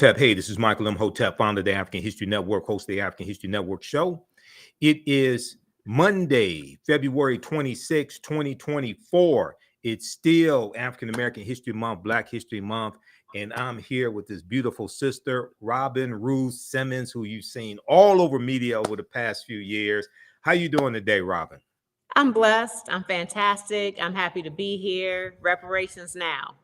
Hey, this is Michael Imhotep, founder of the African History Network, host of the African History Network show. It is Monday, February 26, 2024. It's still African American History Month, Black History Month, and I'm here with this beautiful sister, Rue Simmons, who you've seen all over media over the past few years. How you doing today, Robin? I'm blessed. I'm fantastic. I'm happy to be here. Reparations now.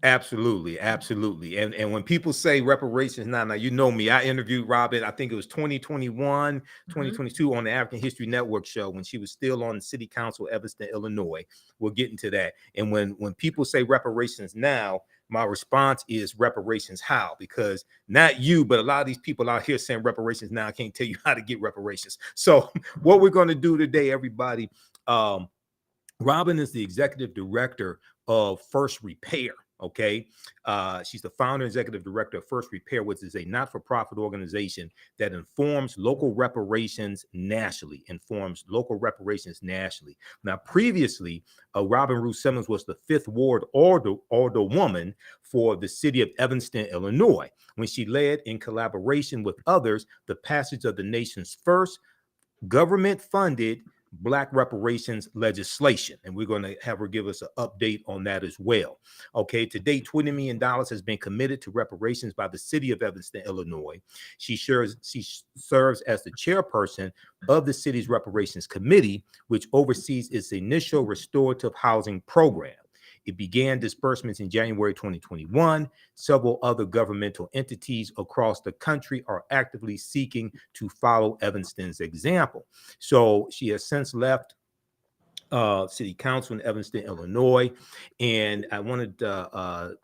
Absolutely, absolutely. And when people say reparations now, you know me. I interviewed Robin, I think it was 2021, 2022 on the African History Network show when she was still on the City Council, Evanston, Illinois. We'll get into that. And when people say reparations now, my response is reparations how? Because not you, but a lot of these people out here saying reparations now, I can't tell you how to get reparations. So what we're going to do today, everybody, Robin is the executive director of First Repair. Okay. She's the founder and executive director of First Repair, which is a not-for-profit organization that informs local reparations nationally. Now, previously, Rue Simmons was the 5th Ward Alderwoman for the City of Evanston, Illinois, when she led, in collaboration with others, the passage of the nation's first government-funded Black reparations legislation, and we're going to have her give us an update on that as well. Okay, to date, $20 million has been committed to reparations by the City of Evanston, Illinois. She serves as the chairperson of the city's reparations committee, which oversees its initial restorative housing program. It began disbursements in January 2021. Several other governmental entities across the country are actively seeking to follow Evanston's example. So she has since left City Council in Evanston, Illinois, and I wanted to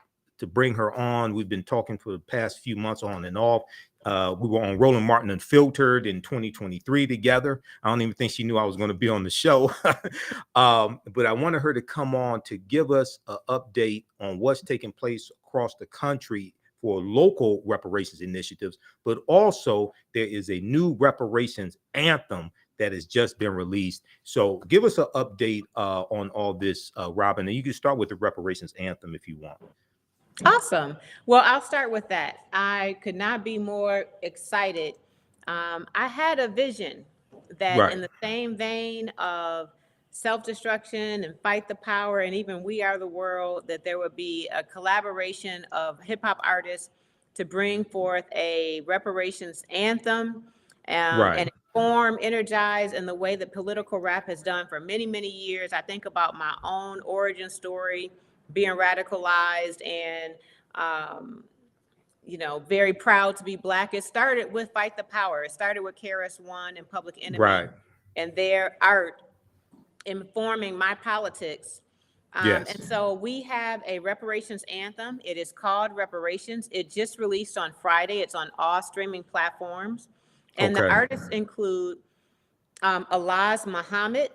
bring her on. We've been talking for the past few months on and off. We were on Roland Martin Unfiltered in 2023 together. I don't even think she knew I was going to be on the show. But I wanted her to come on to give us an update on what's taking place across the country for local reparations initiatives. But also, there is a new reparations anthem that has just been released. So give us an update on all this, Robin. And you can start with the reparations anthem if you want. Awesome. Well, I'll start with that. I could not be more excited. I had a vision that in the same vein of self-destruction and fight the power and even We Are the World, that there would be a collaboration of hip-hop artists to bring forth a reparations anthem and inform, energize in the way that political rap has done for many, many years. I think about my own origin story, being radicalized and, very proud to be Black. It started with Fight the Power. It started with KRS-One and Public Enemy and their art informing my politics. And so we have a reparations anthem. It is called Reparations. It just released on Friday. It's on all streaming platforms. And the artists include Alaz Muhammad.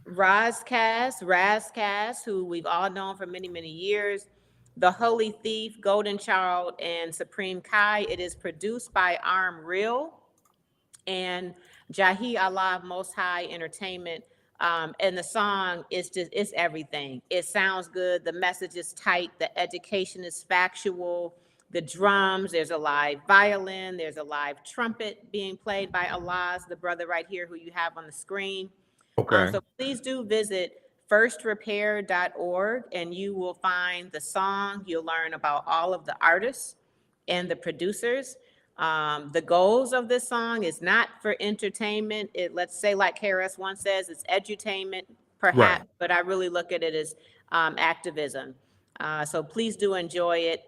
Raz Cass, who we've all known for many, many years, The Holy Thief, Golden Child, and Supreme Kai. It is produced by Arm Real and Jahi Allah Most High Entertainment. And the song is it's everything. It sounds good. The message is tight. The education is factual. The drums, there's a live violin. There's a live trumpet being played by Alaz, the brother right here who you have on the screen. So please do visit firstrepair.org and you will find the song. You'll learn about all of the artists and the producers. The goals of this song is not for entertainment. Let's say, like KRS-One says, it's edutainment, perhaps, but I really look at it as activism. So please do enjoy it.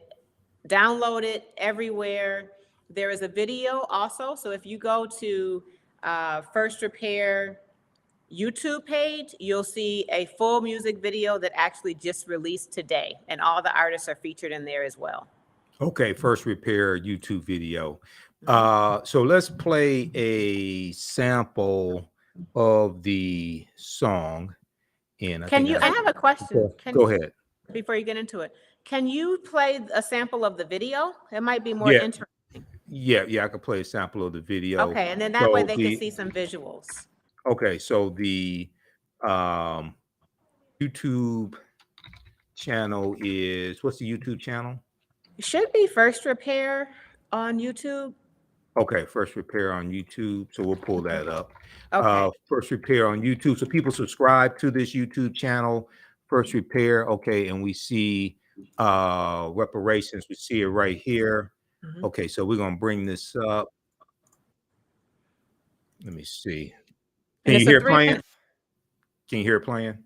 Download it everywhere. There is a video also. So if you go to First Repair YouTube page, you'll see a full music video that actually just released today, and all the artists are featured in there as well. First Repair YouTube video. So let's play a sample of the song. And I have a question. Go ahead. Before you get into it, can you play a sample of the video? It might be more interesting. Yeah, I can play a sample of the video. Okay, and then that way they can see some visuals. Okay, so the YouTube channel is, what's the YouTube channel? Should be First Repair on YouTube. Okay, First Repair on YouTube. So we'll pull that up. Okay. First Repair on YouTube. So people subscribe to this YouTube channel, First Repair. Okay, and we see reparations. We see it right here. Okay, so we're gonna bring this up. Let me see. Can you hear it playing? Can you hear it playing?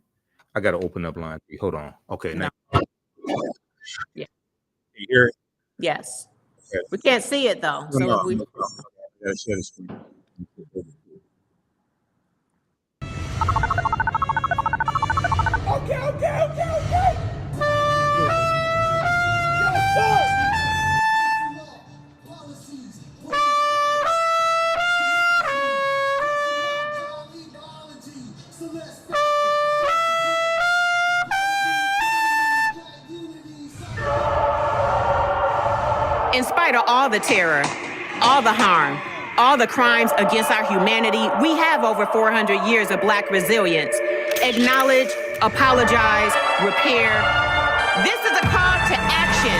I gotta open up line 3. Hold on. Okay, no. Now. Yeah. Can you hear it? Yes. Okay. We can't see it though. So no, if we no problem. I gotta share the screen. Okay. In spite of all the terror, all the harm, all the crimes against our humanity, we have over 400 years of Black resilience. Acknowledge, apologize, repair. This is a call to action.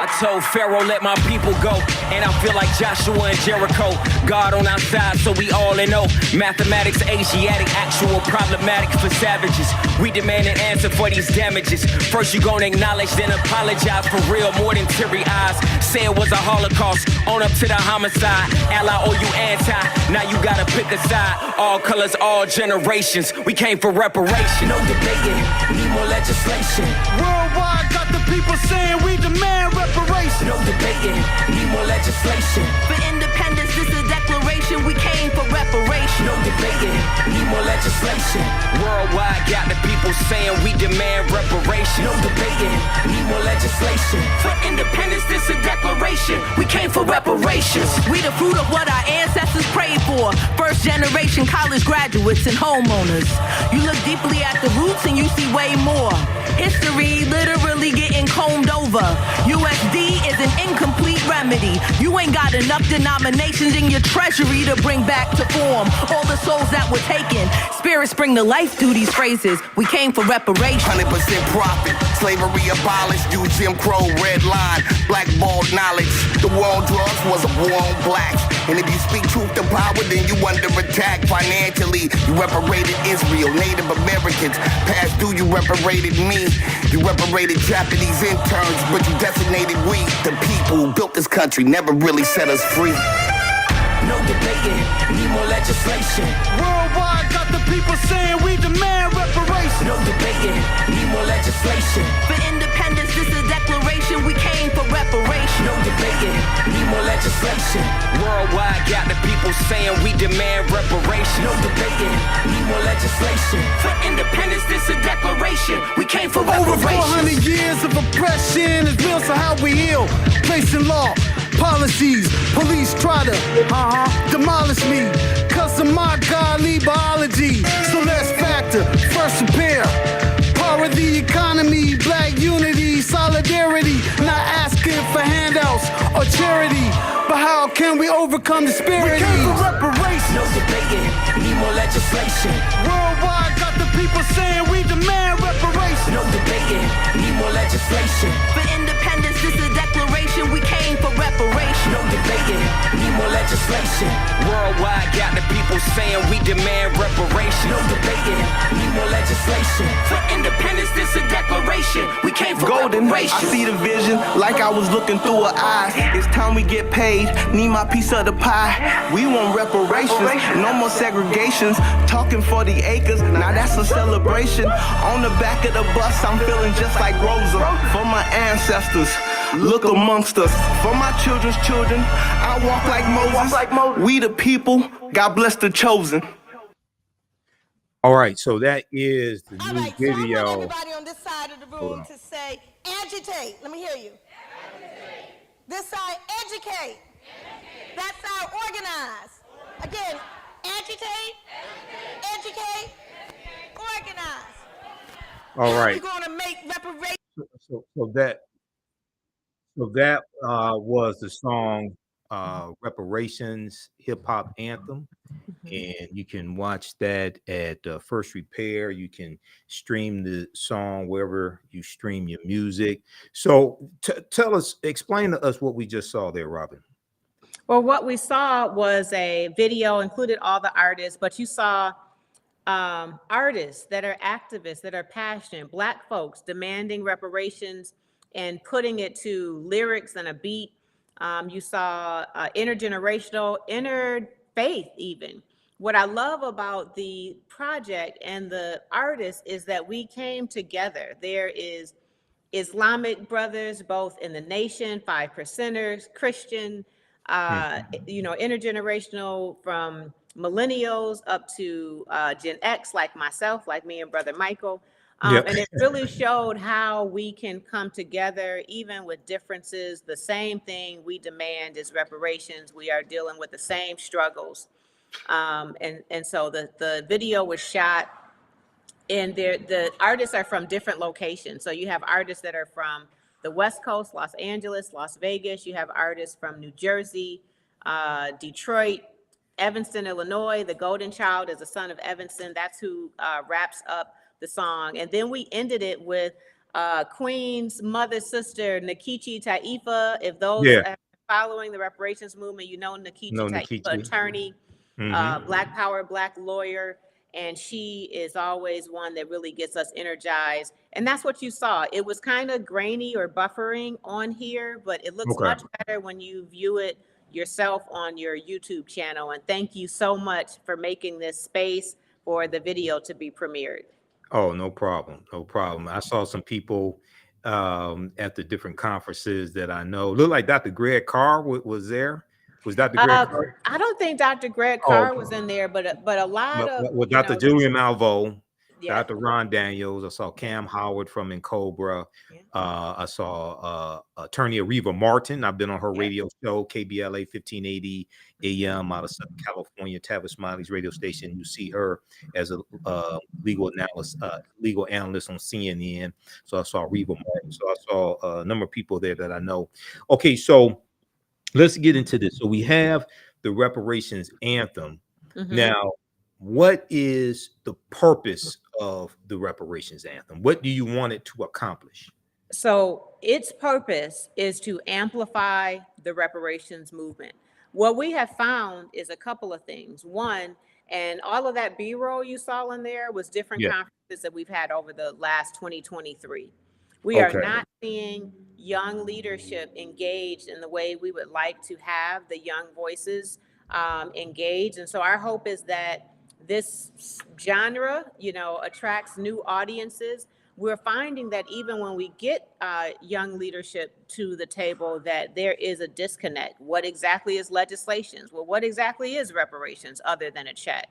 I told Pharaoh, let my people go. And I feel like Joshua and Jericho. God on our side, so we all in know. Mathematics, Asiatic, actual problematic for savages. We demand an answer for these damages. First you gonna acknowledge, then apologize for real, more than teary eyes. Say it was a Holocaust, own up to the homicide. Ally or you anti, now you gotta pick a side. All colors, all generations, we came for reparation. No debating, need more legislation. Worldwide got the people saying we demand reparation. No debating, need more legislation. For independence, this is a declaration, we came for reparation. No debating, need more legislation. Worldwide got the people saying we demand reparation. No debating, need more legislation. For independence, this a declaration, we came for reparations. We the fruit of what our ancestors prayed for. First generation college graduates and homeowners. You look deeply at the roots and you see way more. History literally getting combed over. USD is an incomplete remedy. You ain't got enough denominations in your treasury to bring back to form all the souls that were taken. Spirits bring to life through these phrases. We came for reparations. 100% profit, slavery abolished, use Jim Crow, red line, blackballed knowledge. The war on drugs was a war on blacks. And if you speak truth to power, then you under attack financially. You reparated Israel, Native Americans. Past due, you reparated me. You reparated Japanese interns, but you designated we, the people who built this country, never really set us free. No debating, need more legislation. Worldwide got the people saying we demand reparation. No debating, need more legislation. For independence, this is a declaration, we came for reparation. No debating, need more legislation. Worldwide got the people saying we demand reparation. No debating, need more legislation. For independence, this a declaration, we came for reparations. Over 400 years of oppression is real, so how we heal? Placing law, policies, police try to demolish me, cause of my godly biology. So let's factor, first repair, power the economy, Black unity, solidarity, not asking for handouts or charity, but how can we overcome disparities? We came for reparations. No debating, need more legislation. Worldwide got the people saying we demand reparations. No debating, need more legislation. For independence, this is a declaration, we came for reparation. No debating, need more legislation. Worldwide got the people saying we demand reparation. No debating, need more legislation. For independence, this a declaration, we came for reparations. I see the vision like I was looking through her eyes. It's time we get paid, need my piece of the pie. We want reparations, no more segregations. Talking 40 acres, now that's a celebration. On the back of the bus, I'm feeling just like Rosa. For my ancestors, look amongst us. For my children's children, I walk like Moses. We the people, God bless the chosen. All right, so that is the new right, video. So I want everybody on this side of the room to say, agitate. Let me hear you. Agitate. This side, educate. That side, organize. Again, agitate, educate, organize. All right. We're going to make reparations. So that was the song Reparations Hip Hop Anthem. And you can watch that at First Repair. You can stream the song wherever you stream your music. So explain to us what we just saw there, Robin. Well, what we saw was a video, included all the artists, but you saw artists that are activists, that are passionate, Black folks demanding reparations and putting it to lyrics and a beat. You saw intergenerational, interfaith even. What I love about the project and the artists is that we came together. There is Islamic brothers, both in the nation, 5%ers, Christian, intergenerational, from millennials up to Gen X, like myself, like me and Brother Michael. And it really showed how we can come together, even with differences. The same thing we demand is reparations. We are dealing with the same struggles. And so the video was shot, and the artists are from different locations. So you have artists that are from the West Coast, Los Angeles, Las Vegas. You have artists from New Jersey, Detroit, Evanston, Illinois. The Golden Child is the son of Evanston. That's who wraps up the song. And then we ended it with Queen's mother, sister, Nkechi Taifa. If those are following the reparations movement, Nkechi Taifa, attorney, Black power, Black lawyer. And she is always one that really gets us energized. And that's what you saw. It was kind of grainy or buffering on here, but it looks much better when you view it yourself on your YouTube channel. And thank you so much for making this space for the video to be premiered. Oh, no problem. No problem. I saw some people at the different conferences that I know. Looked like Dr. Greg Carr was there. Was Dr. Greg Carr? I don't think Dr. Greg Carr was in there, but a lot of with Dr. Julian Malvo, Dr. Ron Daniels. I saw Cam Howard from Cobra. I saw attorney Ariva Martin. I've been on her radio show, KBLA 1580 AM out of Southern California, Tavis Smiley's radio station. You see her as a legal analyst on CNN. So I saw Ariva Martin. So I saw a number of people there that I know. Okay, so let's get into this. So we have the Reparations Anthem. Now, what is the purpose of the Reparations Anthem? What do you want it to accomplish? So its purpose is to amplify the reparations movement. What we have found is a couple of things. One, and all of that B-roll you saw in there was different conferences that we've had over the last 2023. We are not seeing young leadership engaged in the way we would like to have the young voices engaged. And so our hope is that this genre, attracts new audiences. We're finding that even when we get young leadership to the table, that there is a disconnect. What exactly is legislations? Well, what exactly is reparations other than a check?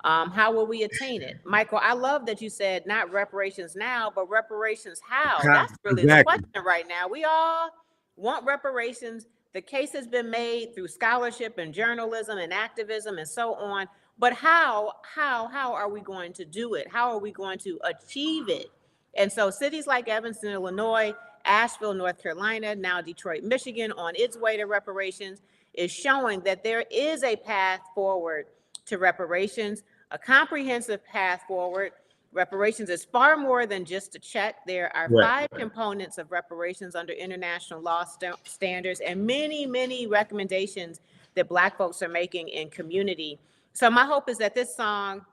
How will we attain it? Michael, I love that you said not reparations now, but reparations how? That's really the question right now. We all want reparations. The case has been made through scholarship and journalism and activism and so on. But how are we going to do it? How are we going to achieve it? And so cities like Evanston, Illinois, Asheville, North Carolina, now Detroit, Michigan, on its way to reparations, is showing that there is a path forward to reparations, a comprehensive path forward. Reparations is far more than just a check. There are 5 components of reparations under international law standards, and many, many recommendations that Black folks are making in community. So my hope is that this song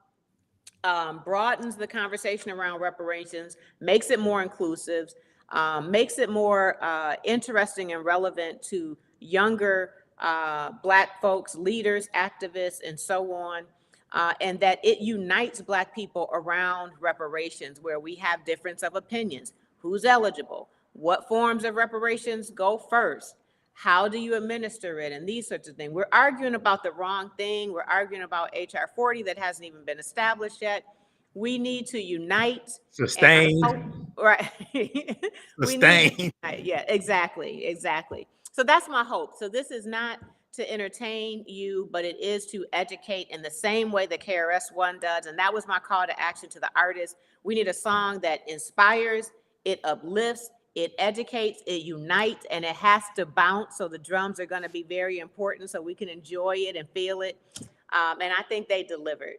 broadens the conversation around reparations, makes it more inclusive, makes it more interesting and relevant to younger Black folks, leaders, activists, and so on, and that it unites Black people around reparations, where we have difference of opinions. Who's eligible? What forms of reparations go first? How do you administer it? And these sorts of things. We're arguing about the wrong thing. We're arguing about HR 40 that hasn't even been established yet. We need to unite. Sustain. Right. Sustain. Yeah, exactly. So that's my hope. So this is not to entertain you, but it is to educate in the same way that KRS-One does. And that was my call to action to the artists. We need a song that inspires, it uplifts, it educates, it unites, and it has to bounce. So the drums are going to be very important so we can enjoy it and feel it. And I think they delivered.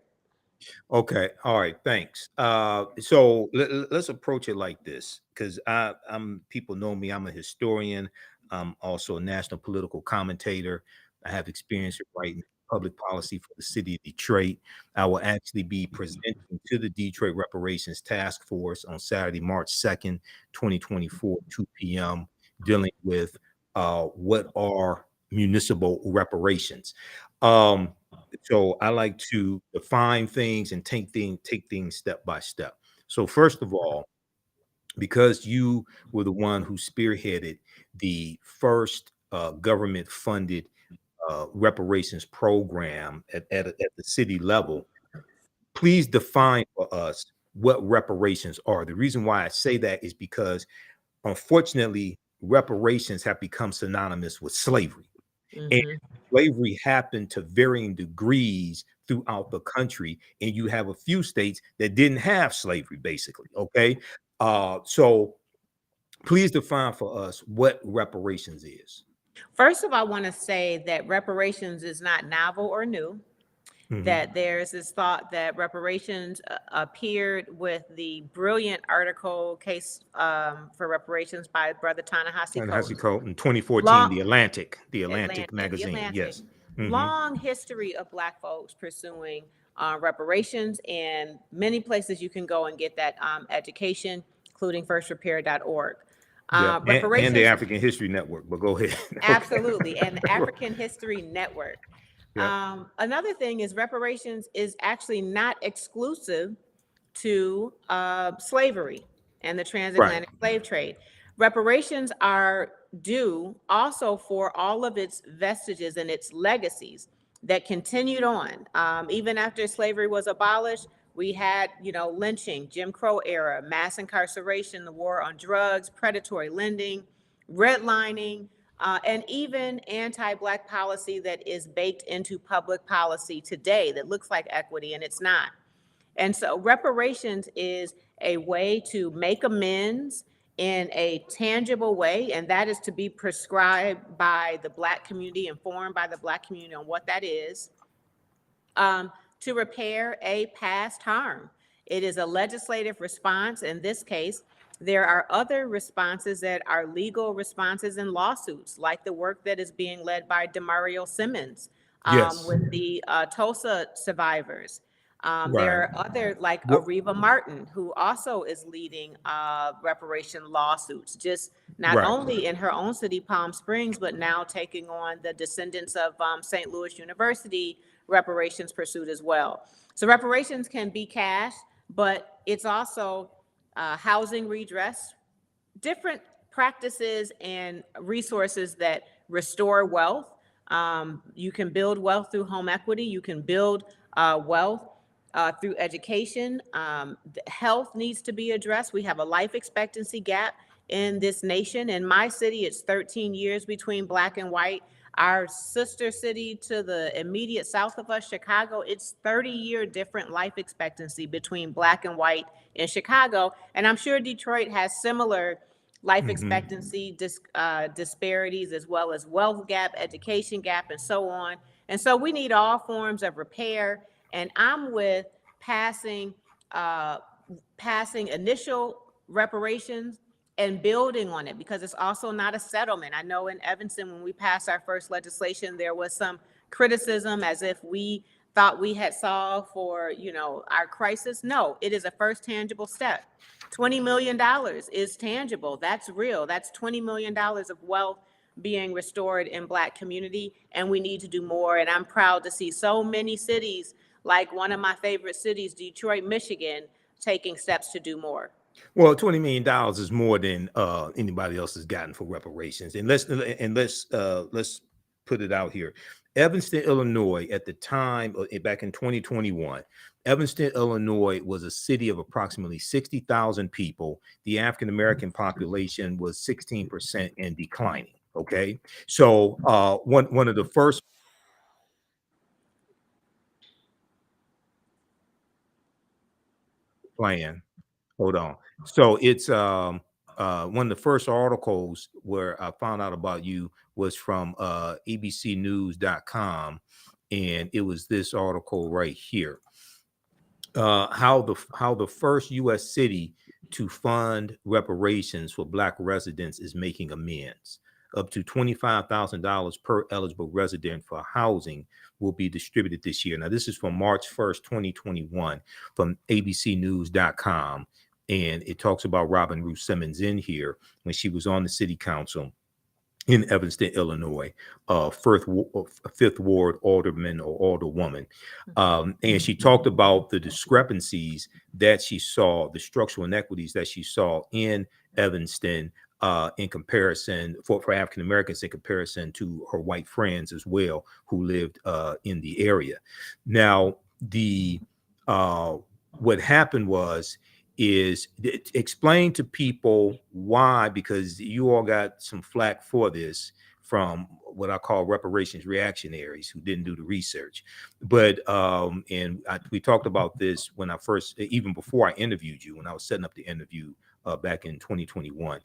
Okay. All right. Thanks. So let's approach it like this, because I'm people know me. I'm a historian. I'm also a national political commentator. I have experience in writing public policy for the city of Detroit. I will actually be presenting to the Detroit Reparations Task Force on Saturday, March 2nd, 2024, 2 p.m., dealing with what are municipal reparations. So I like to define things and take things step by step. So first of all, because you were the one who spearheaded the first government funded reparations program at the city level, please define for us what reparations are. The reason why I say that is because unfortunately reparations have become synonymous with slavery. And slavery happened to varying degrees throughout the country, and you have a few states that didn't have slavery, basically. Okay. So please define for us what reparations is. First of all, I want to say that reparations is not novel or new. That there's this thought that reparations appeared with the brilliant article Case for Reparations by Brother Ta-Nehisi Coates. In 2014, the Atlantic magazine. Yes. Long history of Black folks pursuing reparations, and many places you can go and get that education, including firstrepair.org. Yeah. And the African History Network, but go ahead. Absolutely. And the African History Network. Yeah. Another thing is reparations is actually not exclusive to slavery and the transatlantic slave trade. Reparations are due also for all of its vestiges and its legacies that continued on. Even after slavery was abolished, we had, lynching, Jim Crow era, mass incarceration, the war on drugs, predatory lending, redlining, and even anti-Black policy that is baked into public policy today that looks like equity and it's not. And so reparations is a way to make amends in a tangible way, and that is to be prescribed by the Black community, informed by the Black community on what that is, to repair a past harm. It is a legislative response. In this case, there are other responses that are legal responses and lawsuits, like the work that is being led by Rue Simmons with the Tulsa survivors. There are other, like Areva Martin, who also is leading reparation lawsuits, just not only in her own city, Palm Springs, but now taking on the descendants of St. Louis University reparations pursuit as well. So reparations can be cash, but it's also housing redress, different practices and resources that restore wealth. You can build wealth through home equity. You can build wealth through education. Health needs to be addressed. We have a life expectancy gap in this nation. In my city, it's 13 years between Black and white. Our sister city to the immediate south of us, Chicago, it's 30-year different life expectancy between Black and white in Chicago. And I'm sure Detroit has similar life expectancy disparities, as well as wealth gap, education gap, and so on. And so we need all forms of repair. And I'm with passing initial reparations and building on it, because it's also not a settlement. I know in Evanston, when we passed our first legislation, there was some criticism as if we thought we had solved for, our crisis. No, it is a first tangible step. $20 million is tangible. That's real. That's $20 million of wealth being restored in Black community, and we need to do more. And I'm proud to see so many cities, like one of my favorite cities, Detroit, Michigan, taking steps to do more. Well, $20 million is more than anybody else has gotten for reparations. And let's put it out here. Evanston, Illinois, at the time, back in 2021, Evanston, Illinois was a city of approximately 60,000 people. The African-American population was 16% and declining. Okay. So one of the first plan. Hold on. So it's one of the first articles where I found out about you was from abcnews.com, and it was this article right here. How the first U.S. city to fund reparations for Black residents is making amends. Up to $25,000 per eligible resident for housing will be distributed this year. Now, this is from March 1st, 2021, from abcnews.com. And it talks about Robin Rue Simmons in here when she was on the city council in Evanston, Illinois, Fifth Ward Alderman or Alderwoman. And she talked about the discrepancies that she saw, the structural inequities that she saw in Evanston in comparison for African Americans in comparison to her white friends as well who lived in the area. Now, what happened is explain to people why, because you all got some flack for this from what I call reparations reactionaries who didn't do the research. But we talked about this when I first, even before I interviewed you, when I was setting up the interview back in 2021.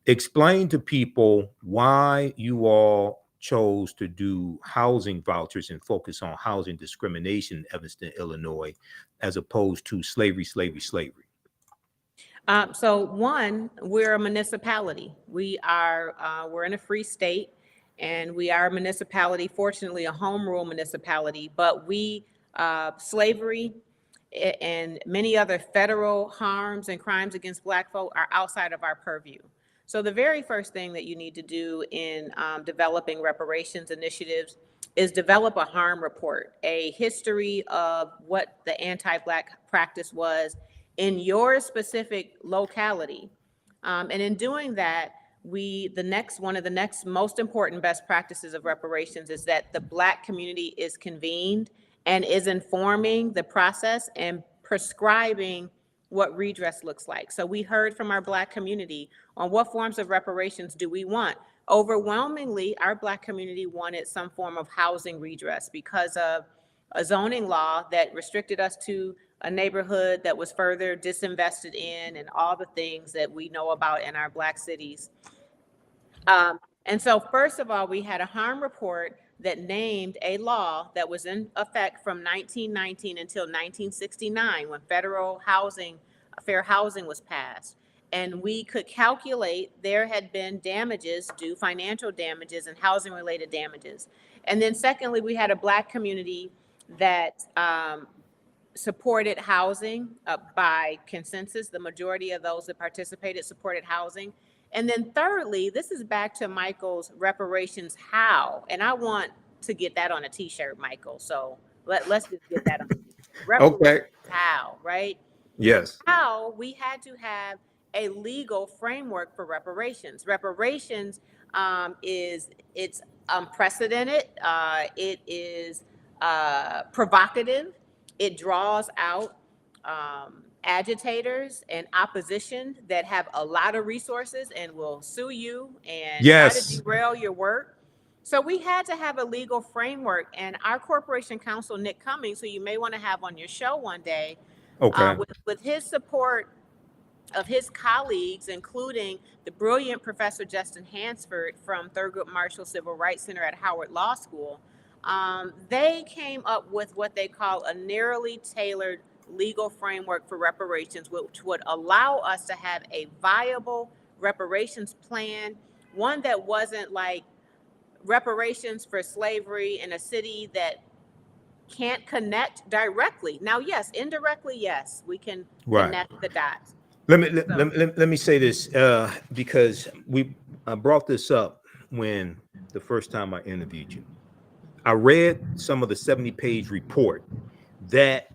Explain to people why you all chose to do housing vouchers and focus on housing discrimination in Evanston, Illinois, as opposed to slavery. So one, we're a municipality. We're in a free state, and we are a municipality, fortunately a home rule municipality, but slavery and many other federal harms and crimes against Black folk are outside of our purview. So the very first thing that you need to do in developing reparations initiatives is develop a harm report, a history of what the anti-Black practice was in your specific locality. And in doing that, one of the next most important best practices of reparations is that the Black community is convened and is informing the process and prescribing what redress looks like. So we heard from our Black community on what forms of reparations do we want. Overwhelmingly, our Black community wanted some form of housing redress because of a zoning law that restricted us to a neighborhood that was further disinvested in and all the things that we know about in our Black cities. And so first of all, we had a harm report that named a law that was in effect from 1919 until 1969 when federal fair housing was passed. And we could calculate there had been damages due, financial damages and housing related damages. And then secondly, we had a Black community that supported housing by consensus. The majority of those that participated supported housing. And then thirdly, this is back to Michael's reparations how, and I want to get that on a t-shirt, Michael. So let's just get that on a t-shirt. Okay. How, right? Yes. How we had to have a legal framework for reparations. Reparations it's unprecedented. It is provocative. It draws out agitators and opposition that have a lot of resources and will sue you and try to derail your work. So we had to have a legal framework, and our corporation counsel, Nick Cummings, who you may want to have on your show one day, with his support of his colleagues, including the brilliant Professor Justin Hansford from Thurgood Marshall Civil Rights Center at Howard Law School, they came up with what they call a narrowly tailored legal framework for reparations, which would allow us to have a viable reparations plan, one that wasn't like reparations for slavery in a city that can't connect directly. Now, yes, indirectly, yes, we can connect the dots. Let me say this because I brought this up when the first time I interviewed you. I read some of the 70-page report that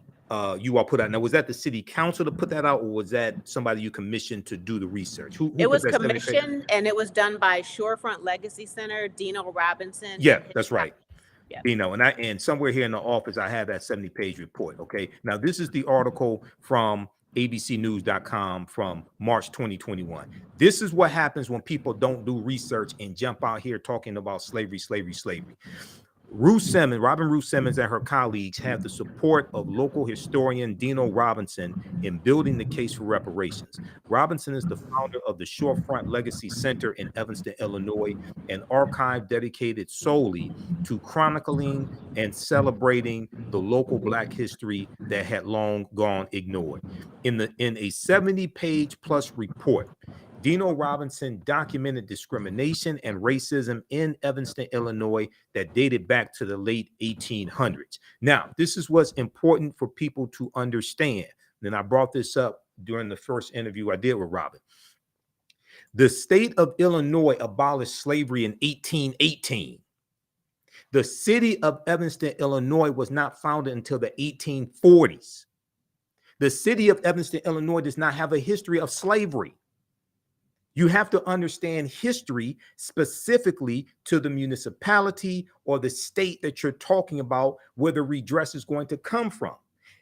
you all put out. Now, was that the city council to put that out, or was that somebody you commissioned to do the research? Who it was commissioned, and it was done by Shorefront Legacy Center, Dino Robinson. Yeah, that's right. Yeah. Dino, and somewhere here in the office, I have that 70-page report. Okay. Now, this is the article from abcnews.com from March 2021. This is what happens when people don't do research and jump out here talking about slavery. Robin Rue Simmons and her colleagues have the support of local historian Dino Robinson in building the case for reparations. Robinson is the founder of the Shorefront Legacy Center in Evanston, Illinois, an archive dedicated solely to chronicling and celebrating the local Black history that had long gone ignored. In a 70-page plus report, Dino Robinson documented discrimination and racism in Evanston, Illinois that dated back to the late 1800s. Now, this is what's important for people to understand. And I brought this up during the first interview I did with Robin. The state of Illinois abolished slavery in 1818. The city of Evanston, Illinois was not founded until the 1840s. The city of Evanston, Illinois does not have a history of slavery. You have to understand history specifically to the municipality or the state that you're talking about where the redress is going to come from.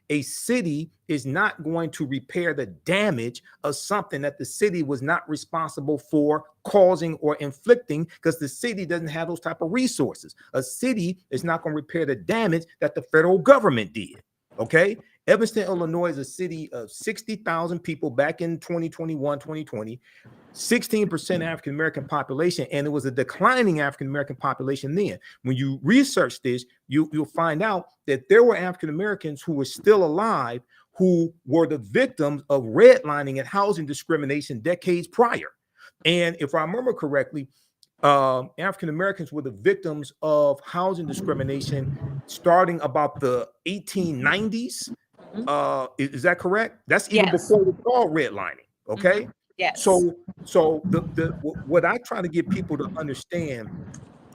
A city is not going to repair the damage of something that the city was not responsible for causing or inflicting, because the city doesn't have those type of resources. A city is not going to repair the damage that the federal government did. Okay? Evanston, Illinois is a city of 60,000 people back in 2021, 2020, 16% African-American population, and it was a declining African-American population then. When you research this, you'll find out that there were African-Americans who were still alive who were the victims of redlining and housing discrimination decades prior. And if I remember correctly, African-Americans were the victims of housing discrimination starting about the 1890s. Is that correct? That's even before we called redlining. Okay. Yes. So what I try to get people to understand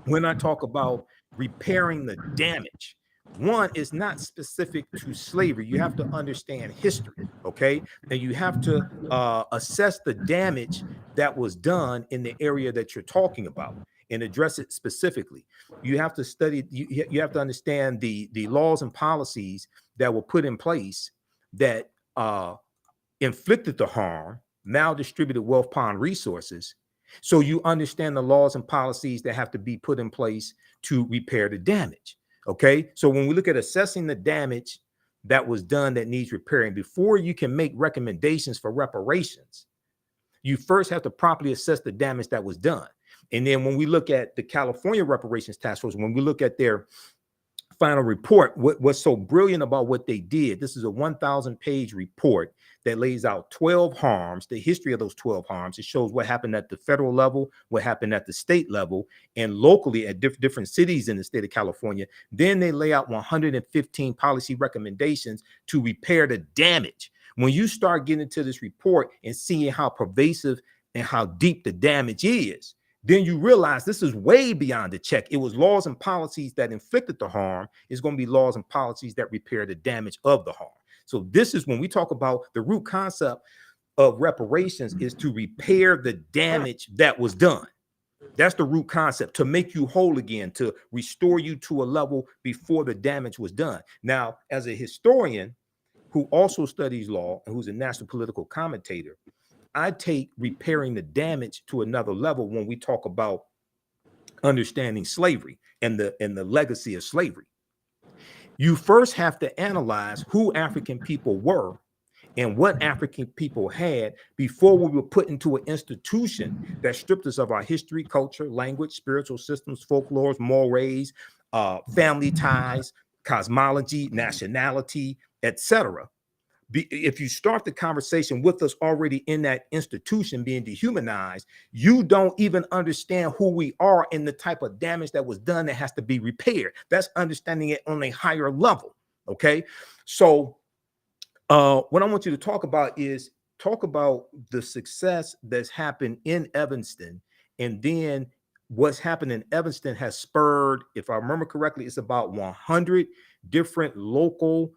when I talk about repairing the damage, one is not specific to slavery. You have to understand history, okay? And you have to assess the damage that was done in the area that you're talking about and address it specifically. You have to study, you have to understand the laws and policies that were put in place that inflicted the harm, maldistributed wealth upon resources. So you understand the laws and policies that have to be put in place to repair the damage. Okay. So when we look at assessing the damage that was done that needs repairing, before you can make recommendations for reparations, you first have to properly assess the damage that was done. And then when we look at the California Reparations Task Force, when we look at their final report, what's so brilliant about what they did, this is a 1,000-page report that lays out 12 harms, the history of those 12 harms. It shows what happened at the federal level, what happened at the state level, and locally at different cities in the state of California. Then they lay out 115 policy recommendations to repair the damage. When you start getting into this report and seeing how pervasive and how deep the damage is, then you realize this is way beyond the check. It was laws and policies that inflicted the harm. It's going to be laws and policies that repair the damage of the harm. So this is when we talk about the root concept of reparations is to repair the damage that was done. That's the root concept, to make you whole again, to restore you to a level before the damage was done. Now, as a historian who also studies law and who's a national political commentator, I take repairing the damage to another level when we talk about understanding slavery and the legacy of slavery. You first have to analyze who African people were and what African people had before we were put into an institution that stripped us of our history, culture, language, spiritual systems, folklores, mores, family ties, cosmology, nationality, etc. If you start the conversation with us already in that institution being dehumanized, you don't even understand who we are and the type of damage that was done that has to be repaired. That's understanding it on a higher level. Okay. So what I want you to talk about is the success that's happened in Evanston, and then what's happened in Evanston has spurred, if I remember correctly, it's about 100 different local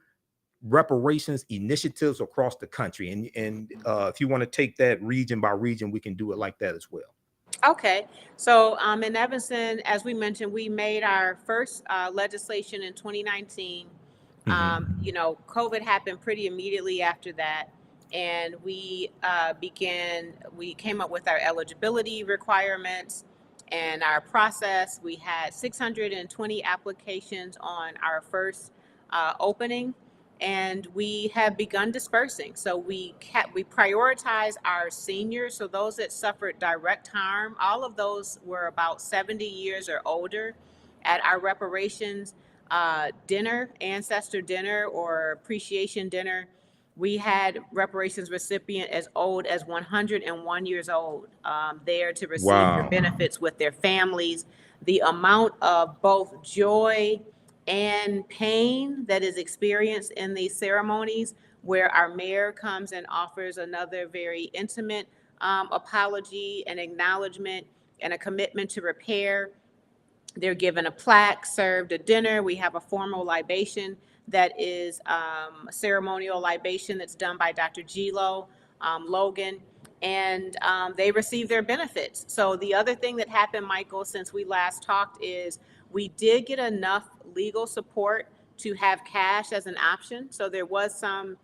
reparations initiatives across the country. And if you want to take that region by region, we can do it like that as well. Okay. So in Evanston, as we mentioned, we made our first legislation in 2019. You know, COVID happened pretty immediately after that. And we came up with our eligibility requirements. and our process. We had 620 applications on our first opening, and we have begun dispersing. So we prioritize our seniors, so those that suffered direct harm. All of those were about 70 years or older. At our reparations dinner, ancestor dinner or appreciation dinner, we had reparations recipient as old as 101 years old there to receive their benefits with their families. The amount of both joy and pain that is experienced in these ceremonies, where our mayor comes and offers another very intimate apology and acknowledgement and a commitment to repair. They're given a plaque, served a dinner. We have a formal libation that is a ceremonial libation that's done by Dr. Gilo Logan, and they receive their benefits. So the other thing that happened, Michael, since we last talked, is we did get enough legal support to have cash as an option. So there was some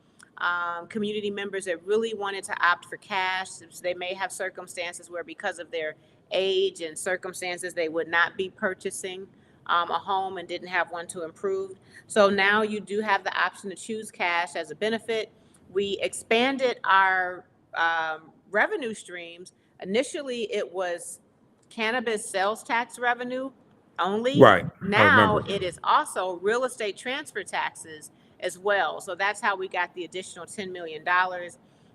community members that really wanted to opt for cash. They may have circumstances where, because of their age and circumstances, they would not be purchasing a home and didn't have one to improve. So now you do have the option to choose cash as a benefit. We expanded our revenue streams. Initially, it was cannabis sales tax revenue only. Right. Now it is also real estate transfer taxes as well. So that's how we got the additional $10 million.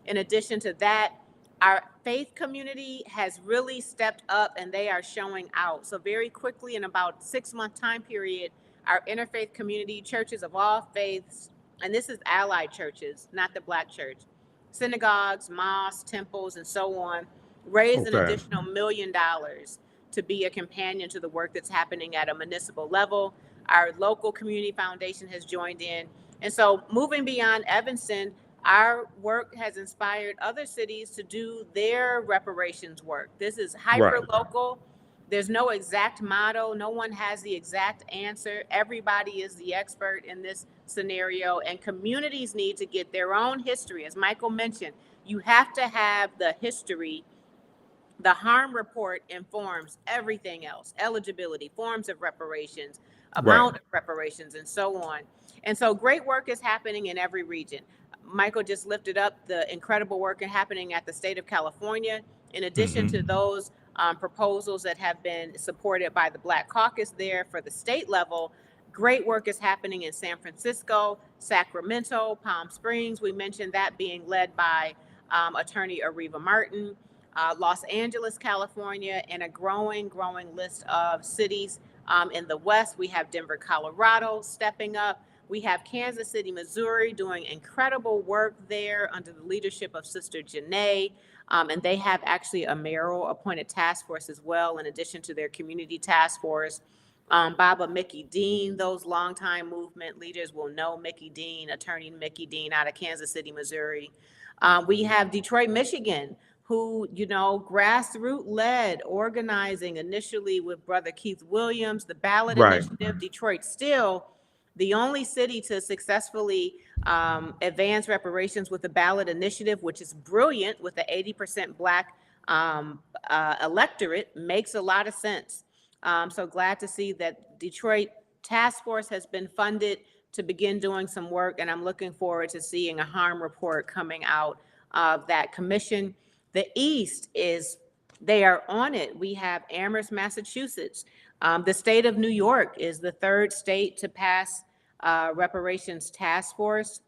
In addition to that, our faith community has really stepped up, and they are showing out. So very quickly, in about 6-month time period, our interfaith community, churches of all faiths, and this is allied churches, not the Black church, synagogues, mosques, temples, and so on, raised an additional $1 million to be a companion to the work that's happening at a municipal level. Our local community foundation has joined in. And so moving beyond Evanston, our work has inspired other cities to do their reparations work. This is hyper local. There's no exact motto. No one has the exact answer. Everybody is the expert in this scenario, and communities need to get their own history. As Michael mentioned, you have to have the history. The harm report informs everything else: eligibility, forms of reparations, amount of reparations, and so on. And so great work is happening in every region. Michael just lifted up the incredible work happening at the state of California. In addition to those proposals that have been supported by the Black Caucus there for the state level, great work is happening in San Francisco, Sacramento, Palm Springs. We mentioned that being led by attorney Ariva Martin, Los Angeles, California, and a growing list of cities in the West. We have Denver, Colorado stepping up. We have Kansas City, Missouri doing incredible work there under the leadership of Sister Janae. And they have actually a mayoral appointed task force as well, in addition to their community task force. Baba Mickey Dean, those longtime movement leaders will know Mickey Dean, attorney Mickey Dean out of Kansas City, Missouri. We have Detroit, Michigan, who, grassroots led, organizing initially with Brother Keith Williams, the ballot initiative. Detroit still the only city to successfully advance reparations with the ballot initiative, which is brilliant with the 80% Black electorate. Makes a lot of sense. So glad to see that Detroit task force has been funded to begin doing some work, and I'm looking forward to seeing a harm report coming out of that commission. The East they are on it. We have Amherst, Massachusetts. The state of New York is the third state to pass reparations task force.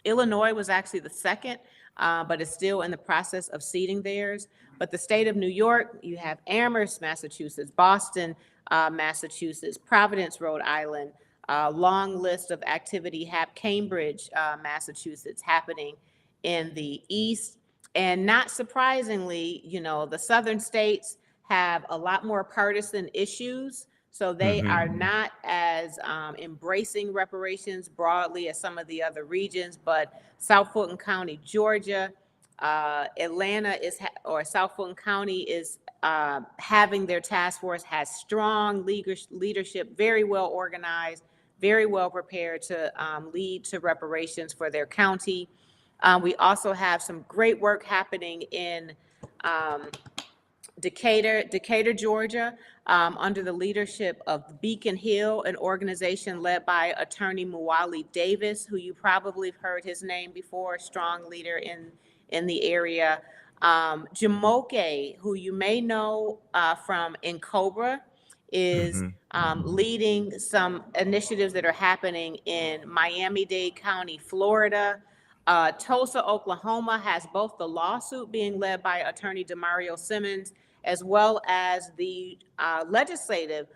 Illinois was actually the second, but is still in the process of seating theirs. But the state of New York, you have Amherst, Massachusetts, Boston, Massachusetts, Providence, Rhode Island, long list of activity, Cambridge, Massachusetts happening in the East. And not surprisingly, the southern states have a lot more partisan issues. So they are not as embracing reparations broadly as some of the other regions, but South Fulton County, Georgia, Atlanta South Fulton County is having their task force, has strong leadership, very well organized, very well prepared to lead to reparations for their county. We also have some great work happening in Decatur, Georgia, under the leadership of Beacon Hill, an organization led by attorney Muwali Davis, who you probably have heard his name before, a strong leader in the area. Jamoke, who you may know from Cobra, is leading some initiatives that are happening in Miami-Dade County, Florida. Tulsa, Oklahoma has both the lawsuit being led by attorney Rue Simmons, as well as the legislative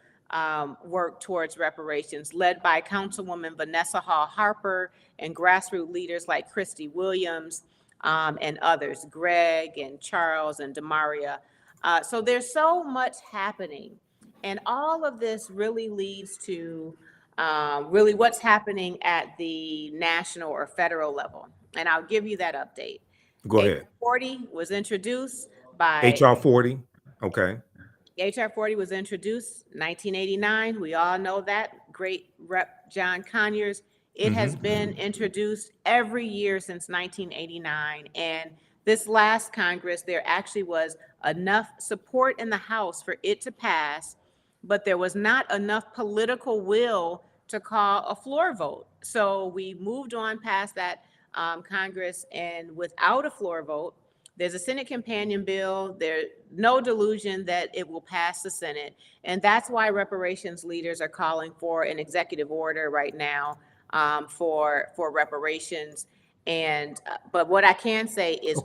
work towards reparations led by Councilwoman Vanessa Hall Harper and grassroots leaders like Christy Williams and others, Greg and Charles and Demaria. So there's so much happening. And all of this really leads to really what's happening at the national or federal level. And I'll give you that update. Go ahead. HR 40 was introduced by HR 40. Okay. HR 40 was introduced 1989. We all know that. Great Rep. John Conyers. It has been introduced every year since 1989. And this last Congress, there actually was enough support in the House for it to pass, but there was not enough political will to call a floor vote. So we moved on past that Congress, and without a floor vote, there's a Senate companion bill. There's no delusion that it will pass the Senate. And that's why reparations leaders are calling for an executive order right now for reparations. And but what I can say is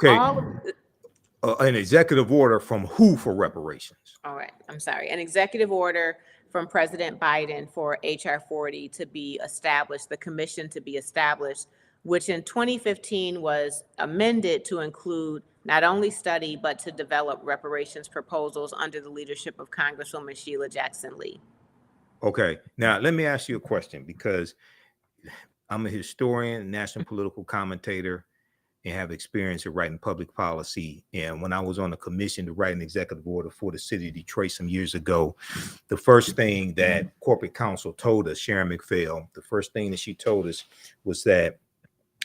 an executive order from who for reparations? All right, I'm sorry. An executive order from President Biden for HR 40 to be established, the commission to be established, which in 2015 was amended to include not only study, but to develop reparations proposals under the leadership of Congresswoman Sheila Jackson Lee. Okay, now let me ask you a question, because I'm a historian, national political commentator, and have experience in writing public policy. And when I was on a commission to write an executive order for the city of Detroit some years ago, the first thing that corporate counsel told us, Sharon McPhail, the first thing that she told us was that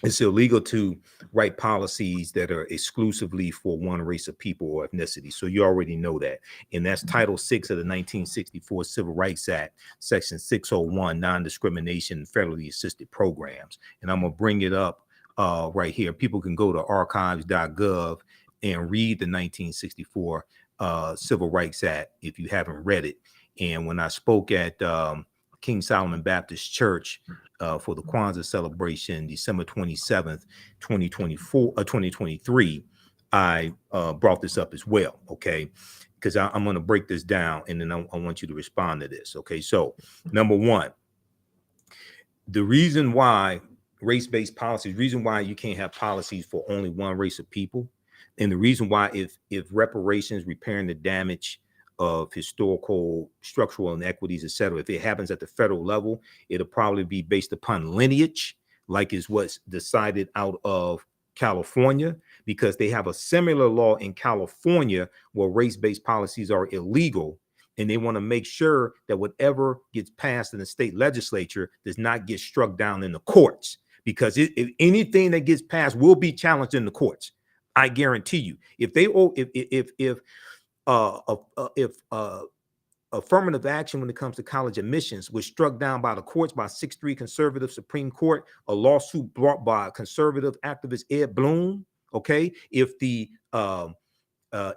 it's illegal to write policies that are exclusively for one race of people or ethnicity. So you already know that. And that's Title VI of the 1964 Civil Rights Act, Section 601, non-discrimination, federally assisted programs. And I'm going to bring it up right here. People can go to archives.gov and read the 1964 Civil Rights Act if you haven't read it. And when I spoke at King Solomon Baptist Church for the Kwanzaa celebration, December 27th, 2023, I brought this up as well, okay? Because I'm going to break this down, and then I want you to respond to this, okay? So, number one, the reason why race-based policies, reason why you can't have policies for only one race of people, and the reason why if reparations, repairing the damage of historical structural inequities, etc., if it happens at the federal level, it'll probably be based upon lineage, like is what's decided out of California, because they have a similar law in California where race-based policies are illegal, and they want to make sure that whatever gets passed in the state legislature does not get struck down in the courts, because if anything that gets passed will be challenged in the courts. I guarantee you. If affirmative action when it comes to college admissions was struck down by the courts by 6-3 conservative Supreme Court, a lawsuit brought by conservative activist Ed Bloom, okay? If the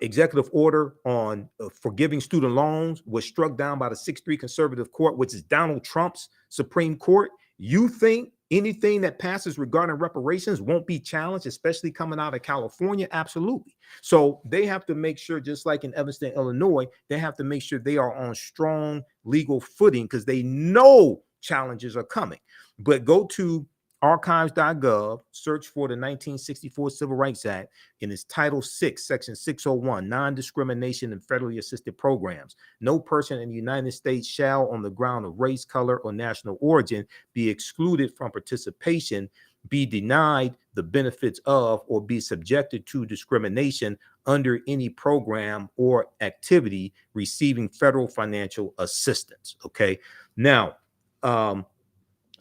executive order on forgiving student loans was struck down by the 6-3 conservative court, which is Donald Trump's Supreme Court, you think anything that passes regarding reparations won't be challenged, especially coming out of California? Absolutely. So they have to make sure, just like in Evanston, Illinois, they have to make sure they are on strong legal footing because they know challenges are coming. But go to archives.gov, search for the 1964 Civil Rights Act, and it's Title VI, Section 601, non-discrimination in federally assisted programs. No person in the United States shall, on the ground of race, color, or national origin, be excluded from participation, be denied the benefits of, or be subjected to discrimination under any program or activity receiving federal financial assistance. Okay. Now,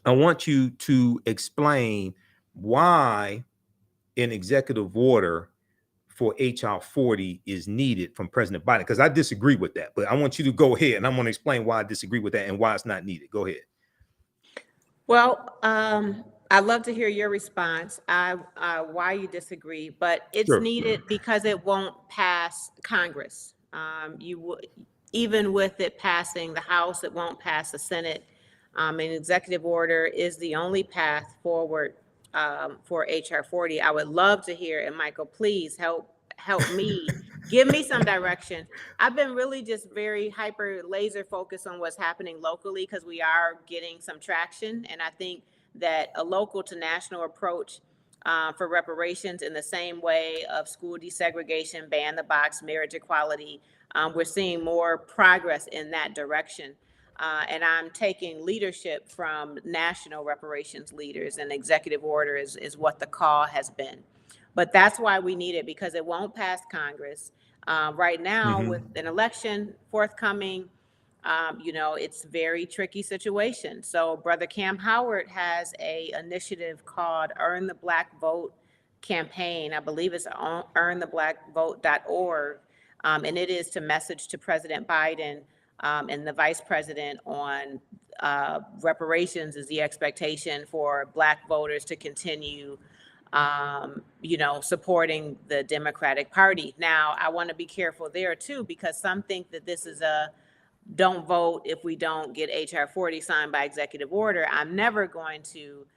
I want you to explain why an executive order for HR 40 is needed from President Biden? Because I disagree with that, but I want you to go ahead and I'm going to explain why I disagree with that and why it's not needed. Go ahead. Well, I'd love to hear your response, why you disagree, but it's Sure. needed because it won't pass Congress. Even with it passing the House, it won't pass the Senate. An executive order is the only path forward for HR 40. I would love to hear, and Michael, please help me, give me some direction. I've been really just very hyper laser focused on what's happening locally because we are getting some traction. And I think that a local to national approach for reparations in the same way of school desegregation, ban the box, marriage equality, we're seeing more progress in that direction. And I'm taking leadership from national reparations leaders, and executive order is what the call has been. But that's why we need it, because it won't pass Congress. Right now, with an election forthcoming, it's a very tricky situation. So Brother Cam Howard has a initiative called Earn the Black Vote campaign. I believe it's earntheblackvote.org. And it is to message to President Biden and the vice president on reparations is the expectation for Black voters to continue supporting the Democratic Party. Now, I want to be careful there too, because some think that this is a don't vote if we don't get HR 40 signed by executive order. I'm never going to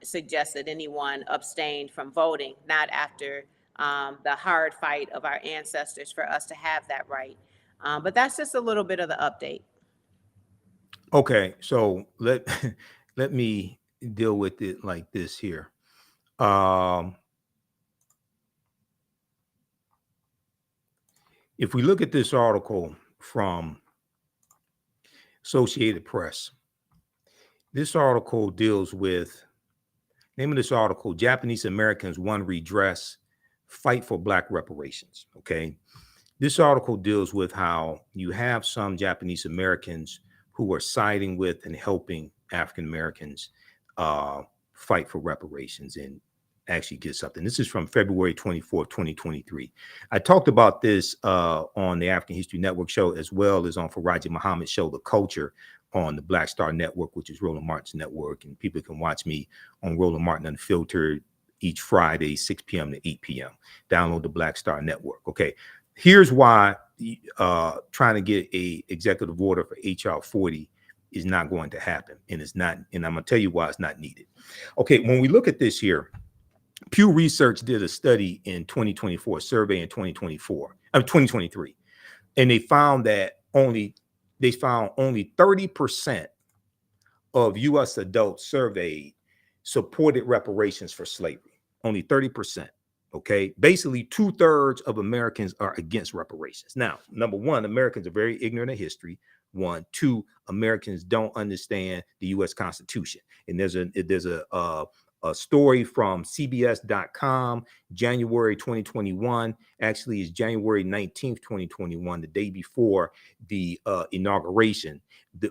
suggest that anyone abstained from voting, not after the hard fight of our ancestors for us to have that right. But that's just a little bit of the update. Okay, so let me deal with it like this here. If we look at this article from Associated Press, this article deals with, name of this article, Japanese Americans Won Redress, Fight for Black Reparations. Okay. This article deals with how you have some Japanese Americans who are siding with and helping African Americans fight for reparations and actually get something. This is from February 24th, 2023. I talked about this on the African History Network show, as well as on Faraji Muhammad's show, The Culture, on the Black Star Network, which is Roland Martin's network. And people can watch me on Roland Martin Unfiltered each Friday, 6 p.m. to 8 p.m. Download the Black Star Network. Okay. Here's why trying to get a executive order for HR 40 is not going to happen. And it's not, and I'm going to tell you why it's not needed. Okay. When we look at this here, Pew Research did a study in 2024, survey in 2023, and they found only 30% of U.S. adults surveyed supported reparations for slavery. Only 30%. Okay, basically 2/3 of Americans are against reparations. Now, number one, Americans are very ignorant of history. 1, 2, Americans don't understand the U.S. Constitution. And there's a story from CBS.com, January 2021. Actually, it's January 19th, 2021, the day before the inauguration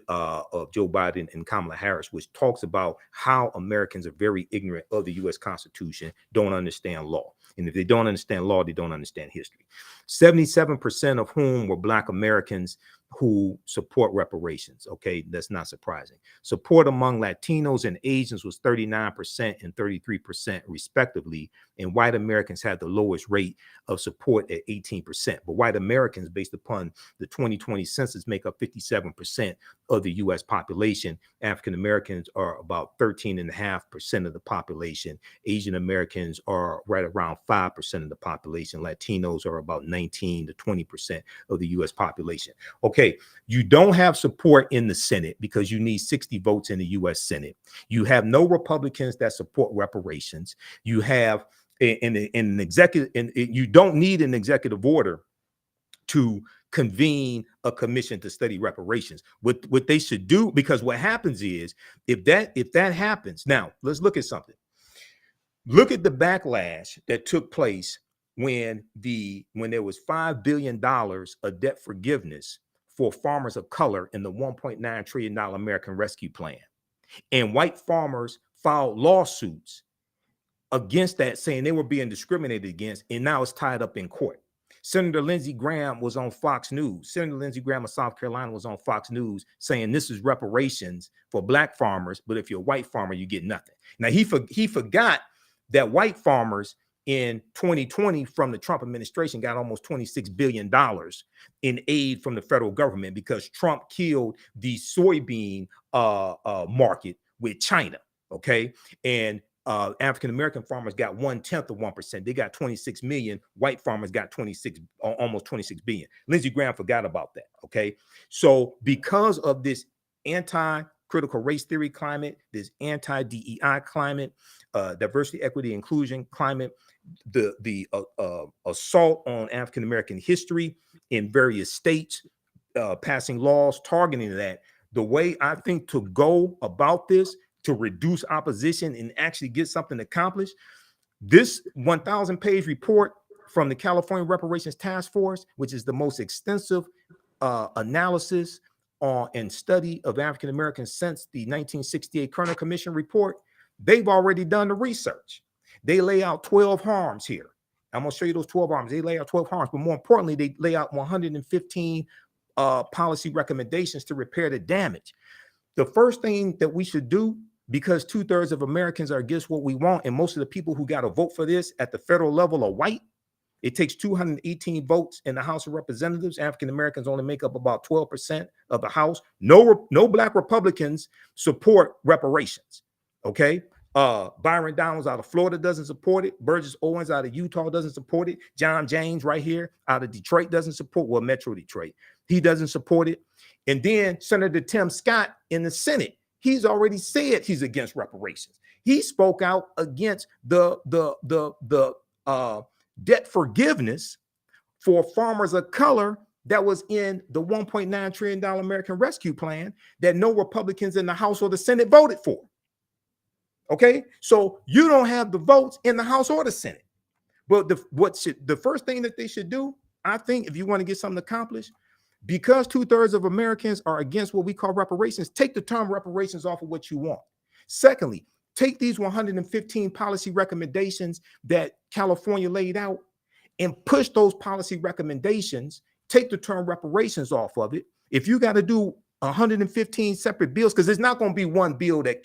of Joe Biden and Kamala Harris, which talks about how Americans are very ignorant of the U.S. Constitution, don't understand law. And if they don't understand law, they don't understand history. 77% of whom were Black Americans who support reparations. Okay, that's not surprising. Support among Latinos and Asians was 39% and 33% respectively, and white Americans had the lowest rate of support at 18%. But white Americans, based upon the 2020 census, make up 57% of the U.S. population. African Americans are about 13.5% of the population. Asian Americans are right around 5% of the population. Latinos are about 19 to 20% of the U.S. population. Okay, you don't have support in the Senate because you need 60 votes in the U.S. Senate. You have no Republicans that support reparations. You have an executive, and you don't need an executive order to convene a commission to study reparations. What they should do, because what happens is if that happens, now let's look at something. Look at the backlash that took place when there was $5 billion of debt forgiveness for farmers of color in the $1.9 trillion American Rescue Plan. And white farmers filed lawsuits against that, saying they were being discriminated against, and now it's tied up in court. Senator Lindsey Graham was on Fox News. Senator Lindsey Graham of South Carolina was on Fox News saying this is reparations for black farmers, but if you're a white farmer, you get nothing. Now, he forgot that white farmers in 2020 from the Trump administration got almost $26 billion in aid from the federal government because Trump killed the soybean market with China, okay? And African-American farmers got 1/10 of 1%. They got 26 million. White farmers got almost 26 billion. Lindsey Graham forgot about that, okay? So because of this anti-critical race theory climate, this anti-DEI climate, diversity, equity, inclusion climate, the assault on African-American history in various states, passing laws targeting that, the way I think to go about this to reduce opposition and actually get something accomplished, this 1,000-page report from the California Reparations Task Force, which is the most extensive analysis and study of African Americans since the 1968 Kerner Commission report, they've already done the research. They lay out 12 harms here. I'm going to show you those 12 harms. They lay out 12 harms, but more importantly, they lay out 115 policy recommendations to repair the damage. The first thing that we should do, because 2/3 of Americans are against what we want, and most of the people who got to vote for this at the federal level are white. It takes 218 votes in the House of Representatives. African Americans only make up about 12% of the House. No black Republicans support reparations. Okay. Byron Donalds out of Florida doesn't support it. Burgess Owens out of Utah doesn't support it. John James right here out of Detroit doesn't support, well, Metro Detroit. He doesn't support it. And then Senator Tim Scott in the Senate, he's already said he's against reparations. He spoke out against the debt forgiveness for farmers of color that was in the $1.9 trillion American Rescue Plan that no Republicans in the House or the Senate voted for. Okay, so you don't have the votes in the House or the Senate. But the first thing that they should do, I think, if you want to get something accomplished, because 2/3 of Americans are against what we call reparations, take the term reparations off of what you want. Secondly, take these 115 policy recommendations that California laid out and push those policy recommendations, take the term reparations off of it. If you got to do 115 separate bills, because there's not going to be one bill that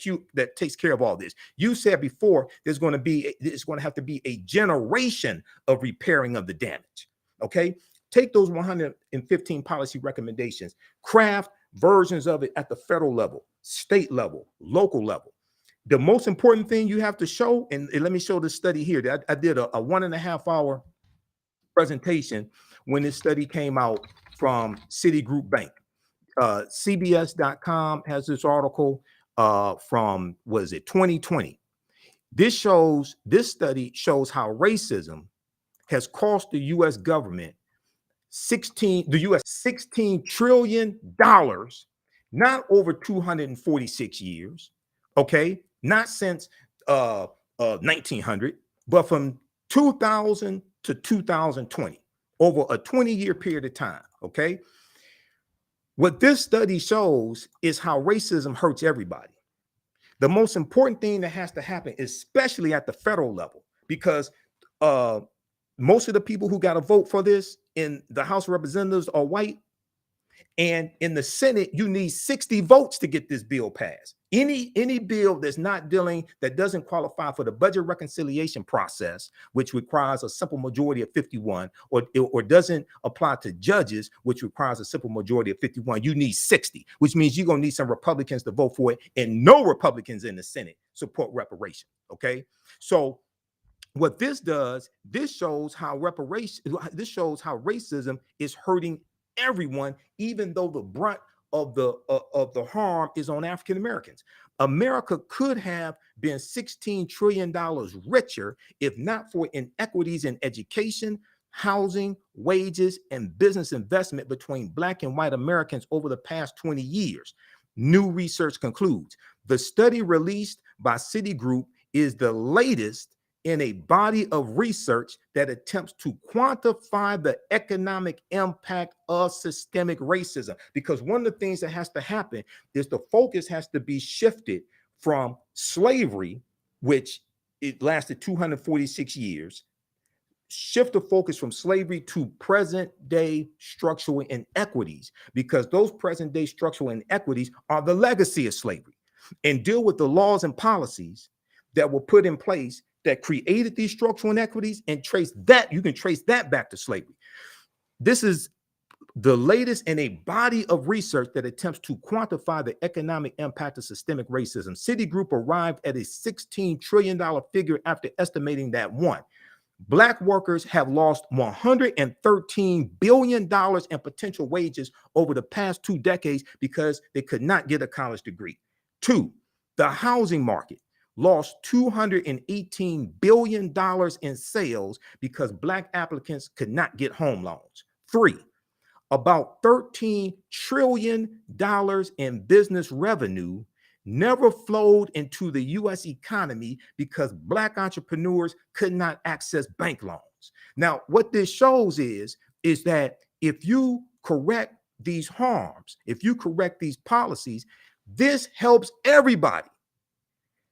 takes care of all this. You said before it's going to have to be a generation of repairing of the damage. Okay, take those 115 policy recommendations, craft versions of it at the federal level, state level, local level. The most important thing you have to show, and let me show this study here. I did a 1.5 hour presentation when this study came out from Citigroup Bank. CBS.com has this article from, 2020. This study shows how racism has cost the U.S. government $16 trillion, not over 246 years, okay? Not since 1900, but from 2000 to 2020, over a 20-year period of time, okay? What this study shows is how racism hurts everybody. The most important thing that has to happen, especially at the federal level, because most of the people who got to vote for this in the House of Representatives are white. And in the Senate, you need 60 votes to get this bill passed. Any bill that doesn't qualify for the budget reconciliation process, which requires a simple majority of 51, or doesn't apply to judges, which requires a simple majority of 51, you need 60, which means you're going to need some Republicans to vote for it, and no Republicans in the Senate support reparation. Okay, so what this does, this shows how racism is hurting everyone, even though the brunt of the harm is on African Americans. America could have been $16 trillion richer if not for inequities in education, housing, wages, and business investment between Black and white Americans over the past 20 years. New research concludes. The study released by Citigroup is the latest in a body of research that attempts to quantify the economic impact of systemic racism. Because one of the things that has to happen is the focus has to be shifted from slavery, which it lasted 246 years. Shift the focus from slavery to present day structural inequities, because those present day structural inequities are the legacy of slavery, and deal with the laws and policies that were put in place that created these structural inequities, and you can trace that back to slavery. This is the latest in a body of research that attempts to quantify the economic impact of systemic racism. Citigroup arrived at a $16 trillion figure after estimating that Black workers have lost $113 billion in potential wages over the past 2 decades because they could not get a college degree. 2, the housing market lost $218 billion in sales because Black applicants could not get home loans. 3, about $13 trillion in business revenue never flowed into the U.S. economy because Black entrepreneurs could not access bank loans. Now, what this shows is that if you correct these harms, if you correct these policies, this helps everybody.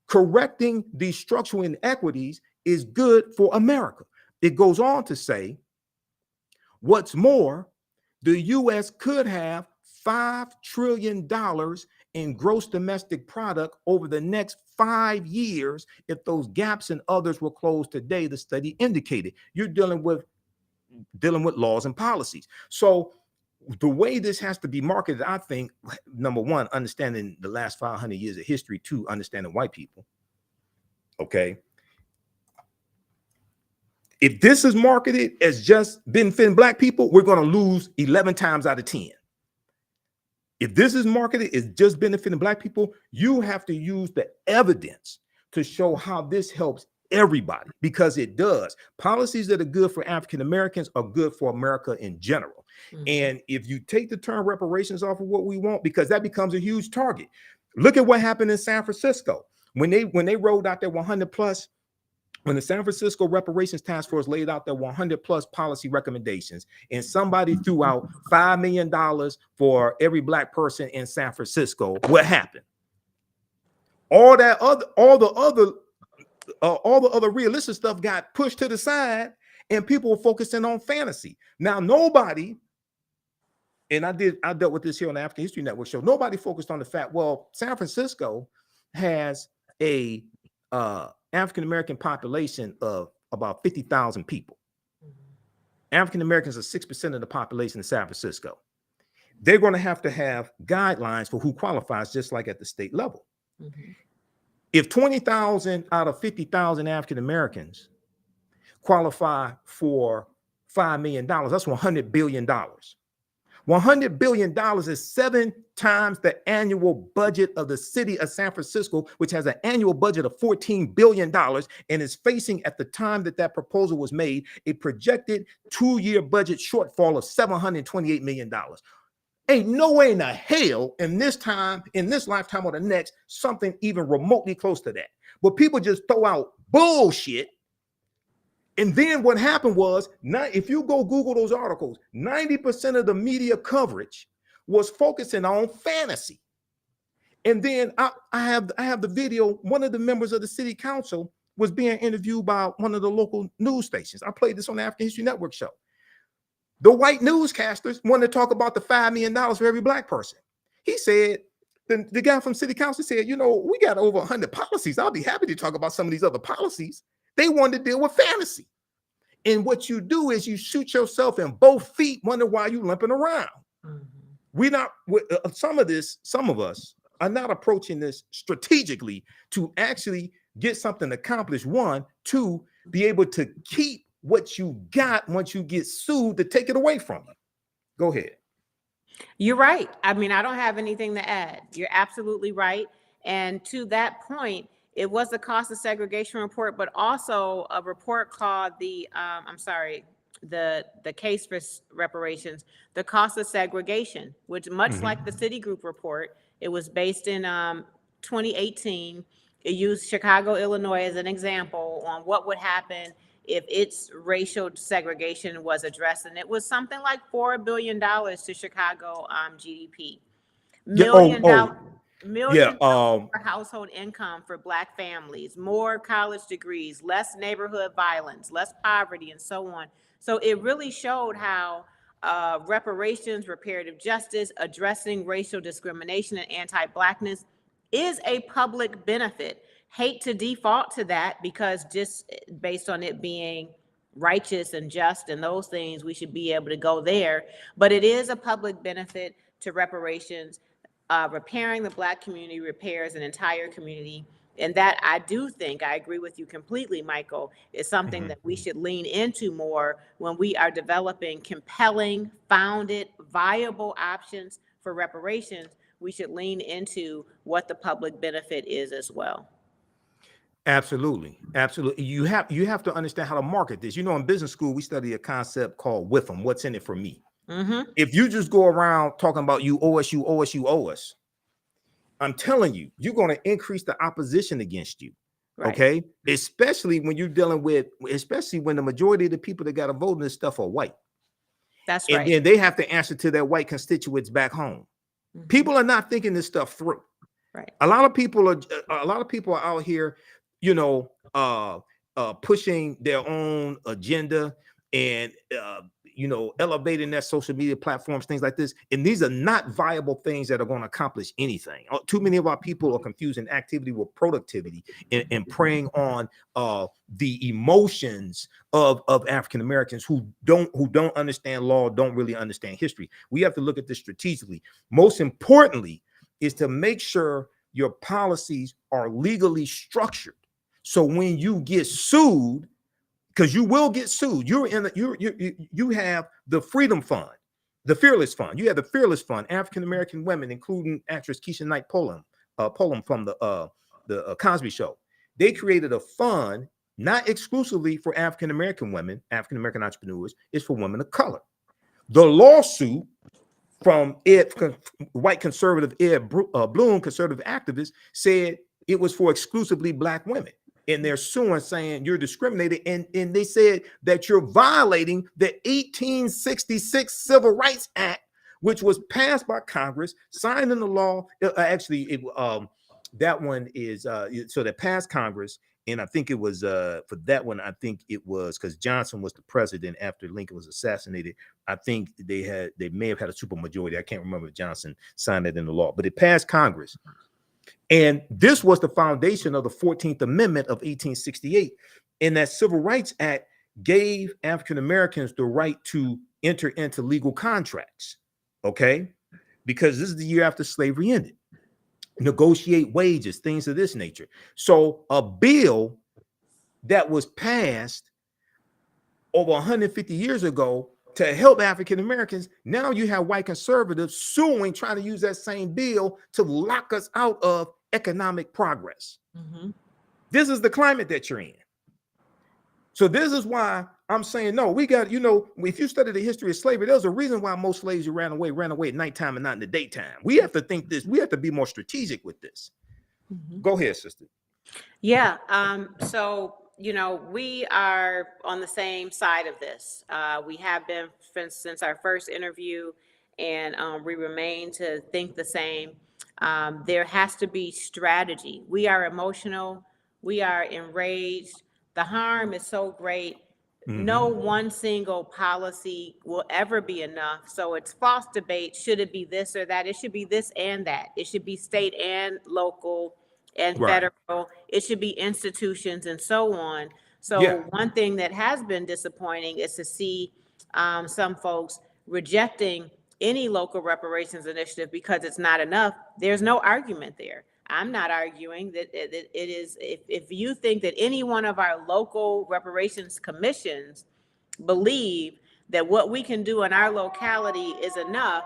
Correcting these structural inequities is good for America. It goes on to say, what's more, the U.S. could have $5 trillion in gross domestic product over the next 5 years if those gaps and others were closed today, the study indicated. You're dealing with laws and policies. So the way this has to be marketed, I think, number one, understanding the last 500 years of history, 2, understanding white people. Okay. If this is marketed as just benefiting Black people, we're going to lose 11 times out of 10. If this is marketed as just benefiting Black people, you have to use the evidence to show how this helps everybody, because it does. Policies that are good for African Americans are good for America in general. Mm-hmm. And if you take the term reparations off of what we want, because that becomes a huge target. Look at what happened in San Francisco when they rolled out their 100 plus. When the San Francisco Reparations Task Force laid out their 100 plus policy recommendations, and somebody threw out $5 million for every Black person in San Francisco, what happened? All the other realistic stuff got pushed to the side, and people were focusing on fantasy. Now, nobody, and I dealt with this here on the African History Network show, nobody focused on the fact, well, San Francisco has a African American population of about 50,000 people. African Americans are 6% of the population in San Francisco. They're going to have guidelines for who qualifies, just like at the state level. Mm-hmm. If 20,000 out of 50,000 African Americans qualify for $5 million, that's $100 billion. $100 billion is 7 times the annual budget of the city of San Francisco, which has an annual budget of $14 billion and is facing, at the time that proposal was made, a projected 2-year budget shortfall of $728 million. Ain't no way in the hell in this lifetime or the next, something even remotely close to that. But people just throw out bullshit. And then what happened was, if you go Google those articles, 90% of the media coverage was focusing on fantasy. And then I have the video. One of the members of the city council was being interviewed by one of the local news stations. I played this on the African History Network show. The white newscasters wanted to talk about the $5 million for every Black person. He said, the guy from city council said, we got over 100 policies. I'll be happy to talk about some of these other policies. They wanted to deal with fantasy. And what you do is you shoot yourself in both feet, wonder why you limping around. Mm-hmm. Some of us are not approaching this strategically to actually get something accomplished. 1, 2, be able to keep what you got once you get sued to take it away from you. Go ahead. You're right. I mean, I don't have anything to add. You're absolutely right. And to that point, it was the cost of segregation report, but also a report called the case for reparations, the cost of segregation, which much like the Citigroup report, it was based in 2018. It used Chicago, Illinois as an example on what would happen if its racial segregation was addressed. And it was something like $4 billion to Chicago GDP. Millions more household income for Black families, more college degrees, less neighborhood violence, less poverty, and so on. So it really showed how reparations, reparative justice, addressing racial discrimination and anti-Blackness is a public benefit. Hate to default to that because just based on it being righteous and just and those things, we should be able to go there. But it is a public benefit to reparations. Repairing the Black community repairs an entire community. And that I do think, I agree with you completely, Michael, is something that we should lean into more when we are developing compelling, founded, viable options for reparations. We should lean into what the public benefit is as well. Absolutely. Absolutely. You have to understand how to market this. You know, in business school, we study a concept called WIFM, what's in it for me. If you just go around talking about you owe us, you owe us, you owe us, I'm telling you, you're going to increase the opposition against you. Right. Okay. Especially when you're dealing with, especially when the majority of the people that got to vote in this stuff are white. That's right. And then they have to answer to their white constituents back home. People are not thinking this stuff through. Right. A lot of people are out here, you know, pushing their own agenda and, you know, elevating their social media platforms, things like this. And these are not viable things that are going to accomplish anything. Too many of our people are confusing activity with productivity and preying on the emotions of African Americans who don't understand law, don't really understand history. We have to look at this strategically. Most importantly is to make sure your policies are legally structured. So when you get sued, because you will get sued, you have the Freedom Fund, the Fearless Fund. You have the Fearless Fund, African American women, including actress Keisha Knight Pullum from the Cosby Show. They created a fund not exclusively for African American women, African American entrepreneurs. It's for women of color. The lawsuit from white conservative Ed Bloom, conservative activist, said it was for exclusively Black women. And they're suing, saying you're discriminated. And they said that you're violating the 1866 Civil Rights Act, which was passed by Congress, signed into law. That one is so that passed Congress. And I think it was for that one, I think it was because Johnson was the president after Lincoln was assassinated. I think they may have had a supermajority. I can't remember if Johnson signed it into law, but it passed Congress. And this was the foundation of the 14th Amendment of 1868. And that Civil Rights Act gave African Americans the right to enter into legal contracts, okay? Because this is the year after slavery ended. Negotiate wages, things of this nature. So a bill that was passed over 150 years ago to help African Americans, now you have white conservatives suing, trying to use that same bill to lock us out of economic progress. This is the climate that you're in. So this is why I'm saying, no, we got, you know, if you study the history of slavery, there's a reason why most slaves who ran away at nighttime and not in the daytime. We have to think this, we have to be more strategic with this. Go ahead, sister. Yeah. So, you know, we are on the same side of this. We have been since our first interview, and we remain to think the same. There has to be strategy. We are emotional. We are enraged. The harm is so great. No one single policy will ever be enough. So it's false debate. Should it be this or that? It should be this and that. It should be state and local and federal. It should be institutions and so on. So one thing that has been disappointing is to see some folks rejecting any local reparations initiative because it's not enough. There's no argument there. I'm not arguing that it is, if you think that any one of our local reparations commissions believe that what we can do in our locality is enough,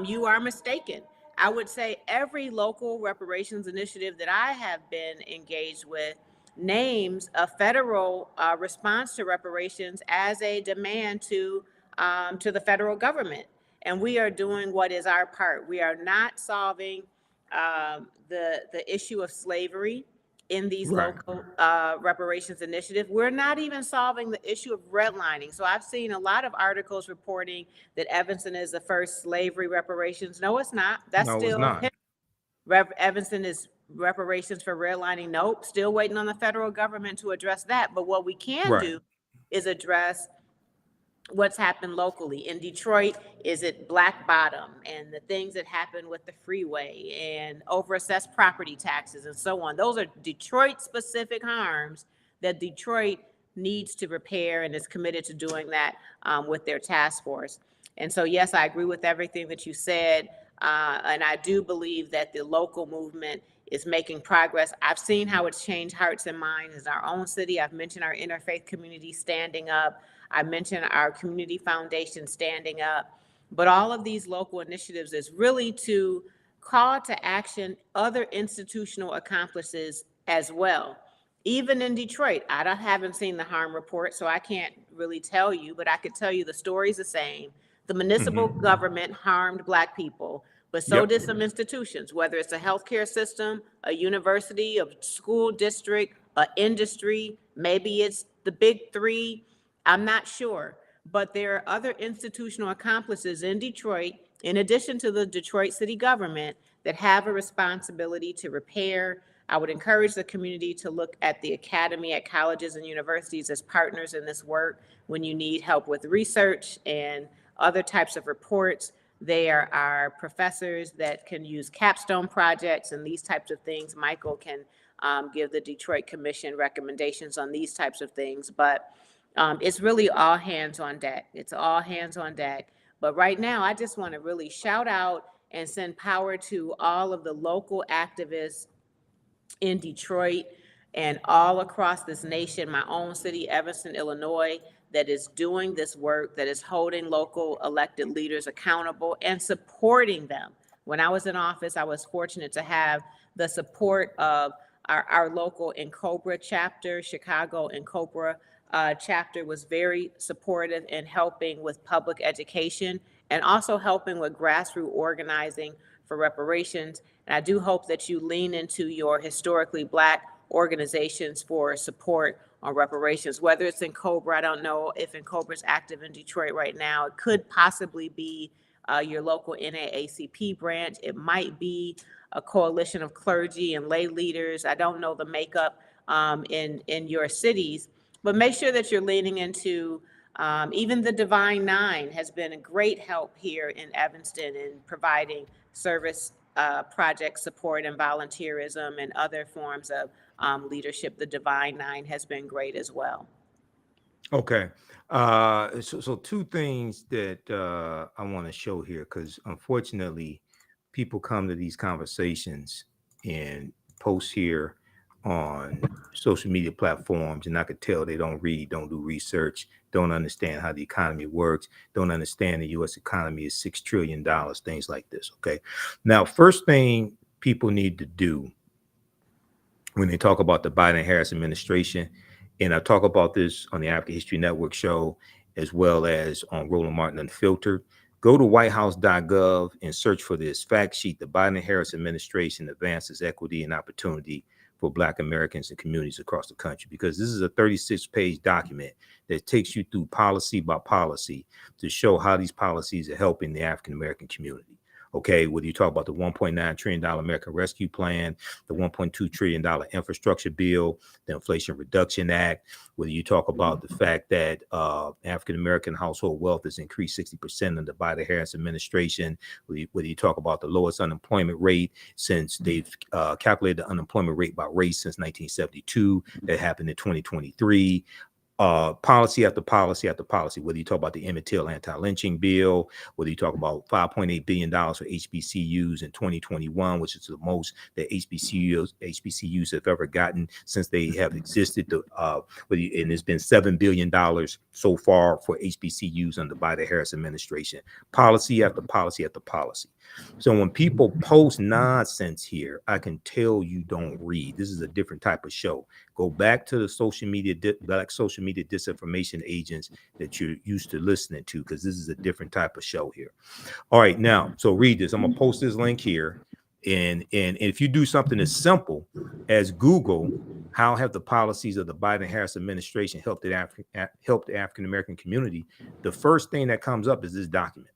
you are mistaken. I would say every local reparations initiative that I have been engaged with names a federal response to reparations as a demand to the federal government. And we are doing what is our part. We are not solving the issue of slavery in these local reparations initiatives. We're not even solving the issue of redlining. So I've seen a lot of articles reporting that Evanston is the first slavery reparations. No, it's not. That's still Evanston is reparations for redlining. Nope, still waiting on the federal government to address that. But what we can do is address what's happened locally. In Detroit, is it Black Bottom and the things that happened with the freeway and overassessed property taxes and so on. Those are Detroit-specific harms that Detroit needs to repair and is committed to doing that with their task force. And so, yes, I agree with everything that you said. And I do believe that the local movement is making progress. I've seen how it's changed hearts and minds in our own city. I've mentioned our interfaith community standing up. I mentioned our community foundation standing up. But all of these local initiatives is really to call to action other institutional accomplices as well. Even in Detroit, I haven't seen the harm report, so I can't really tell you, but I could tell you the story's the same. The municipal government harmed Black people, but so did some institutions, whether it's a healthcare system, a university, a school district, an industry, maybe it's the big three. I'm not sure, but there are other institutional accomplices in Detroit, in addition to the Detroit city government, that have a responsibility to repair. I would encourage the community to look at the academy at colleges and universities as partners in this work. When you need help with research and other types of reports, there are professors that can use capstone projects and these types of things. Michael can give the Detroit Commission recommendations on these types of things, but it's really all hands on deck. It's all hands on deck. But right now, I just want to really shout out and send power to all of the local activists in Detroit and all across this nation, my own city, Evanston, Illinois, that is doing this work, that is holding local elected leaders accountable and supporting them. When I was in office, I was fortunate to have the support of our local NCOBRA chapter. Chicago NCOBRA chapter was very supportive in helping with public education and also helping with grassroots organizing for reparations. And I do hope that you lean into your historically Black organizations for support on reparations, whether it's NCOBRA. I don't know if NCOBRA is active in Detroit right now. It could possibly be your local NAACP branch. It might be a coalition of clergy and lay leaders. I don't know the makeup in your cities, but make sure that you're leaning into even the Divine Nine has been a great help here in Evanston in providing service project support and volunteerism and other forms of leadership. The Divine Nine has been great as well. Okay. So two things that I want to show here, because unfortunately, people come to these conversations and post here on social media platforms, and I could tell they don't read, don't do research, don't understand how the economy works, don't understand the U.S. economy is $6 trillion, things like this. Okay. Now, first thing people need to do when they talk about the Biden-Harris administration, and I talk about this on the African History Network show, as well as on Roland Martin Unfiltered, go to whitehouse.gov and search for this fact sheet. The Biden-Harris administration advances equity and opportunity for Black Americans and communities across the country, because this is a 36-page document that takes you through policy by policy to show how these policies are helping the African-American community. Okay, whether you talk about the $1.9 trillion American Rescue Plan, the $1.2 trillion infrastructure bill, the Inflation Reduction Act, whether you talk about the fact that African-American household wealth has increased 60% under the Biden-Harris administration, whether you talk about the lowest unemployment rate since they've calculated the unemployment rate by race since 1972, that happened in 2023. Policy after policy after policy, whether you talk about the Emmett Till anti-lynching bill, whether you talk about $5.8 billion for HBCUs in 2021, which is the most that HBCUs have ever gotten since they have existed. And it's been $7 billion so far for HBCUs under the Biden-Harris administration. Policy after policy after policy. So when people post nonsense here, I can tell you don't read. This is a different type of show. Go back to the social media, Black social media disinformation agents that you're used to listening to, because this is a different type of show here. All right, now, so read this. I'm gonna post this link here, and if you do something as simple as Google, how have the policies of the Biden-Harris administration helped the African American community? The first thing that comes up is this document.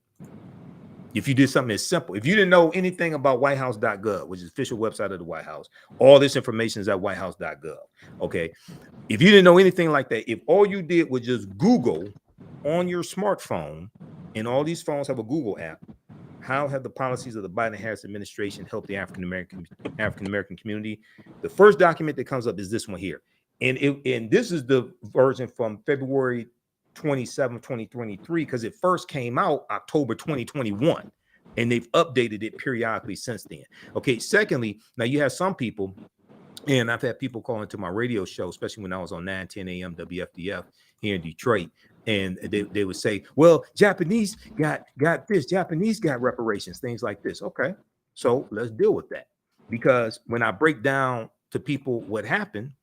If you did something as simple, if you didn't know anything about whitehouse.gov, which is the official website of the White House, all this information is at whitehouse.gov. Okay. If you didn't know anything like that, if all you did was just Google on your smartphone, and all these phones have a Google app, how have the policies of the Biden-Harris administration helped the African-American community? The first document that comes up is this one here. And this is the version from February 27, 2023, because it first came out October 2021, and they've updated it periodically since then. Okay, secondly, now you have some people, and I've had people call into my radio show, especially when I was on 910 a.m. WFDF here in Detroit, and they would say, well, Japanese got this, Japanese got reparations, things like this. Okay, so let's deal with that, because when I break down to people what happened,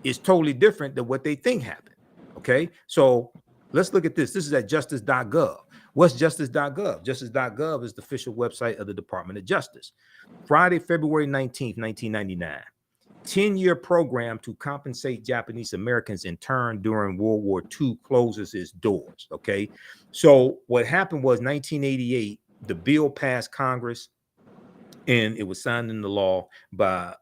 it's totally different than what they think happened. Okay, so let's look at this. This is at justice.gov. What's justice.gov? Justice.gov is the official website of the Department of Justice. Friday, February 19th, 1999. 10-year program to compensate Japanese Americans interned during World War II closes its doors. Okay, so what happened was 1988, the bill passed Congress, and it was signed into law by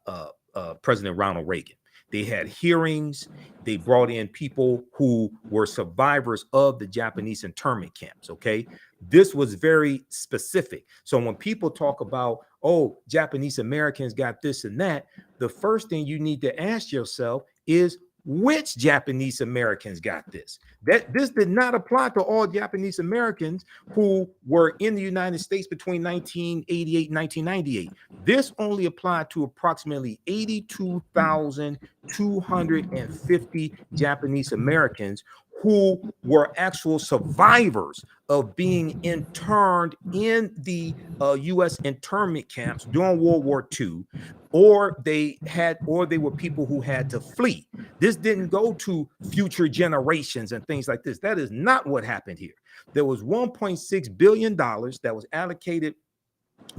President Ronald Reagan. They had hearings. They brought in people who were survivors of the Japanese internment camps. Okay, this was very specific. So when people talk about, oh, Japanese Americans got this and that, the first thing you need to ask yourself is, which Japanese Americans got this? That this did not apply to all Japanese Americans who were in the United States between 1988 and 1998. This only applied to approximately 82,250 Japanese Americans who were actual survivors of being interned in the U.S. internment camps during World War II, or they were people who had to flee. This didn't go to future generations and things like this. That is not what happened here. There was $1.6 billion that was allocated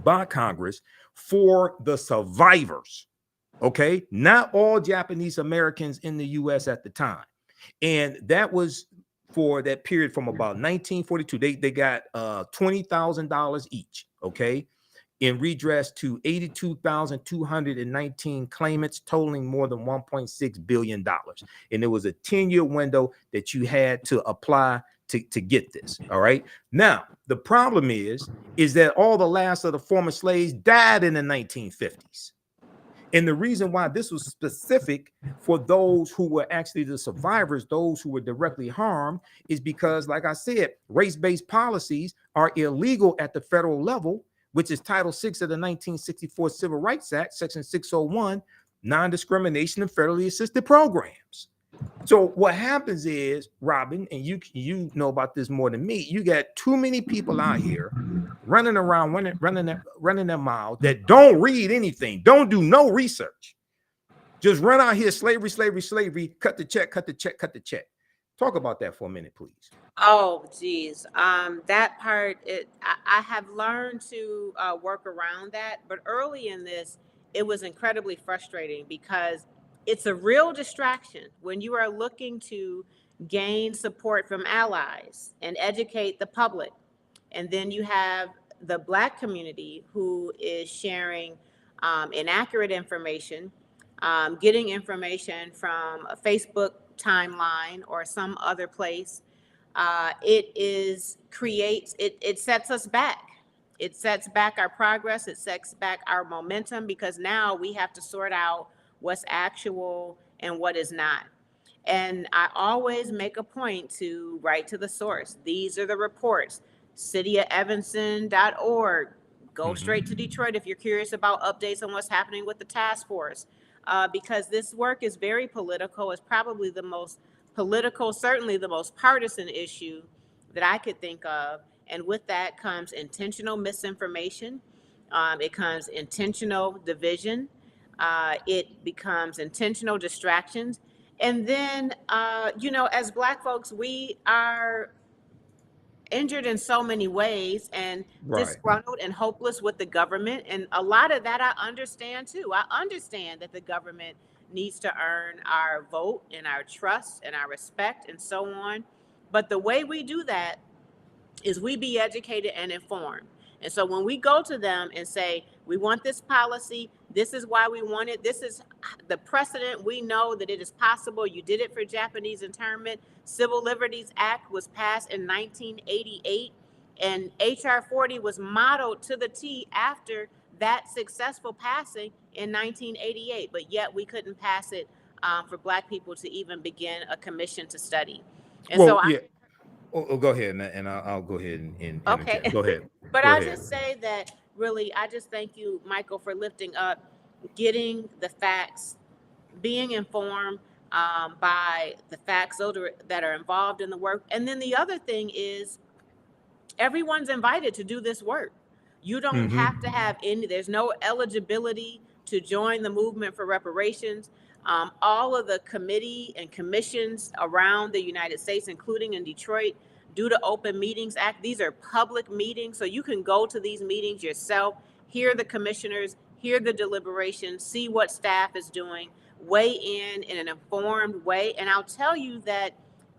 by Congress for the survivors. Okay, not all Japanese Americans in the U.S. at the time. And that was for that period from about 1942. They got $20,000 each, okay, in redress to 82,219 claimants, totaling more than $1.6 billion. And it was a 10-year window that you had to apply to get this. All right. Now, the problem is that all the last of the former slaves died in the 1950s. And the reason why this was specific for those who were actually the survivors, those who were directly harmed, is because, like I said, race-based policies are illegal at the federal level, which is Title VI of the 1964 Civil Rights Act, Section 601, non-discrimination in federally assisted programs. So what happens is, Robin, and you know about this more than me, you got too many people out here running around, running their mouths that don't read anything, don't do no research. Just run out here, slavery, slavery, slavery, cut the check, cut the check, cut the check. Talk about that for a minute, please. Oh, geez. That part, I have learned to work around that. But early in this, it was incredibly frustrating because it's a real distraction when you are looking to gain support from allies and educate the public. And then you have the Black community who is sharing inaccurate information, getting information from a Facebook timeline or some other place. It sets us back. It sets back our progress. It sets back our momentum, because now we have to sort out what's actual and what is not. And I always make a point to write to the source. These are the reports. cityofevanston.org. Go straight to Detroit if you're curious about updates on what's happening with the task force. Because this work is very political. It's probably the most political, certainly the most partisan issue that I could think of. And with that comes intentional misinformation. It comes intentional division. It becomes intentional distractions. And then, as Black folks, we are injured in so many ways and disgruntled and hopeless with the government. And a lot of that I understand too. I understand that the government needs to earn our vote and our trust and our respect and so on. But the way we do that is we be educated and informed. And so when we go to them and say, we want this policy, this is why we want it, this is the precedent, we know that it is possible. You did it for Japanese internment. Civil Liberties Act was passed in 1988, and HR 40 was modeled to the T after that successful passing in 1988, but yet we couldn't pass it for Black people to even begin a commission to study. And well, so yeah. Go ahead, and I'll go ahead and okay. Go ahead. But Go I'll ahead. just say that really, I just thank you, Michael, for lifting up, getting the facts, being informed by the facts that are involved in the work. And then the other thing is everyone's invited to do this work. You don't have to have there's no eligibility to join the movement for reparations. All of the committee and commissions around the United States, including in Detroit, due to Open Meetings Act, these are public meetings. So you can go to these meetings yourself, hear the commissioners, hear the deliberations, see what staff is doing, weigh in an informed way. And I'll tell you that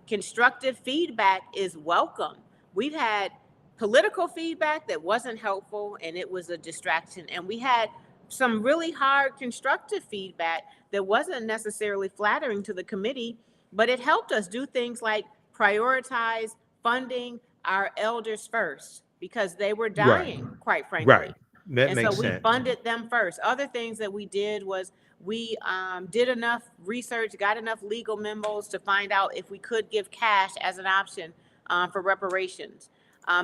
constructive feedback is welcome. We've had political feedback that wasn't helpful and it was a distraction. And we had some really hard constructive feedback that wasn't necessarily flattering to the committee, but it helped us do things like prioritize funding our elders first because they were dying, quite frankly. Right. That and makes so we sense. funded them first. Other things that we did was we did enough research, got enough legal memos to find out if we could give cash as an option for reparations.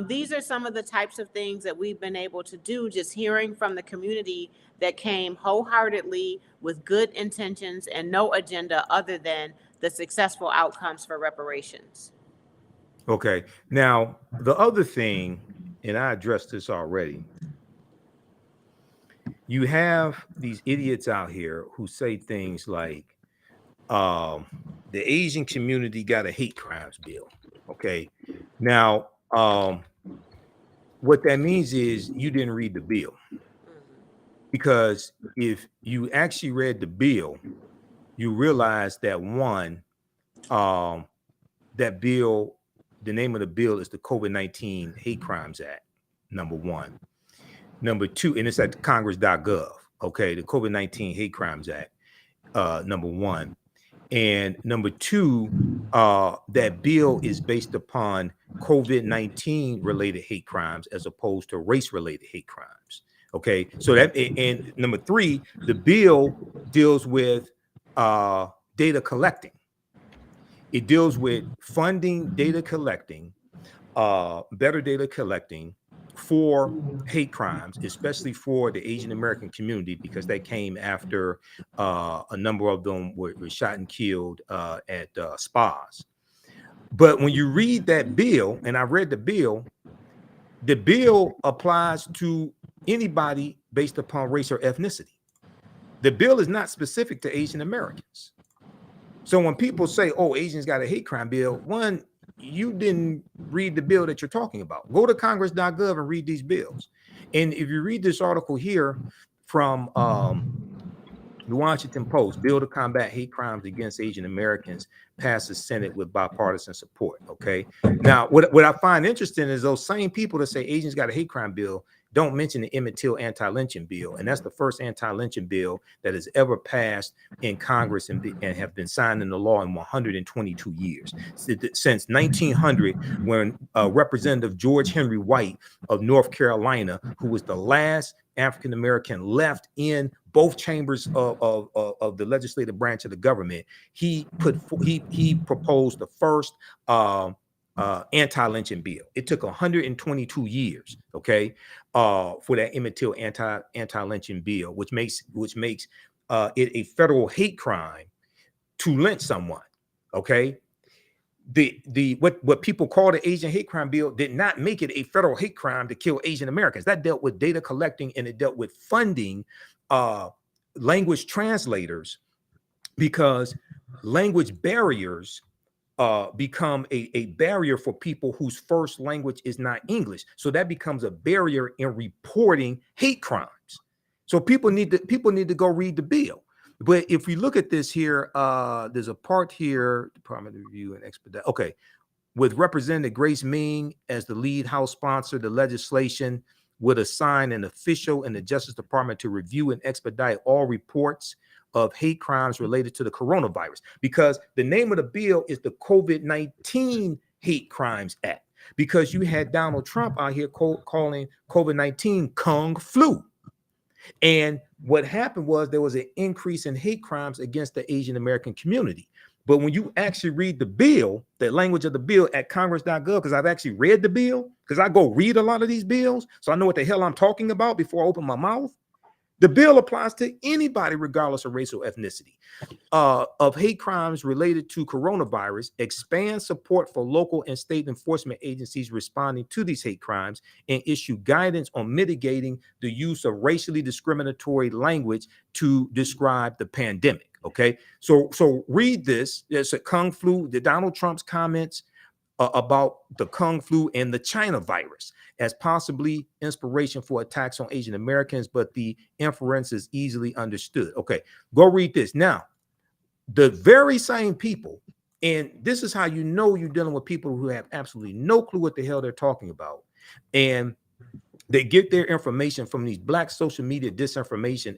These are some of the types of things that we've been able to do, just hearing from the community that came wholeheartedly with good intentions and no agenda other than the successful outcomes for reparations. Okay. Now, the other thing, and I addressed this already, you have these idiots out here who say things like, the Asian community got a hate crimes bill. Okay. Now, what that means is you didn't read the bill. Because if you actually read the bill, you realize that one, that bill, the name of the bill is the COVID-19 Hate Crimes Act, number one. Number two, and it's at congress.gov, okay, the COVID-19 Hate Crimes Act, number one. And number two, that bill is based upon COVID-19 related hate crimes as opposed to race related hate crimes. Okay, so that, and number three, the bill deals with data collecting. It deals with funding data collecting, better data collecting for hate crimes, especially for the Asian American community, because they came after a number of them were shot and killed at spas. But when you read that bill, and I read the bill applies to anybody based upon race or ethnicity. The bill is not specific to Asian Americans. So when people say, oh, Asians got a hate crime bill, one, you didn't read the bill that you're talking about. Go to congress.gov and read these bills. And if you read this article here from the Washington Post, bill to combat hate crimes against Asian Americans passes Senate with bipartisan support. Okay. Now, what I find interesting is those same people that say Asians got a hate crime bill don't mention the Emmett Till anti-lynching bill. And that's the first anti-lynching bill that has ever passed in Congress and have been signed into law in 122 years. Since 1900, when Representative George Henry White of North Carolina, who was the last African-American left in both chambers of the legislative branch of the government, he proposed the first anti-lynching bill. It took 122 years, okay, for that Emmett Till anti-lynching bill, which makes it a federal hate crime to lynch someone. Okay, what people call the Asian hate crime bill did not make it a federal hate crime to kill Asian Americans. That dealt with data collecting and it dealt with funding language translators, because language barriers become a barrier for people whose first language is not English. So that becomes a barrier in reporting hate crimes. So people need to go read the bill. But if we look at this here, there's a part here, Department of Review and Expedite. Okay, with Representative Grace Ming as the lead House sponsor, the legislation would assign an official in the Justice Department to review and expedite all reports of hate crimes related to the coronavirus, because the name of the bill is the COVID-19 Hate Crimes Act, because you had Donald Trump out here calling COVID-19 Kung Flu. And what happened was there was an increase in hate crimes against the Asian American community. But when you actually read the bill, the language of the bill at congress.gov, because I've actually read the bill, because I go read a lot of these bills, so I know what the hell I'm talking about before I open my mouth. The bill applies to anybody, regardless of race or ethnicity, of hate crimes related to coronavirus, expand support for local and state enforcement agencies responding to these hate crimes, and issue guidance on mitigating the use of racially discriminatory language to describe the pandemic. Okay, so read this. There's a Kung Flu, the Donald Trump's comments about the Kung Flu and the China virus as possibly inspiration for attacks on Asian Americans, but the inference is easily understood. Okay, go read this. Now, the very same people, and this is how you know you're dealing with people who have absolutely no clue what the hell they're talking about, and they get their information from these black social media disinformation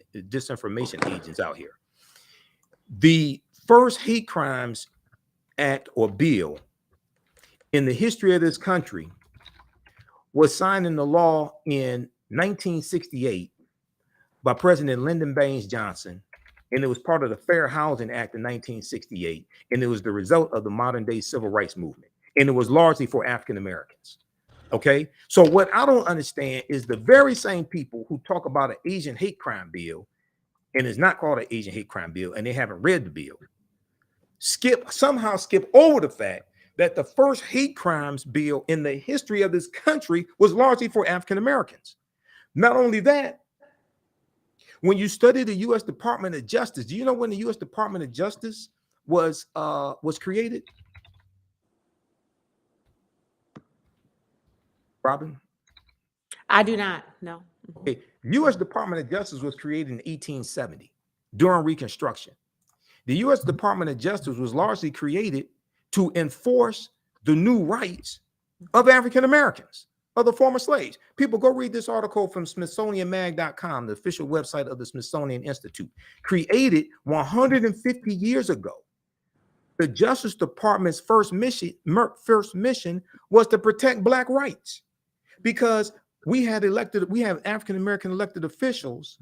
agents out here. The first hate crimes act or bill in the history of this country was signed into law in 1968 by President Lyndon Baines Johnson, and it was part of the Fair Housing Act in 1968, and it was the result of the modern day civil rights movement, and it was largely for African Americans. Okay, so what I don't understand is the very same people who talk about an Asian hate crime bill, and it's not called an Asian hate crime bill, and they haven't read the bill, somehow skip over the fact that the first hate crimes bill in the history of this country was largely for African Americans. Not only that, when you study the U.S. Department of Justice, do you know when the U.S. Department of Justice was created? Robin? I do not know. Okay. U.S. Department of Justice was created in 1870 during Reconstruction. The U.S. Department of Justice was largely created to enforce the new rights of African Americans, of the former slaves. People, go read this article from SmithsonianMag.com, the official website of the Smithsonian Institute. Created 150 years ago. The Justice Department's first mission was to protect black rights, because we have African American elected officials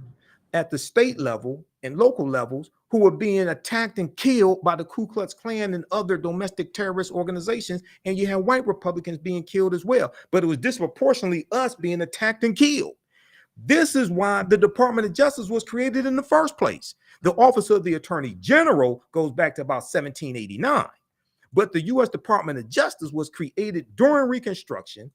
at the state level and local levels who were being attacked and killed by the Ku Klux Klan and other domestic terrorist organizations, and you have white Republicans being killed as well. But it was disproportionately us being attacked and killed. This is why the Department of Justice was created in the first place. The Office of the Attorney General goes back to about 1789, but the U.S. Department of Justice was created during Reconstruction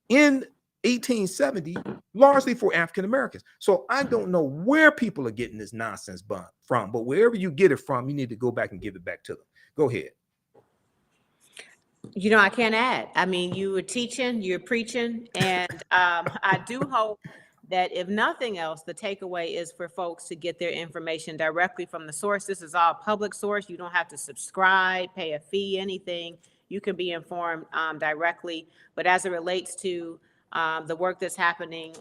in 1870, largely for African Americans. So I don't know where people are getting this nonsense from, but wherever you get it from, you need to go back and give it back to them. Go ahead. You know, I can't add. I mean, you were teaching, you're preaching, and I do hope that if nothing else, the takeaway is for folks to get their information directly from the source. This is all public source. You don't have to subscribe, pay a fee, anything. You can be informed directly. But as it relates to the work that's happening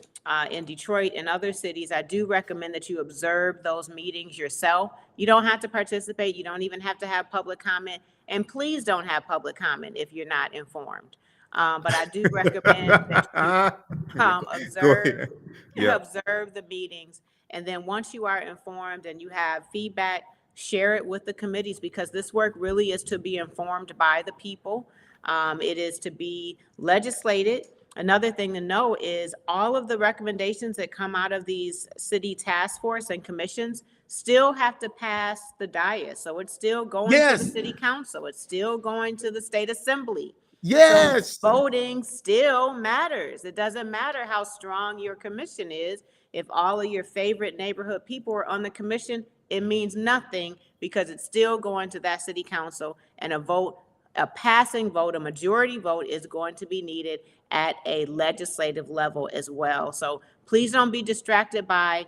in Detroit and other cities, I do recommend that you observe those meetings yourself. You don't have to participate. You don't even have to have public comment. And please don't have public comment if you're not informed. But I do recommend that you come observe, observe the meetings. And then once you are informed and you have feedback, share it with the committees, because this work really is to be informed by the people. It is to be legislated. Another thing to know is all of the recommendations that come out of these city task force and commissions still have to pass the dais. So it's still going to the city council. It's still going to the state assembly. Yes. So voting still matters. It doesn't matter how strong your commission is. If all of your favorite neighborhood people are on the commission, it means nothing, because it's still going to that city council, and a passing vote, a majority vote is going to be needed at a legislative level as well. So please don't be distracted by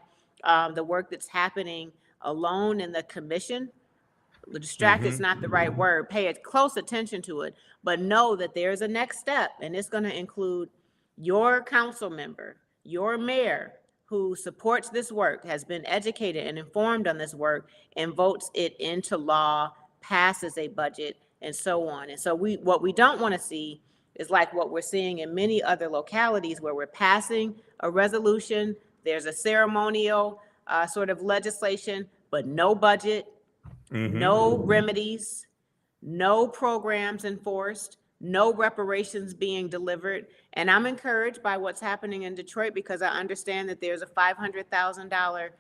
the work that's happening alone in the commission. Distract is not the right word. Pay close attention to it, but know that there's a next step, and it's going to include your council member, your mayor, who supports this work, has been educated and informed on this work, and votes it into law, passes a budget, and so on. And so what we don't want to see is like what we're seeing in many other localities, where we're passing a resolution, there's a ceremonial sort of legislation, but no budget, no remedies, no programs enforced, no reparations being delivered. And I'm encouraged by what's happening in Detroit, because I understand that there's a $500,000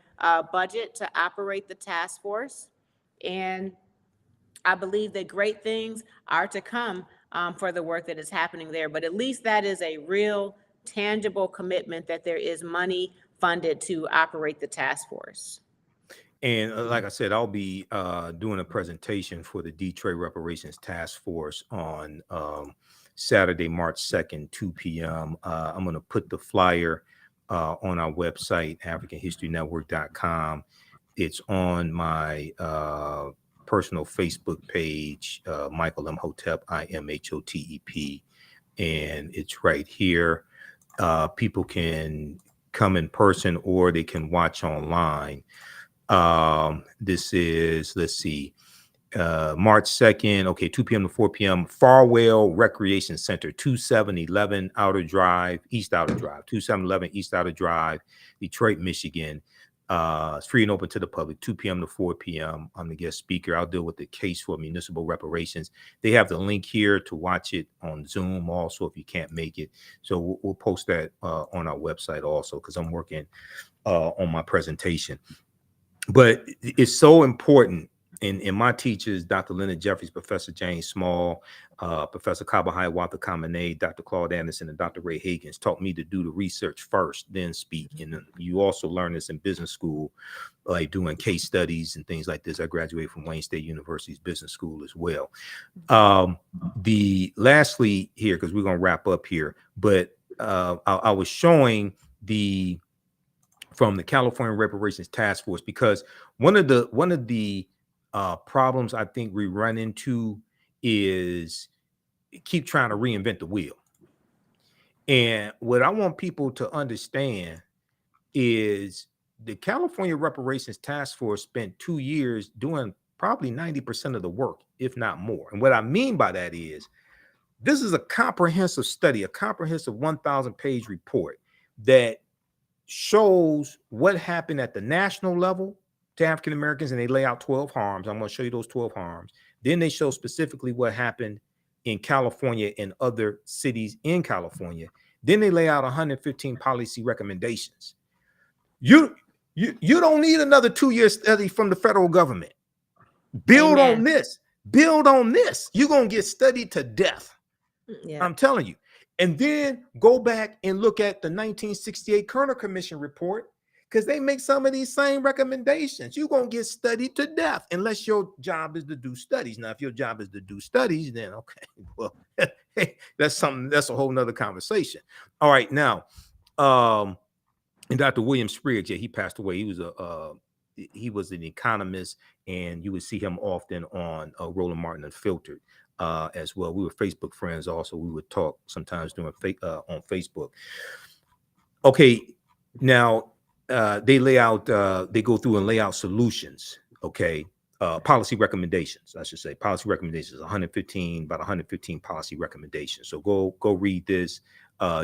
budget to operate the task force. And I believe that great things are to come for the work that is happening there. But at least that is a real, tangible commitment that there is money funded to operate the task force. And like I said, I'll be doing a presentation for the Detroit Reparations Task Force on Saturday, March 2nd, 2 p.m. I'm going to put the flyer on our website, AfricanHistoryNetwork.com. It's on my personal Facebook page, Michael Imhotep, Imhotep, and it's right here. People can come in person or they can watch online. This is, let's see, March 2nd, okay, 2 p.m. to 4 p.m. Farwell Recreation Center, 2711 Outer Drive, East Outer Drive, 2711 East Outer Drive, Detroit, Michigan. It's free and open to the public, 2 p.m. to 4 p.m. I'm the guest speaker. I'll deal with the case for municipal reparations. They have the link here to watch it on Zoom also if you can't make it. So we'll post that on our website also, because I'm working on my presentation. But it's so important. And my teachers, Dr. Leonard Jeffries, Professor James Small, Professor Kabahai Walter Kamene, Dr. Claude Anderson, and Dr. Ray Higgins taught me to do the research first, then speak. And you also learn this in business school, like doing case studies and things like this. I graduated from Wayne State University's business school as well. Lastly here, because we're going to wrap up here, but I was showing from the California Reparations Task Force, because one of the problems I think we run into is keep trying to reinvent the wheel. And what I want people to understand is the California Reparations Task Force spent 2 years doing probably 90% of the work, if not more. And what I mean by that is this is a comprehensive study, a comprehensive 1,000-page report that shows what happened at the national level to African Americans, and they lay out 12 harms. I'm going to show you those 12 harms. Then they show specifically what happened in California and other cities in California. Then they lay out 115 policy recommendations. You don't need another 2-year study from the federal government. Build on this. Build on this. You're going to get studied to death. Yeah. I'm telling you. And then go back and look at the 1968 Kerner Commission report, because they make some of these same recommendations. You're going to get studied to death unless your job is to do studies. Now, if your job is to do studies, then okay, well, hey, that's a whole nother conversation. All right, now, and Dr. William Spriggs, he passed away. He was an economist, and you would see him often on Roland Martin Unfiltered. As well. We were Facebook friends also. We would talk sometimes on Facebook. Okay, now they go through and lay out solutions. Okay, policy recommendations, I should say. Policy recommendations, about 115 policy recommendations. So go read this.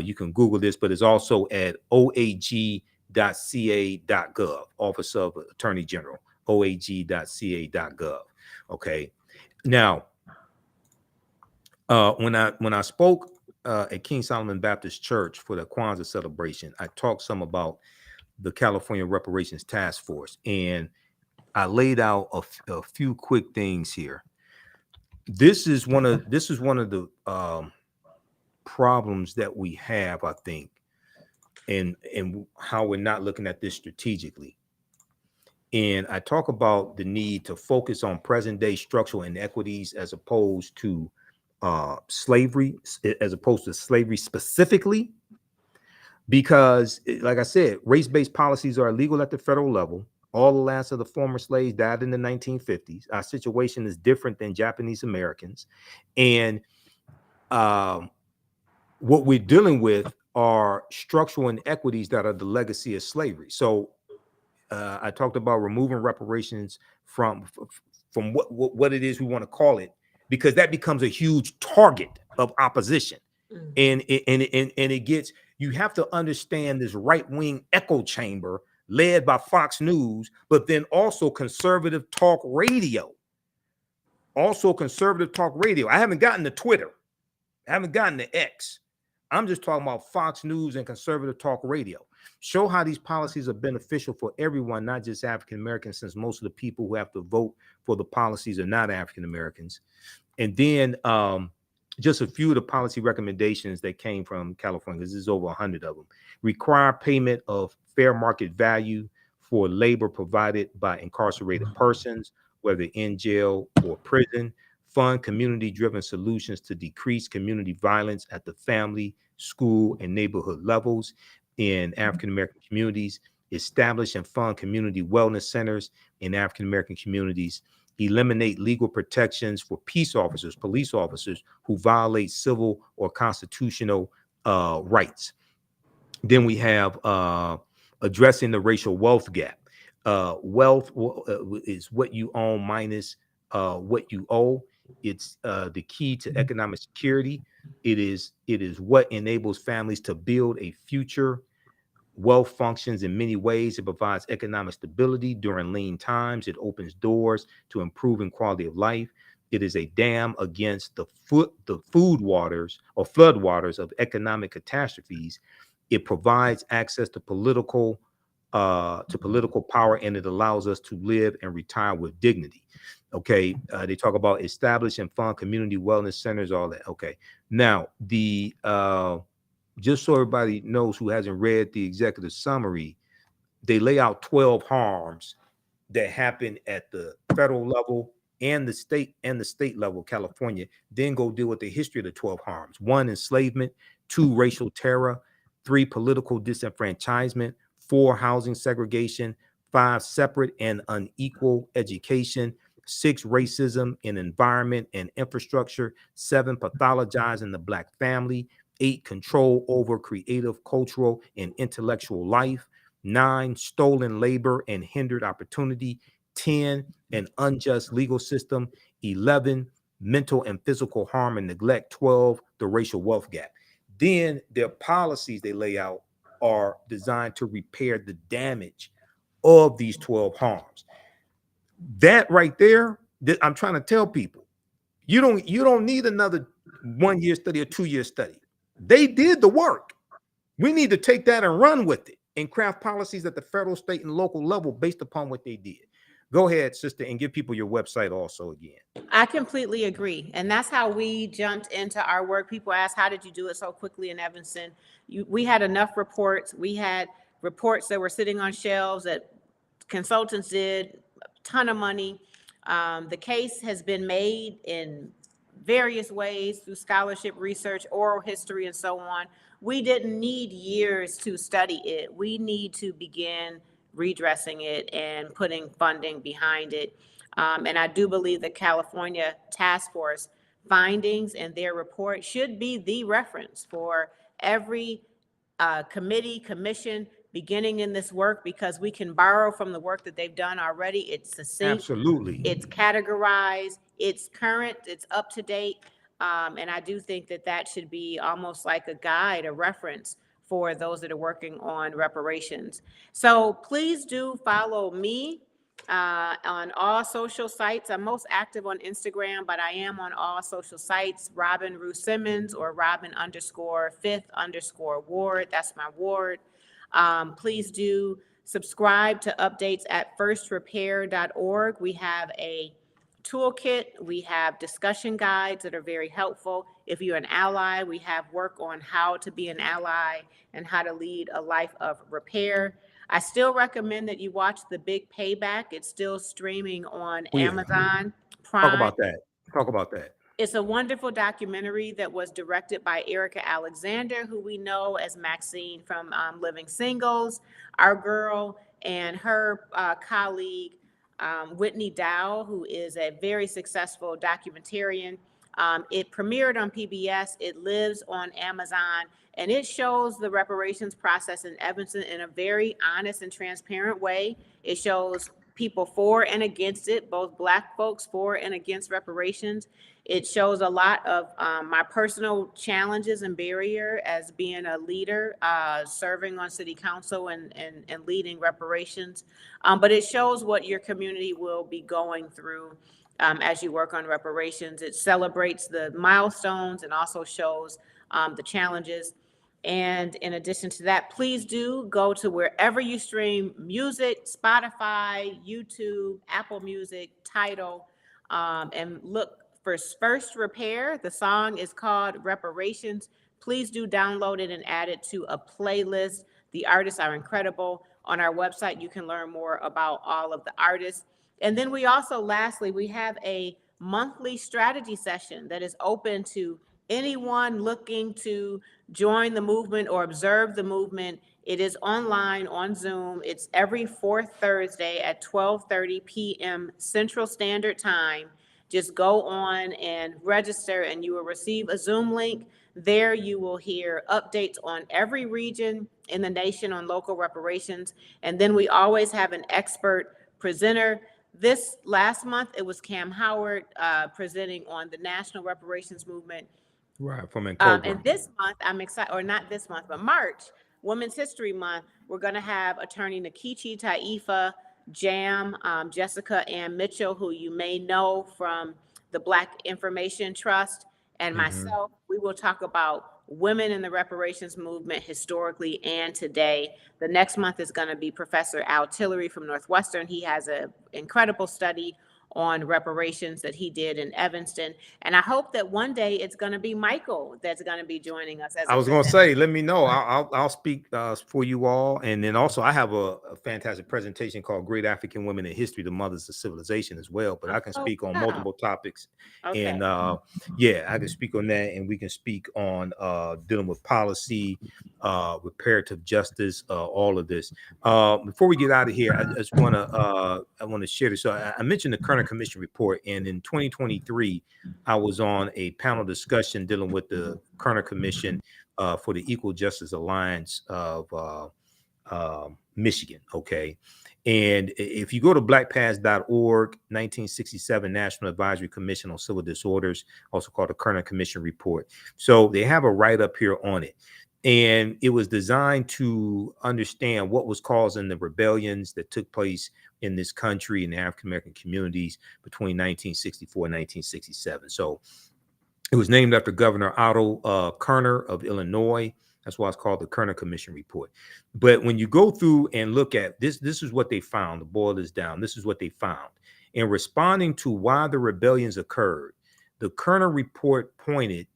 You can Google this, but it's also at oag.ca.gov, Office of Attorney General, oag.ca.gov. Okay, now, when I spoke at King Solomon Baptist Church for the Kwanzaa celebration, I talked some about the California Reparations Task Force, and I laid out a few quick things here. This is one of the problems that we have, I think, and how we're not looking at this strategically. And I talk about the need to focus on present day structural inequities as opposed to slavery specifically, because like I said, race-based policies are illegal at the federal level. All the last of the former slaves died in the 1950s. Our situation is different than Japanese Americans. And what we're dealing with are structural inequities that are the legacy of slavery. So I talked about removing reparations from what it is we want to call it, because that becomes a huge target of opposition. And it gets, you have to understand this right-wing echo chamber led by Fox News, but then also conservative talk radio. I haven't gotten to Twitter. I haven't gotten to X. I'm just talking about Fox News and conservative talk radio. Show how these policies are beneficial for everyone, not just African Americans, since most of the people who have to vote for the policies are not African Americans. And then just a few of the policy recommendations that came from California, because there's over 100 of them. Require payment of fair market value for labor provided by incarcerated persons, whether in jail or prison. Fund community-driven solutions to decrease community violence at the family, school, and neighborhood levels in African-American communities. Establish and fund community wellness centers in African-American communities. Eliminate legal protections for peace officers, police officers who violate civil or constitutional rights. Then we have addressing the racial wealth gap. Wealth is what you own minus what you owe. It's the key to economic security. It is what enables families to build a future. Wealth functions in many ways. It provides economic stability during lean times. It opens doors to improving quality of life. It is a dam against the food waters or flood waters of economic catastrophes. It provides access to political power, and it allows us to live and retire with dignity. Okay, they talk about establish and fund community wellness centers, all that. Okay, now the just so everybody knows who hasn't read the executive summary, they lay out 12 harms that happen at the federal level and the state level, California. Then go deal with the history of the 12 harms. 1, enslavement. 2, racial terror. 3, political disenfranchisement. 4, housing segregation. 5, separate and unequal education. 6, racism in environment and infrastructure. 7, pathologizing the Black family. 8, control over creative, cultural, and intellectual life. 9, stolen labor and hindered opportunity. 10, an unjust legal system. 11, mental and physical harm and neglect. 12, the racial wealth gap. Then their policies they lay out are designed to repair the damage of these 12 harms. That right there, I'm trying to tell people, you don't need another 1-year study or 2-year study. They did the work. We need to take that and run with it and craft policies at the federal, state, and local level based upon what they did. Go ahead, sister, and give people your website also again. I completely agree. And that's how we jumped into our work. People ask, how did you do it so quickly in Evanston? We had enough reports. We had reports that were sitting on shelves that consultants did, a ton of money. The case has been made in various ways through scholarship, research, oral history, and so on. We didn't need years to study it. We need to begin redressing it and putting funding behind it. And I do believe the California Task Force findings and their report should be the reference for every committee, commission beginning in this work, because we can borrow from the work that they've done already. It's succinct. Absolutely. It's categorized. It's current. It's up to date. And I do think that should be almost like a guide, a reference for those that are working on reparations. So please do follow me on all social sites. I'm most active on Instagram, but I am on all social sites, Robin Rue Simmons or Robin_5_Ward. That's my ward. Please do subscribe to updates at firstrepair.org. We have a toolkit. We have discussion guides that are very helpful. If you're an ally, we have work on how to be an ally and how to lead a life of repair. I still recommend that you watch The Big Payback. It's still streaming on Amazon Prime. Talk about that. It's a wonderful documentary that was directed by Erica Alexander, who we know as Maxine from Living Singles, Our Girl, and her colleague, Whitney Dow, who is a very successful documentarian. It premiered on PBS. It lives on Amazon, and it shows the reparations process in Evanston in a very honest and transparent way. It shows people for and against it, both Black folks for and against reparations. It shows a lot of my personal challenges and barrier as being a leader, serving on city council and leading reparations. But it shows what your community will be going through as you work on reparations. It celebrates the milestones and also shows the challenges. And in addition to that, please do go to wherever you stream music, Spotify, YouTube, Apple Music, Tidal, and look for First Repair. The song is called Reparations. Please do download it and add it to a playlist. The artists are incredible. On our website, you can learn more about all of the artists. And then we also, lastly, we have a monthly strategy session that is open to anyone looking to join the movement or observe the movement. It is online on Zoom. It's every fourth Thursday at 12:30 p.m. Central Standard Time. Just go on and register and you will receive a Zoom link. There you will hear updates on every region in the nation on local reparations. And then we always have an expert presenter. This last month, it was Cam Howard presenting on the national reparations movement. Right, from October. And this month, I'm excited, or not this month, but March, Women's History Month, we're going to have attorney Nikichi Taifa, Jam, Jessica Ann Mitchell, who you may know from the Black Information Trust, and myself. We will talk about women in the reparations movement historically and today. The next month is going to be Professor Al Tillery from Northwestern. He has an incredible study on reparations that he did in Evanston. And I hope that one day it's going to be Michael that's going to be joining us. As I was going to say, let me know. I'll speak for you all. And then also I have a fantastic presentation called Great African Women in History, the Mothers of Civilization as well. But I can speak on multiple topics. Okay. And yeah, I can speak on that. And we can speak on dealing with policy, reparative justice, all of this. Before we get out of here, I just want to share this. So I mentioned the Kerner Commission report, and in 2023, I was on a panel discussion dealing with the Kerner Commission for the Equal Justice Alliance of Michigan. Okay, and if you go to blackpast.org, 1967 National Advisory Commission on Civil Disorders, also called the Kerner Commission report. So they have a write-up here on it. And it was designed to understand what was causing the rebellions that took place in this country and the African-American communities between 1964 and 1967. So it was named after Governor Otto Kerner of Illinois. That's why it's called the Kerner Commission report. But when you go through and look at this, this is what they found. The boil is down. This is what they found. In responding to why the rebellions occurred, the Kerner report pointed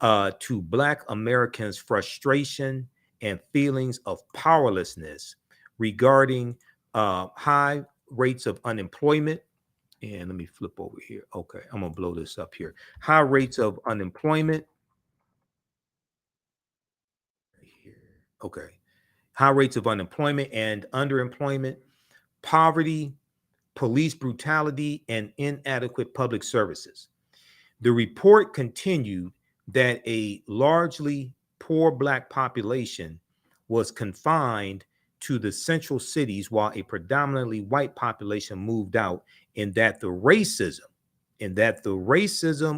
to Black Americans' frustration and feelings of powerlessness regarding high rates of unemployment. And let me flip over here. Okay, I'm gonna blow this up here. High rates of unemployment. Okay, high rates of unemployment and underemployment, poverty, police brutality, and inadequate public services. The report continued that a largely poor Black population was confined to the central cities while a predominantly white population moved out, and that the racism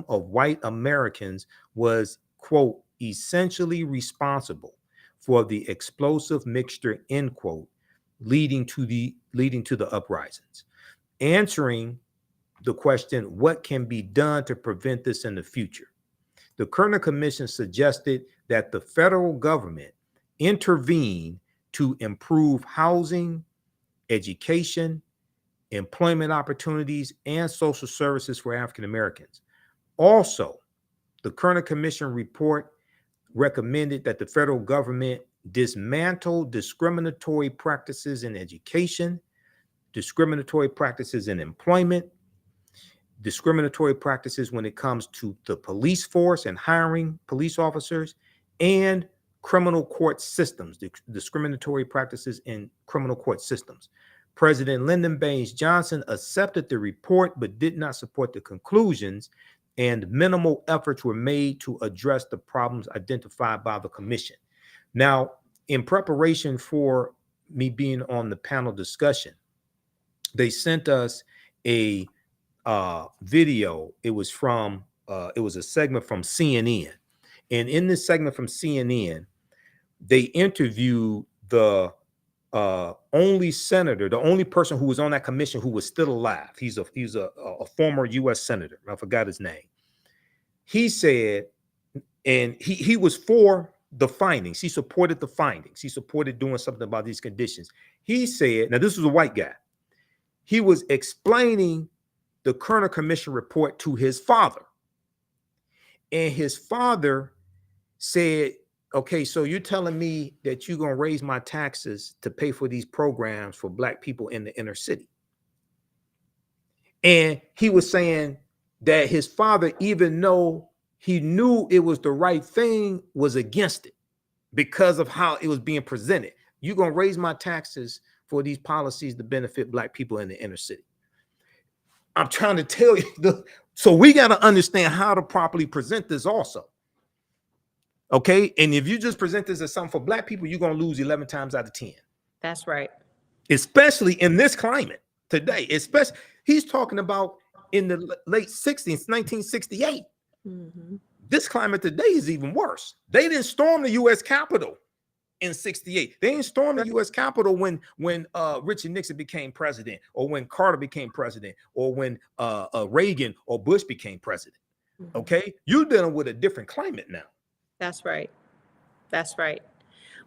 of white Americans was, quote, essentially responsible for the explosive mixture, end quote, leading to the uprisings. Answering the question, what can be done to prevent this in the future? The Kerner Commission suggested that the federal government intervene to improve housing, education, employment opportunities, and social services for African Americans. Also, the Kerner Commission report recommended that the federal government dismantle discriminatory practices in education, discriminatory practices in employment, discriminatory practices when it comes to the police force and hiring police officers, and criminal court systems, discriminatory practices in criminal court systems. President Lyndon Baines Johnson accepted the report but did not support the conclusions and minimal efforts were made to address the problems identified by the commission. Now, in preparation for me being on the panel discussion, they sent us a video. It was a segment from CNN. And in this segment from CNN, they interviewed the only senator, the only person who was on that commission who was still alive. He's a former U.S. senator. I forgot his name. He said, and he was for the findings. He supported the findings. He supported doing something about these conditions. He said, now this was a white guy. He was explaining the Kerner Commission report to his father. And his father said, okay, so you're telling me that you're going to raise my taxes to pay for these programs for Black people in the inner city. And he was saying that his father, even though he knew it was the right thing, was against it because of how it was being presented. You're going to raise my taxes for these policies to benefit Black people in the inner city. I'm trying to tell you, so we got to understand how to properly present this also. Okay. And if you just present this as something for Black people, you're going to lose 11 times out of 10. That's right. Especially in this climate today. Especially, he's talking about in the late 60s, 1968. Mm-hmm. This climate today is even worse. They didn't storm the U.S. Capitol in 68. They didn't storm the U.S. Capitol when Richard Nixon became president, or when Carter became president, or when Reagan or Bush became president. Mm-hmm. Okay. You're dealing with a different climate now. That's right. That's right.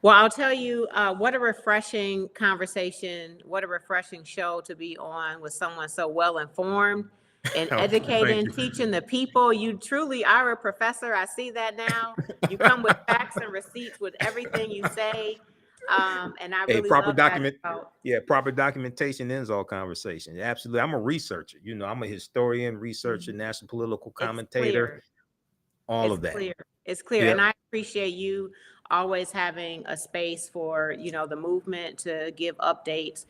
Well, I'll tell you, what a refreshing conversation, what a refreshing show to be on with someone so well informed and educating, teaching the people. You truly are a professor. I see that now. You come with facts and receipts with everything you say. And I really proper love document. that. Yeah, proper documentation ends all conversation. Absolutely. I'm a researcher. You know, I'm a historian, researcher, national political commentator. All of that. It's clear. Yep. And I appreciate you always having a space for, the movement to give updates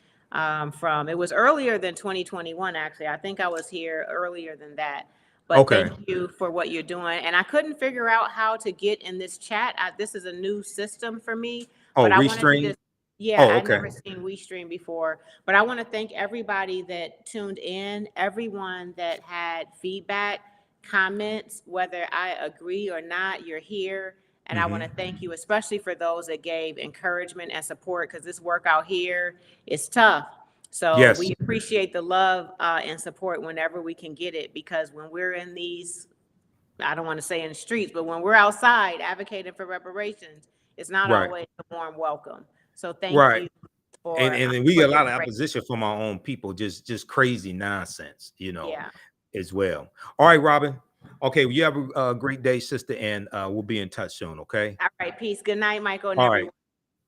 from, it was earlier than 2021, actually. I think I was here earlier than that. But Thank you for what you're doing. And I couldn't figure out how to get in this chat. This is a new system for me. But I wanted to just, I'd never seen WeStream before. But I want to thank everybody that tuned in, everyone that had feedback, comments, whether I agree or not, you're here. And I want to thank you, especially for those that gave encouragement and support, because this work out here is tough. So we appreciate the love and support whenever we can get it, because when we're in these, I don't want to say in the streets, but when we're outside advocating for reparations, it's not always a warm welcome. So thank you. And we get a lot of opposition from our own people, just crazy nonsense, as well. All right, Robin. Okay, well, you have a great day, sister, and we'll be in touch soon, okay? All right, peace. Good night, Michael. And all everyone.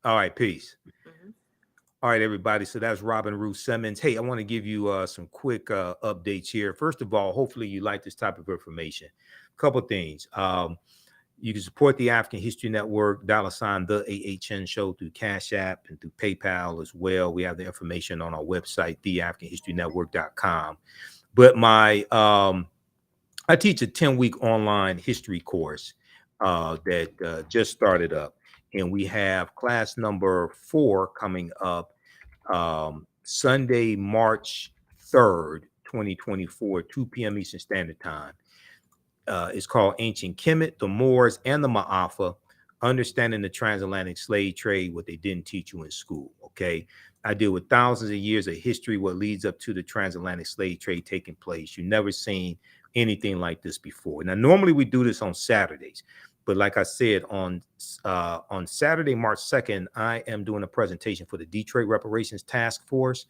right. All right, peace. All right, everybody. So that's Robin Rue Simmons. Hey, I want to give you some quick updates here. First of all, hopefully you like this type of information. A couple of things. You can support the African History Network, $ the AHN show through Cash App and through PayPal as well. We have the information on our website, theafricanhistorynetwork.com. But I teach a 10-week online history course that just started up. And we have class number 4 coming up Sunday, March 3rd, 2024, 2 p.m. Eastern Standard Time. It's called Ancient Kemet, the Moors, and the Ma'afa, Understanding the Transatlantic Slave Trade, what they didn't teach you in school, okay? I deal with thousands of years of history, what leads up to the transatlantic slave trade taking place. You've never seen anything like this before. Now, normally we do this on Saturdays, but like I said, on Saturday, March 2nd, I am doing a presentation for the Detroit Reparations Task Force,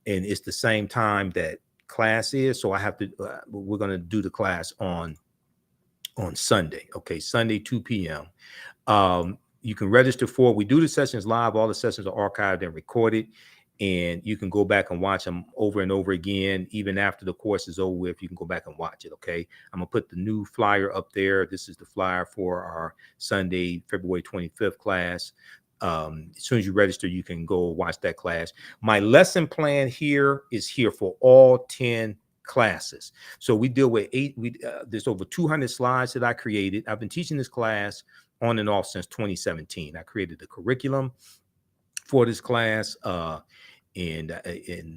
and it's the same time that class is. So I have to, we're going to do the class on Sunday. Okay, Sunday, 2 p.m. You can register for it. We do the sessions live. All the sessions are archived and recorded, and you can go back and watch them over and over again. Even after the course is over with, you can go back and watch it, okay? I'm going to put the new flyer up there. This is the flyer for our Sunday, February 25th class. As soon as you register, you can go watch that class. My lesson plan here is here for all 10 classes. So we deal with there's over 200 slides that I created. I've been teaching this class on and off since 2017. I created the curriculum for this class, and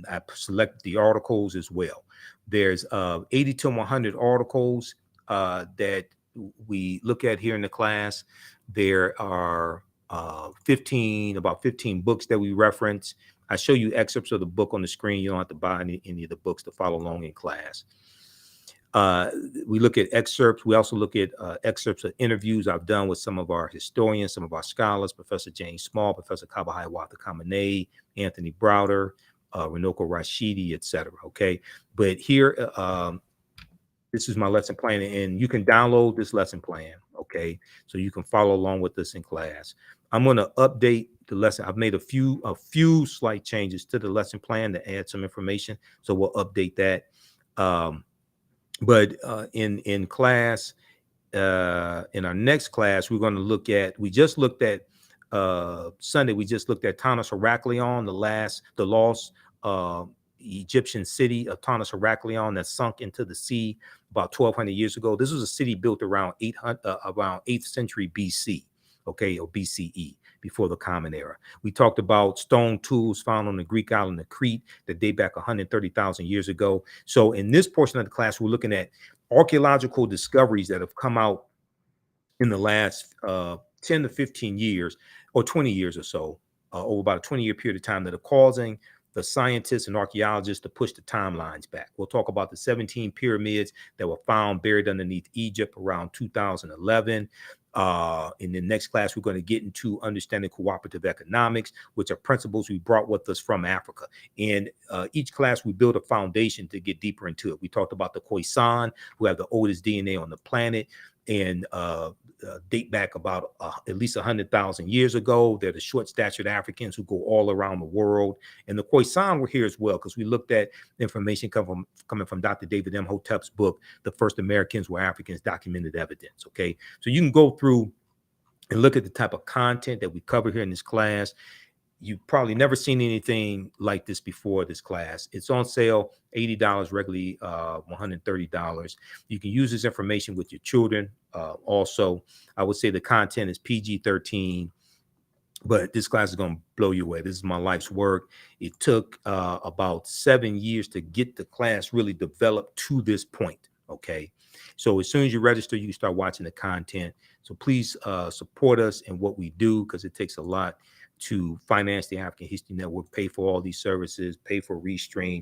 I selected the articles as well. There's 80 to 100 articles that we look at here in the class. There are about 15 books that we reference. I show you excerpts of the book on the screen. You don't have to buy any of the books to follow along in class. We look at excerpts. We also look at excerpts of interviews I've done with some of our historians, some of our scholars, Professor James Small, Professor Kabahai Watha Kamene, Anthony Browder, Renoko Rashidi, etc. Okay, but here, this is my lesson plan, and you can download this lesson plan. Okay, so you can follow along with us in class. I'm going to update the lesson. I've made a few slight changes to the lesson plan to add some information, so we'll update that. But in class, in our next class, we're going to look at. We just looked at Sunday. We just looked at Tanis Heraklion, the lost Egyptian city of Tanis Heraklion that sunk into the sea about 1,200 years ago. This was a city built around 8th century BC, okay, or BCE, before the Common Era. We talked about stone tools found on the Greek island of Crete that date back 130,000 years ago. So in this portion of the class, we're looking at archaeological discoveries that have come out in the last 10 to 15 years or 20 years or so, over about a 20-year period of time, that are causing the scientists and archaeologists to push the timelines back. We'll talk about the 17 pyramids that were found buried underneath Egypt around 2011. In the next class, we're going to get into understanding cooperative economics, which are principles we brought with us from Africa. And each class, we build a foundation to get deeper into it. We talked about the Khoisan, who have the oldest DNA on the planet, and date back about at least 100,000 years ago. They're the short-statured Africans who go all around the world. And the Khoisan were here as well, because we looked at information coming from Dr. David Imhotep's book, The First Americans Were Africans, Documented Evidence, okay? So you can go through and look at the type of content that we cover here in this class. You've probably never seen anything like this before this class. It's on sale, $80, regularly $130. You can use this information with your children. Also, I would say the content is PG-13, but this class is going to blow you away. This is my life's work. It took about 7 years to get the class really developed to this point, okay? So as soon as you register, you can start watching the content. So please support us in what we do, because it takes a lot to finance the African History Network, pay for all these services, pay for Restream.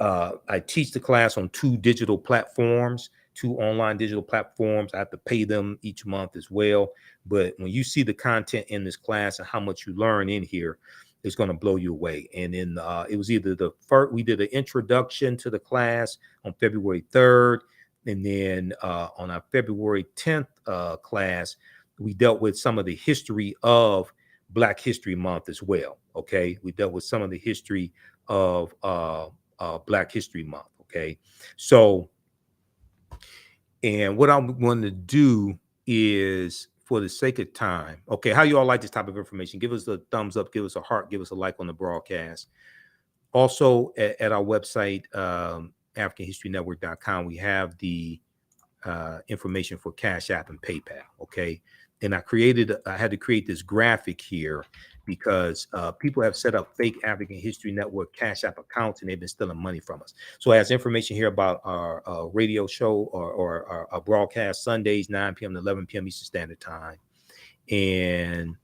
I teach the class on 2 digital platforms, 2 online digital platforms. I have to pay them each month as well. But when you see the content in this class and how much you learn in here, it's going to blow you away. And then it was either the first, we did an introduction to the class on February 3rd. And then on our February 10th class, we dealt with some of the history of Black History Month as well. Okay, we dealt with some of the history of Black History Month. Okay, so, and what I'm going to do is, for the sake of time, okay, how you all like this type of information? Give us a thumbs up, give us a heart, give us a like on the broadcast. Also, at our website, AfricanHistoryNetwork.com, we have the information for Cash App and PayPal. Okay. And I had to create this graphic here because people have set up fake African History Network Cash App accounts, and they've been stealing money from us. So it has information here about our radio show or our broadcast Sundays, 9 p.m. to 11 p.m. Eastern Standard Time. And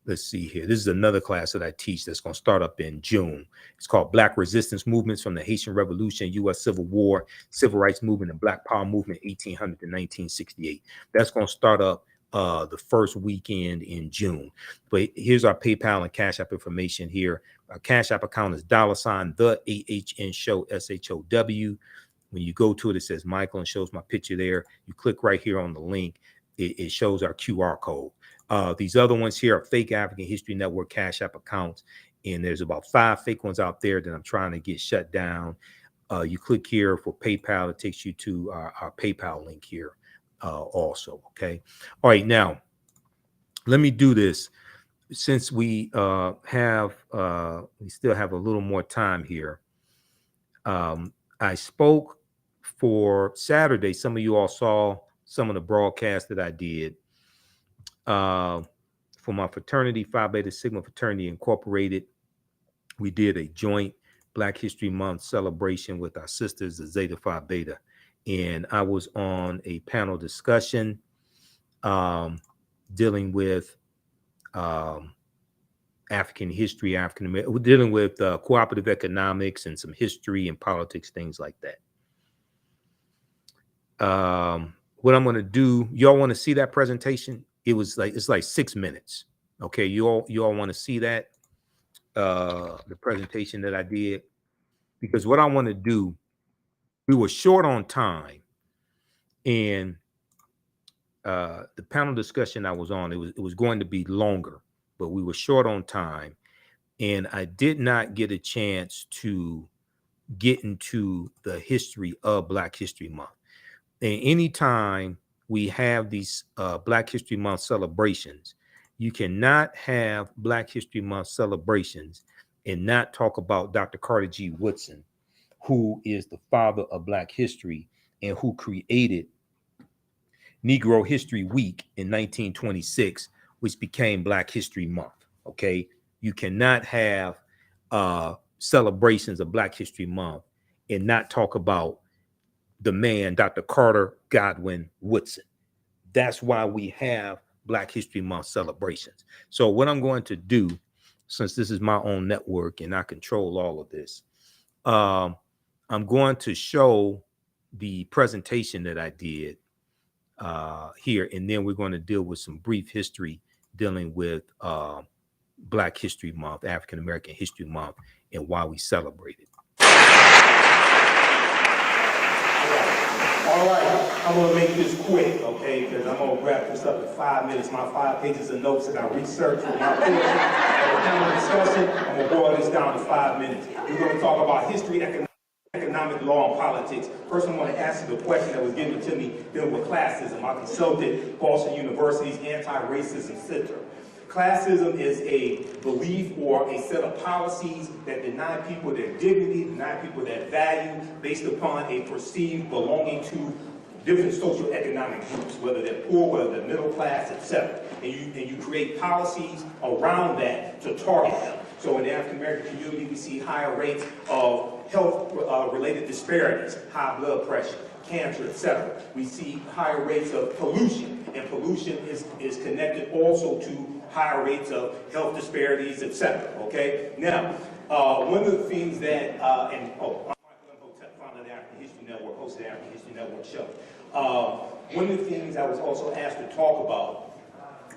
let's see here. This is another class that I teach that's going to start up in June. It's called Black Resistance Movements from the Haitian Revolution, U.S. Civil War, Civil Rights Movement, and Black Power Movement, 1800 to 1968. That's going to start up the first weekend in June. But here's our PayPal and Cash App information here. Our Cash App account is $ the AHN show, SHOW. When you go to it, it says Michael and shows my picture there. You click right here on the link. It shows our QR code. These other ones here are fake African History Network Cash App accounts, and there's about 5 fake ones out there that I'm trying to get shut down. You click here for PayPal. It takes you to our PayPal link here also. Okay. All right. Now, let me do this. Since we still have a little more time here, I spoke for Saturday. Some of you all saw some of the broadcasts that I did for my fraternity, Phi Beta Sigma Fraternity Incorporated. We did a joint Black History Month celebration with our sisters, the Zeta Phi Beta. And I was on a panel discussion dealing with African history, dealing with cooperative economics and some history and politics, things like that. What I'm going to do, y'all want to see that presentation? It's like 6 minutes. Okay, you all want to see that, the presentation that I did, because what I want to do, we were short on time, and the panel discussion I was on, it was going to be longer, but we were short on time, and I did not get a chance to get into the history of Black History Month. And anytime we have these Black History Month celebrations, you cannot have Black History Month celebrations and not talk about Dr. Carter G. Woodson, who is the father of Black history and who created Negro History Week in 1926, which became Black History Month. Okay, you cannot have celebrations of Black History Month and not talk about the man, Dr. Carter Godwin Woodson. That's why we have Black History Month celebrations. So what I'm going to do, since this is my own network and I control all of this, I'm going to show the presentation that I did here, and then we're going to deal with some brief history dealing with Black History Month, African American History Month, and why we celebrate it. All right, I'm gonna make this quick, okay, because I'm gonna wrap this up in 5 minutes. My 5 pages of notes that I researched for my portion of the panel discussion, I'm gonna boil this down to 5 minutes. We're gonna talk about history, economic law, and politics. First, I'm gonna answer the question that was given to me dealing with classism. I consulted Boston University's Anti-Racism Center. Classism is a belief or a set of policies that deny people their dignity, deny people their value based upon a perceived belonging to different socioeconomic groups, whether they're poor, whether they're middle class, etc. And you create policies around that to target them. So in the African American community, we see higher rates of health-related disparities, high blood pressure, cancer, etc. We see higher rates of pollution, and pollution is connected also to higher rates of health disparities, etc. Okay? Now, one of the things that, I'm Imhotep, founder of the African History Network, host of the African History Network show. One of the things I was also asked to talk about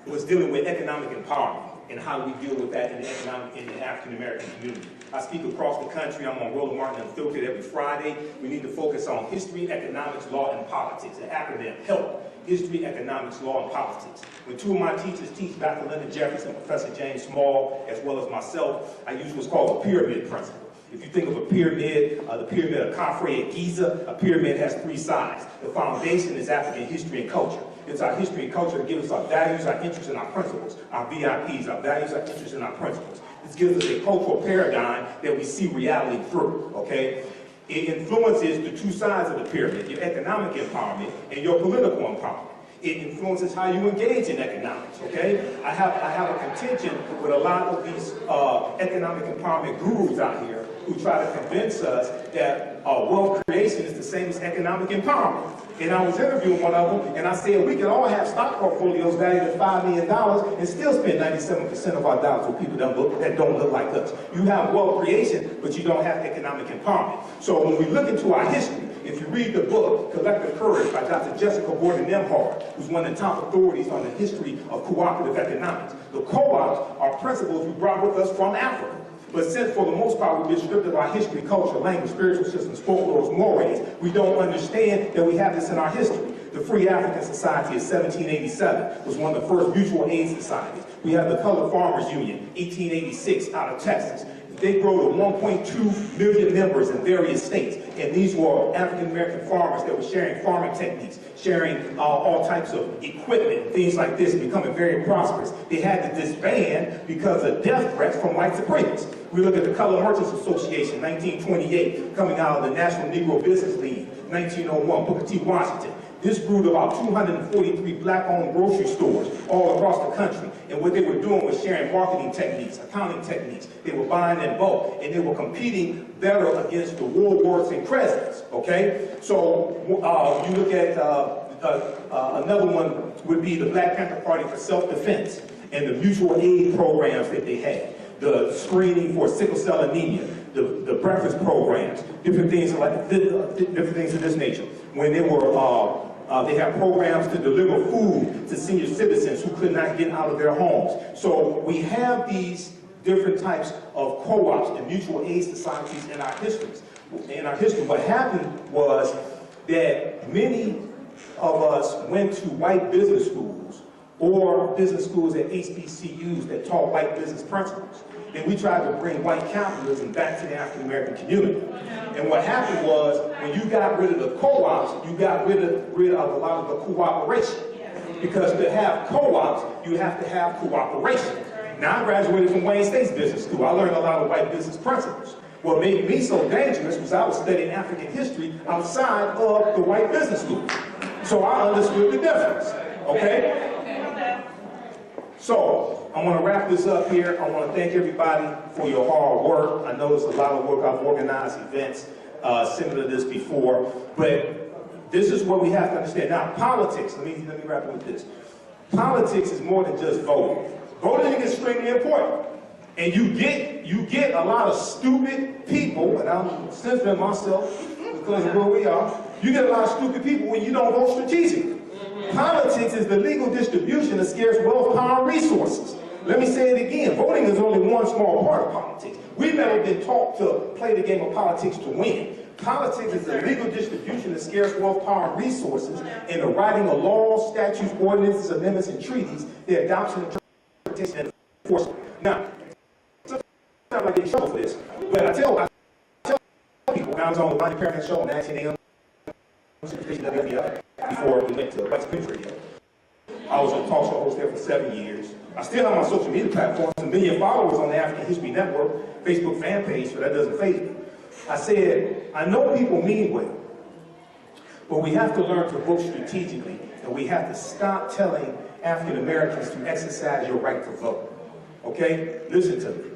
was dealing with economic empowerment and how we deal with that in the African American community. I speak across the country. I'm on Roland Martin Unfiltered every Friday. We need to focus on history, economics, law, and politics. The acronym HELP. History, economics, law, and politics. When two of my teachers teach, Dr. Linda Jeffries and Professor James Small, as well as myself, I use what's called the pyramid principle. If you think of a pyramid, the pyramid of Khafre at Giza, a pyramid has 3 sides. The foundation is African history and culture. It's our history and culture that gives us our values, our interests, and our principles. Our VIPs, our values, our interests, and our principles. This gives us a cultural paradigm that we see reality through, okay? It influences the 2 sides of the pyramid, your economic empowerment and your political empowerment. It influences how you engage in economics, okay? I have a contention with a lot of these economic empowerment gurus out here who try to convince us that wealth creation is the same as economic empowerment. And I was interviewing one of them, and I said, we can all have stock portfolios valued at $5 million and still spend 97% of our dollars with people that don't look like us. You have wealth creation, but you don't have economic empowerment. So when we look into our history, if you read the book, Collective Courage by Dr. Jessica Gordon-Nemhard, who's one of the top authorities on the history of cooperative economics, the co-ops are principles we brought with us from Africa. But since for the most part we've been stripped of our history, culture, language, spiritual systems, folklore, mores, we don't understand that we have this in our history. The Free African Society of 1787 was one of the first mutual aid societies. We have the Colored Farmers Union, 1886, out of Texas. They grew to 1.2 million members in various states. And these were African-American farmers that were sharing farming techniques, sharing all types of equipment, things like this, becoming very prosperous. They had to disband because of death threats from white supremacists. We look at the Color Merchants Association, 1928, coming out of the National Negro Business League, 1901, Booker T. Washington. This grew to about 243 black-owned grocery stores all across the country. And what they were doing was sharing marketing techniques, accounting techniques. They were buying in bulk, and they were competing better against the Woolworths and Crescents, okay? So you look at another one would be the Black Panther Party for Self-Defense and the mutual aid programs that they had, the screening for sickle cell anemia, the breakfast programs, different things of this nature. When they were they have programs to deliver food to senior citizens who could not get out of their homes. So we have these different types of co-ops and mutual aid societies in our history. What happened was that many of us went to white business schools or business schools at HBCUs that taught white business principles. And we tried to bring white capitalism back to the African American community. And what happened was, when you got rid of the co-ops, you got rid of a lot of the cooperation. Because to have co-ops, you have to have cooperation. Now, I graduated from Wayne State's business school. I learned a lot of white business principles. What made me so dangerous was I was studying African history outside of the white business school. So I understood the difference, okay? So, I want to wrap this up here. I want to thank everybody for your hard work. I know it's a lot of work. I've organized events similar to this before, but this is what we have to understand. Now, politics, let me wrap up with this. Politics is more than just voting. Voting is extremely important. And you get a lot of stupid people, and I'm censoring myself because of where we are. You get a lot of stupid people when you don't vote strategically. Politics is the legal distribution of scarce wealth, power, and resources. Let me say it again. Voting is only one small part of politics. We've never been taught to play the game of politics to win. Politics is the legal distribution of scarce wealth, power, and resources, and the writing of laws, statutes, ordinances, amendments, and treaties, their adoption, interpretation, and enforcement. Now, sometimes I get in trouble for this, but I tell people, when I was on the Bonnie Paramount show on 19 a.m. before we went to White Supreme Radio. I was a talk show host there for 7 years. I still have my social media platforms, 1 million followers on the African History Network Facebook fan page, so that doesn't faze me. I said, I know people mean well, but we have to learn to vote strategically, and we have to stop telling African Americans to exercise your right to vote. Okay? Listen to me.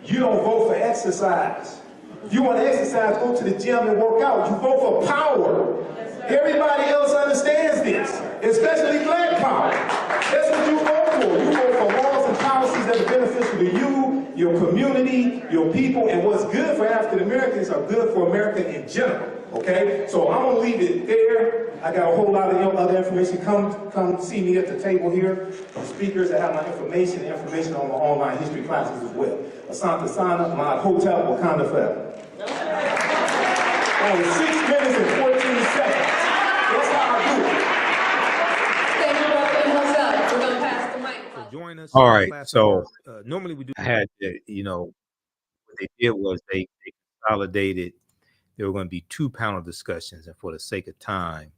You don't vote for exercise. If you want to exercise, go to the gym and work out. You vote for power. Everybody else understands this, especially black power. That's what you vote for. You vote for laws and policies that are beneficial to you, your community, your people, and what's good for African Americans are good for America in general. Okay? So I'm going to leave it there. I got a whole lot of other information. Come see me at the table here. The speakers that have my information on my online history classes as well. Asante Sana, my hotel, Wakanda forever. Only 6 minutes and 14 seconds. That's how I do it. Thank you, Brother Imhotep. We're going to pass the mic. So join us. All right. So normally we do. I had, what they did was they consolidated. There were going to be 2 panel discussions, and for the sake of time,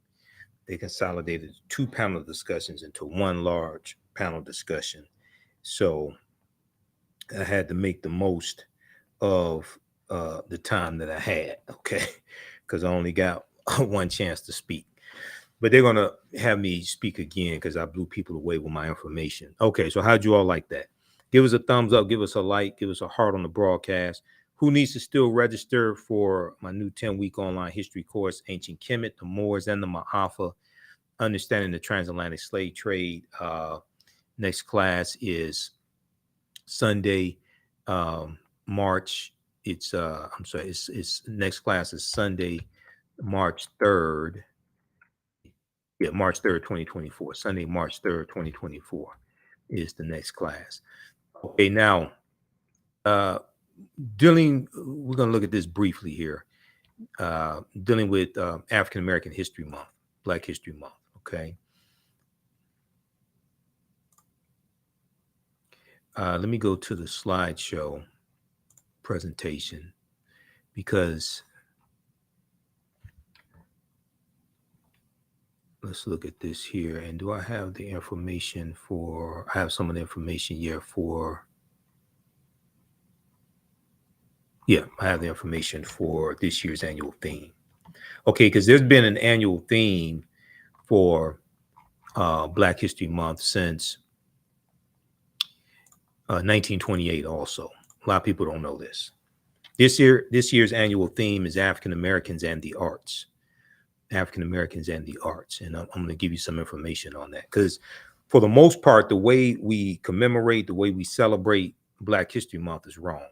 they consolidated 2 panel discussions into 1 large panel discussion. So I had to make the most of the time that I had, okay, because I only got 1 chance to speak. But they're going to have me speak again because I blew people away with my information. Okay, so how'd you all like that? Give us a thumbs up, give us a like, give us a heart on the broadcast. Who needs to still register for my new 10-week online history course, Ancient Kemet, the Moors, and the Ma'afa, Understanding the Transatlantic Slave Trade? Next class is Sunday, March. It's next class is Sunday, March 3rd. Yeah, March 3rd, 2024. Sunday, March 3rd, 2024 is the next class. Okay, now we're going to look at this briefly here. Dealing with African American History Month, Black History Month, okay? Let me go to the slideshow presentation because let's look at this here. And do I have the information I have some of the information here for Yeah, I have the information for this year's annual theme. Okay, because there's been an annual theme for Black History Month since 1928 also. A lot of people don't know this. This year's annual theme is African Americans and the Arts. African Americans and the Arts. And I'm going to give you some information on that. Because for the most part, the way we commemorate, the way we celebrate Black History Month is wrong.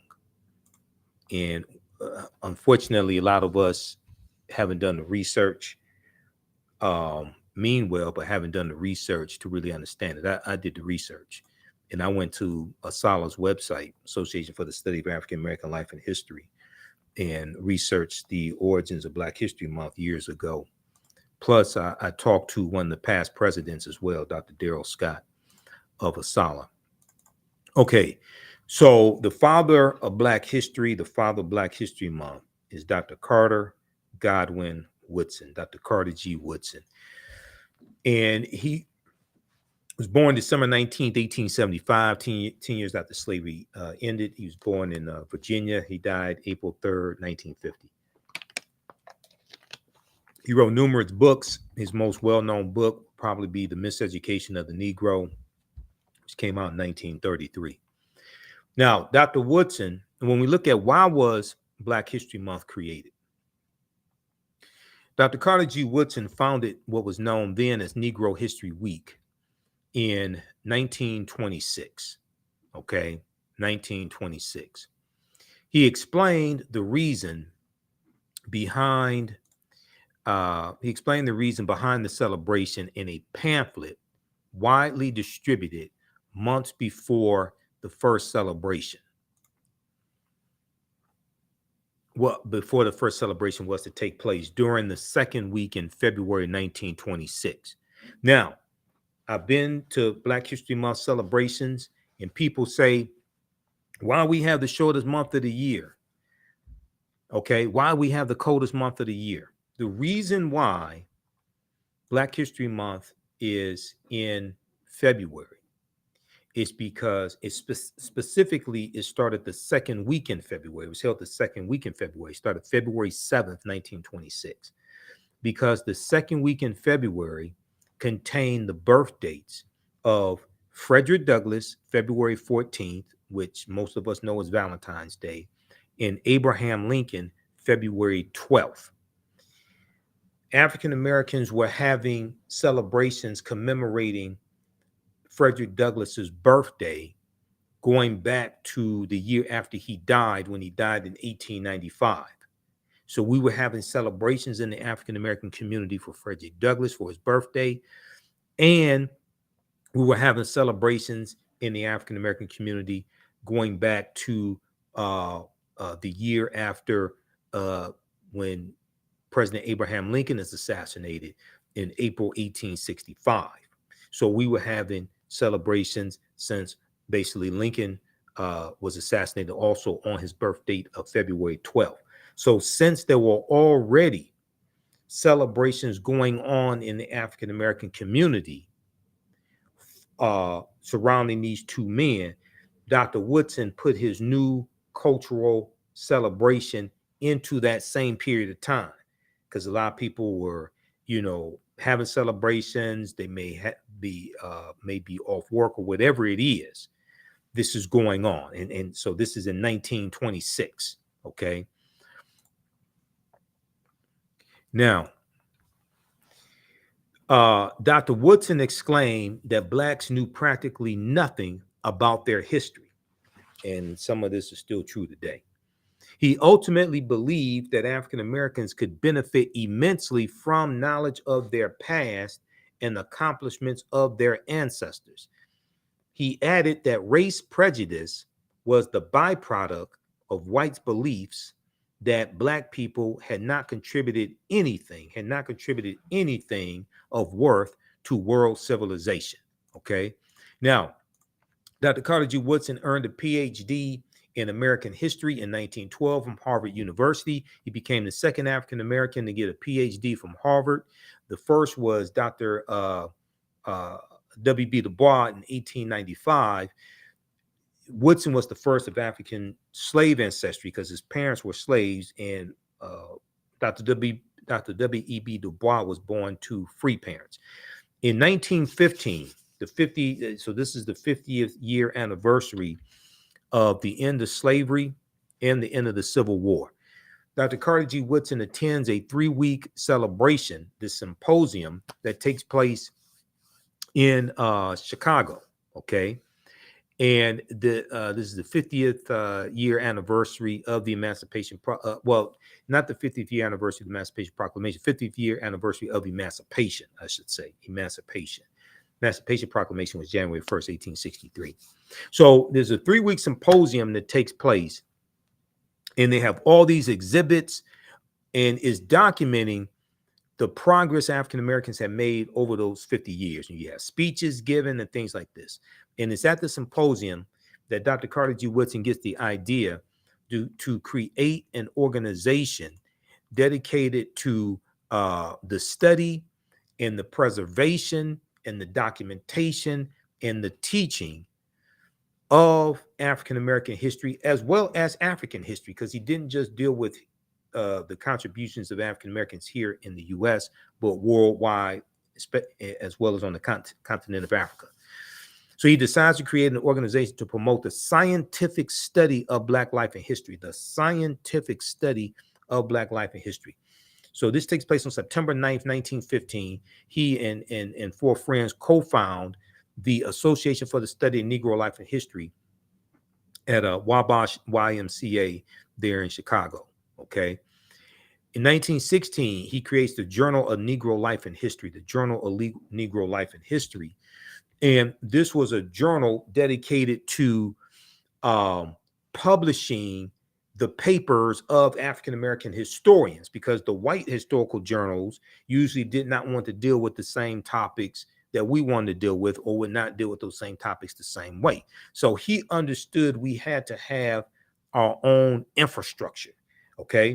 And unfortunately, a lot of us haven't done the research, mean well, but haven't done the research to really understand it. I did the research, and I went to ASALH's website, Association for the Study of African American Life and History, and researched the origins of Black History Month years ago. Plus, I talked to one of the past presidents as well, Dr. Darrell Scott of ASALH. Okay, so the father of Black history, the father of Black History Month is Dr. Carter Godwin Woodson, Dr. Carter G. Woodson. And he was born December 19th, 1875, 10 years after slavery ended. He was born in Virginia. He died April 3rd, 1950. He wrote numerous books. His most well-known book would probably be The Miseducation of the Negro, which came out in 1933. Now, Dr. Woodson, when we look at why was Black History Month created, Dr. Carter G. Woodson founded what was known then as Negro History Week in 1926. Okay, 1926. He explained the reason behind the celebration in a pamphlet widely distributed months before the first celebration. Well, before the first celebration was to take place during the second week in February 1926. Now, I've been to Black History Month celebrations, and people say, why we have the shortest month of the year? Okay, why we have the coldest month of the year? The reason why Black History Month is in February is because it specifically started the second week in February. It was held the second week in February. It started February 7th, 1926. Because the second week in February contained the birth dates of Frederick Douglass, February 14th, which most of us know as Valentine's Day, and Abraham Lincoln, February 12th. African Americans were having celebrations commemorating Frederick Douglass's birthday going back to the year after he died, when he died in 1895. So we were having celebrations in the African American community for Frederick Douglass for his birthday, and we were having celebrations in the African American community going back to the year after when President Abraham Lincoln is assassinated in April 1865. So we were having celebrations since basically Lincoln was assassinated also on his birth date of February 12th. So since there were already celebrations going on in the African American community surrounding these two men, Dr. Woodson put his new cultural celebration into that same period of time, because a lot of people were, having celebrations. They may be off work or whatever it is. This is going on, and so this is in 1926. Okay. Now, Dr. Woodson exclaimed that Blacks knew practically nothing about their history, and some of this is still true today. He ultimately believed that African Americans could benefit immensely from knowledge of their past and accomplishments of their ancestors. He added that race prejudice was the byproduct of whites' beliefs that Black people had not contributed anything of worth to world civilization. Okay. Now, Dr. Carter G. Woodson earned a PhD in American history in 1912 from Harvard University. He became the second African American to get a PhD from Harvard. The first was Dr. W.B. Du Bois in 1895. Woodson was the first of African slave ancestry because his parents were slaves, and Dr. W.E.B. Du Bois was born to free parents. In 1915, so this is the 50th year anniversary of the end of slavery and the end of the Civil War. Dr. Carter G. Woodson attends a 3-week celebration, this symposium that takes place in Chicago, okay? And this is the 50th year anniversary of the Emancipation, well, not the 50th year anniversary of the Emancipation Proclamation, 50th year anniversary of Emancipation, I should say, Emancipation. Emancipation Proclamation was January 1st, 1863. So there's a 3-week symposium that takes place, and they have all these exhibits, and is documenting the progress African Americans have made over those 50 years. And you have speeches given and things like this. And it's at the symposium that Dr. Carter G. Woodson gets the idea to create an organization dedicated to the study and the preservation and the documentation and the teaching of African American history, as well as African history, because he didn't just deal with the contributions of African Americans here in the U.S., but worldwide, as well as on the continent of Africa. So he decides to create an organization to promote the scientific study of Black life and history, the scientific study of Black life and history. So this takes place on September 9th, 1915. He and 4 friends co-found the Association for the Study of Negro Life and History at Wabash YMCA there in Chicago, okay? In 1916, he creates the Journal of Negro Life and History, the Journal of Negro Life and History. And this was a journal dedicated to publishing the papers of African-American historians, because the white historical journals usually did not want to deal with the same topics that we wanted to deal with, or would not deal with those same topics the same way. So he understood we had to have our own infrastructure, okay?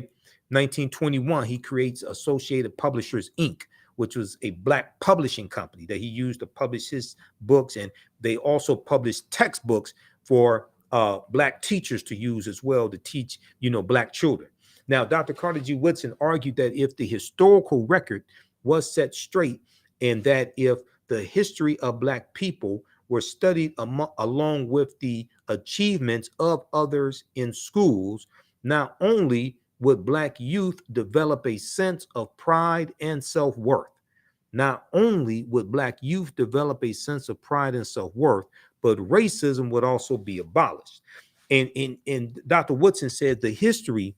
1921, he creates Associated Publishers, Inc., which was a Black publishing company that he used to publish his books. And they also published textbooks for Black teachers to use as well, to teach, Black children. Now, Dr. Carter G. Woodson argued that if the historical record was set straight, and that if the history of Black people were studied along with the achievements of others in schools, not only would Black youth develop a sense of pride and self-worth. Not only would Black youth develop a sense of pride and self-worth, but racism would also be abolished. And Dr. Woodson said the history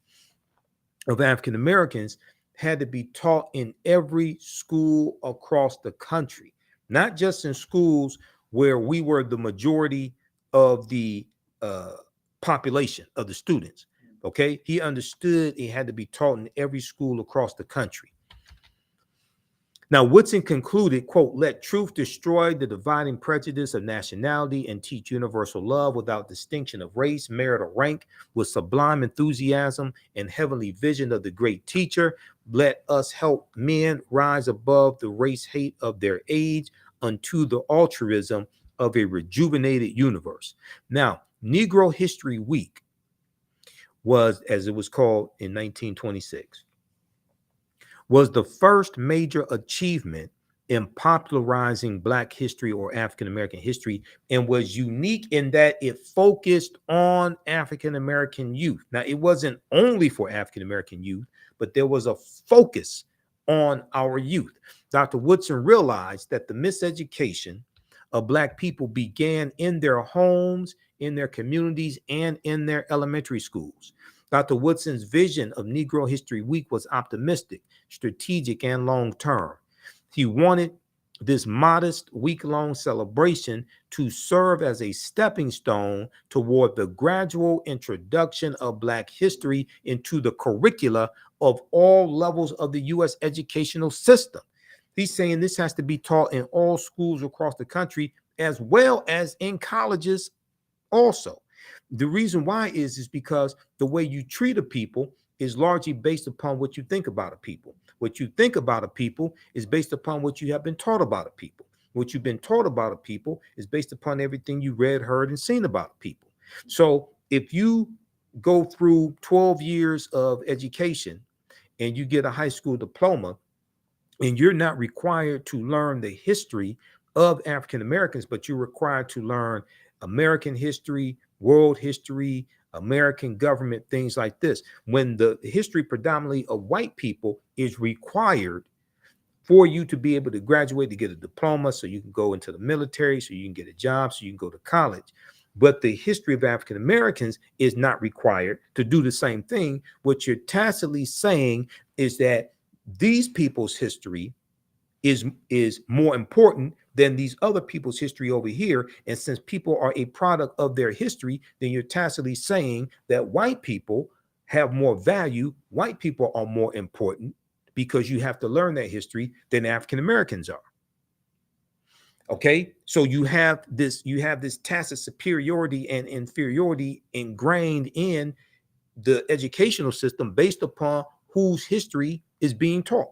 of African Americans had to be taught in every school across the country, not just in schools where we were the majority of the population of the students. Okay, he understood it had to be taught in every school across the country. Now, Woodson concluded, quote, "Let truth destroy the dividing prejudice of nationality and teach universal love without distinction of race, merit, or rank, with sublime enthusiasm and heavenly vision of the great teacher. Let us help men rise above the race hate of their age unto the altruism of a rejuvenated universe." Now, Negro History Week was, as it was called in 1926, was the first major achievement in popularizing Black history or African-American history, and was unique in that it focused on African-American youth. Now, it wasn't only for African-American youth, but there was a focus on our youth. Dr. Woodson realized that the miseducation of Black people began in their homes, in their communities, and in their elementary schools. Dr. Woodson's vision of Negro History Week was optimistic, strategic, and long-term. He wanted this modest week-long celebration to serve as a stepping stone toward the gradual introduction of Black history into the curricula of all levels of the U.S. educational system. He's saying this has to be taught in all schools across the country, as well as in colleges also. The reason why is because the way you treat a people is largely based upon what you think about a people. What you think about a people is based upon what you have been taught about a people. What you've been taught about a people is based upon everything you read, heard, and seen about a people. So if you go through 12 years of education and you get a high school diploma, and you're not required to learn the history of African Americans, but you're required to learn American history, world history, American government, things like this. When the history predominantly of white people is required for you to be able to graduate, to get a diploma, so you can go into the military, so you can get a job, so you can go to college. But the history of African Americans is not required to do the same thing. What you're tacitly saying is that these people's history is more important than these other people's history over here. And since people are a product of their history, then you're tacitly saying that white people have more value. White people are more important because you have to learn that history than African Americans are. Okay, so you have this tacit superiority and inferiority ingrained in the educational system based upon whose history is being taught.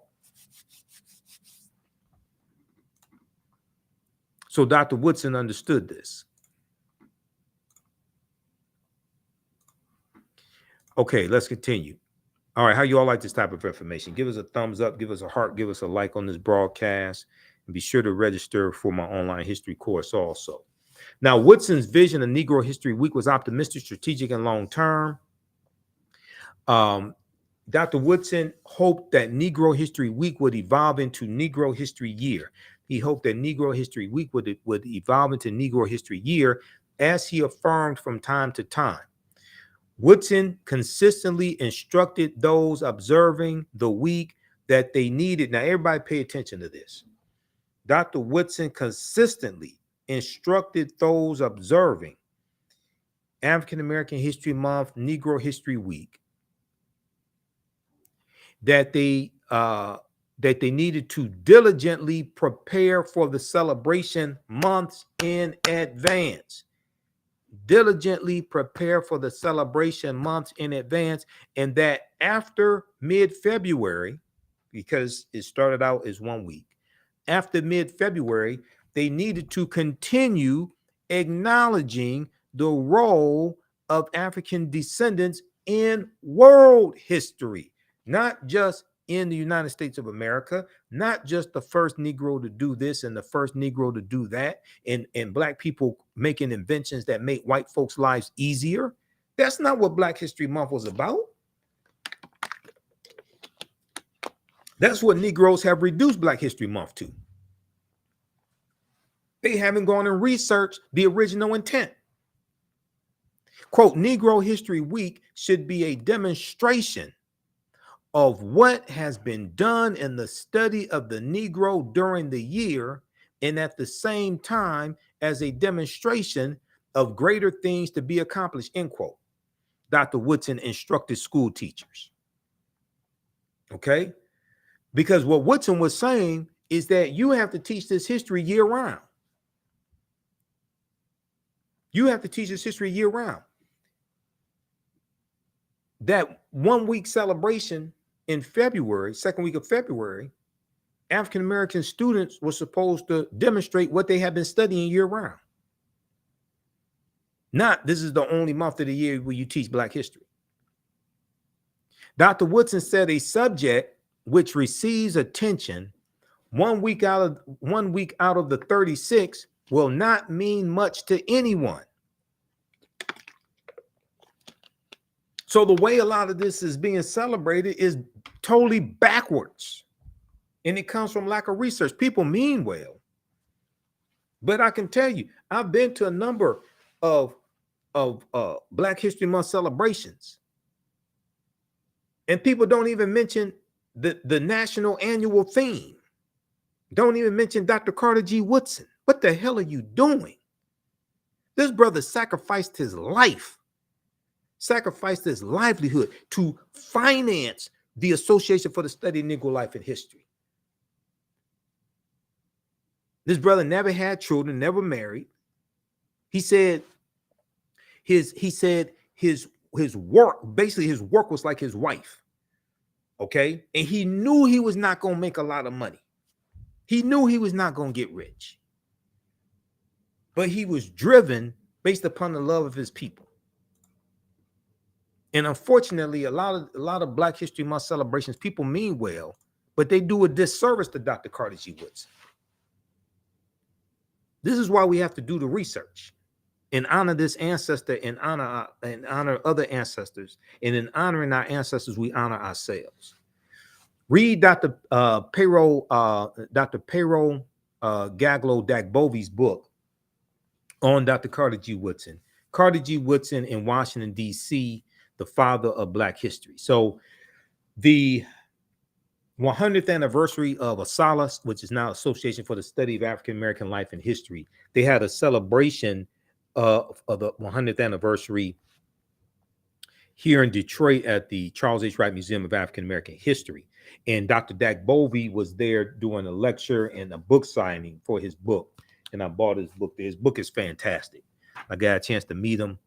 So Dr. Woodson understood this. Okay, let's continue. All right, how you all like this type of information? Give us a thumbs up, give us a heart, give us a like on this broadcast, and be sure to register for my online history course also. Now, Woodson's vision of Negro History Week was optimistic, strategic, and long-term. Dr. Woodson hoped that Negro History Week would evolve into Negro History Year. He hoped that Negro History Week would evolve into Negro History Year, as he affirmed from time to time. Woodson consistently instructed those observing the week that they needed. Now, everybody pay attention to this. Dr. Woodson consistently instructed those observing African American History Month, Negro History Week, that they needed to diligently prepare for the celebration months in advance. Diligently prepare for the celebration months in advance, and that after mid-February, because it started out as 1 week, after mid-February, they needed to continue acknowledging the role of African descendants in world history, not just in the United States of America, not just the first Negro to do this and the first Negro to do that, and Black people making inventions that make white folks' lives easier. That's not what Black History Month was about. That's what Negroes have reduced Black History Month to. They haven't gone and researched the original intent. Quote, Negro History Week should be a demonstration of what has been done in the study of the Negro during the year, and at the same time as a demonstration of greater things to be accomplished, end quote. Dr. Woodson instructed school teachers. Okay? Because what Woodson was saying is that you have to teach this history year round. You have to teach this history year round. That 1 week celebration in February, second week of February, African American students were supposed to demonstrate what they have been studying year round. Not this is the only month of the year where you teach Black history. Dr. Woodson said a subject which receives attention 1 week out of the 36 will not mean much to anyone. So the way a lot of this is being celebrated is totally backwards. And it comes from lack of research. People mean well. But I can tell you, I've been to a number of Black History Month celebrations. And people don't even mention the national annual theme. Don't even mention Dr. Carter G. Woodson. What the hell are you doing? This brother sacrificed his life, sacrificed his livelihood to finance the Association for the Study of Negro Life and History. This brother never had children, never married. He said his work, basically his work was like his wife. Okay. And he knew he was not going to make a lot of money. He knew he was not going to get rich. But he was driven based upon the love of his people. And unfortunately, a lot of Black History Month celebrations, people mean well, but they do a disservice to Dr. Carter G. Woodson. This is why we have to do the research and honor this ancestor and honor other ancestors. And in honoring our ancestors, we honor ourselves. Read Dr. Pero Gaglo Dagbovi's book on Dr. Carter G. Woodson. Carter G. Woodson in Washington, D.C., the father of Black history. So the 100th anniversary of ASALH, which is now Association for the Study of African American Life and History, they had a celebration of the 100th anniversary here in Detroit at the Charles H. Wright Museum of African American History. And Dr. Dagbovi was there doing a lecture and a book signing for his book. And I bought his book. His book is fantastic. I got a chance to meet him.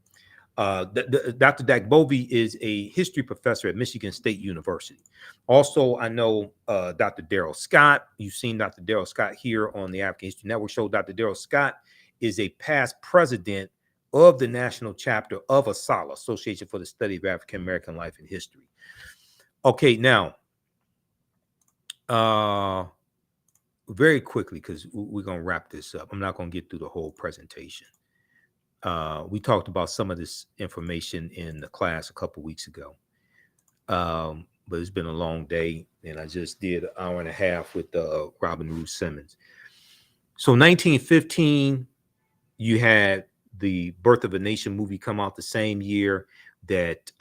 Dr. Dagbovi is a history professor at Michigan State University. Also, I know Dr. Darrell Scott. You've seen Dr. Darrell Scott here on the African History Network show. Dr. Darrell Scott is a past president of the national chapter of ASALH, Association for the Study of African American Life and History. Okay, now, very quickly, because we're going to wrap this up. I'm not going to get through the whole presentation. We talked about some of this information in the class a couple weeks ago, but it's been a long day, and I just did an hour and a half with Rue Simmons. So 1915, you had the Birth of a Nation movie come out the same year that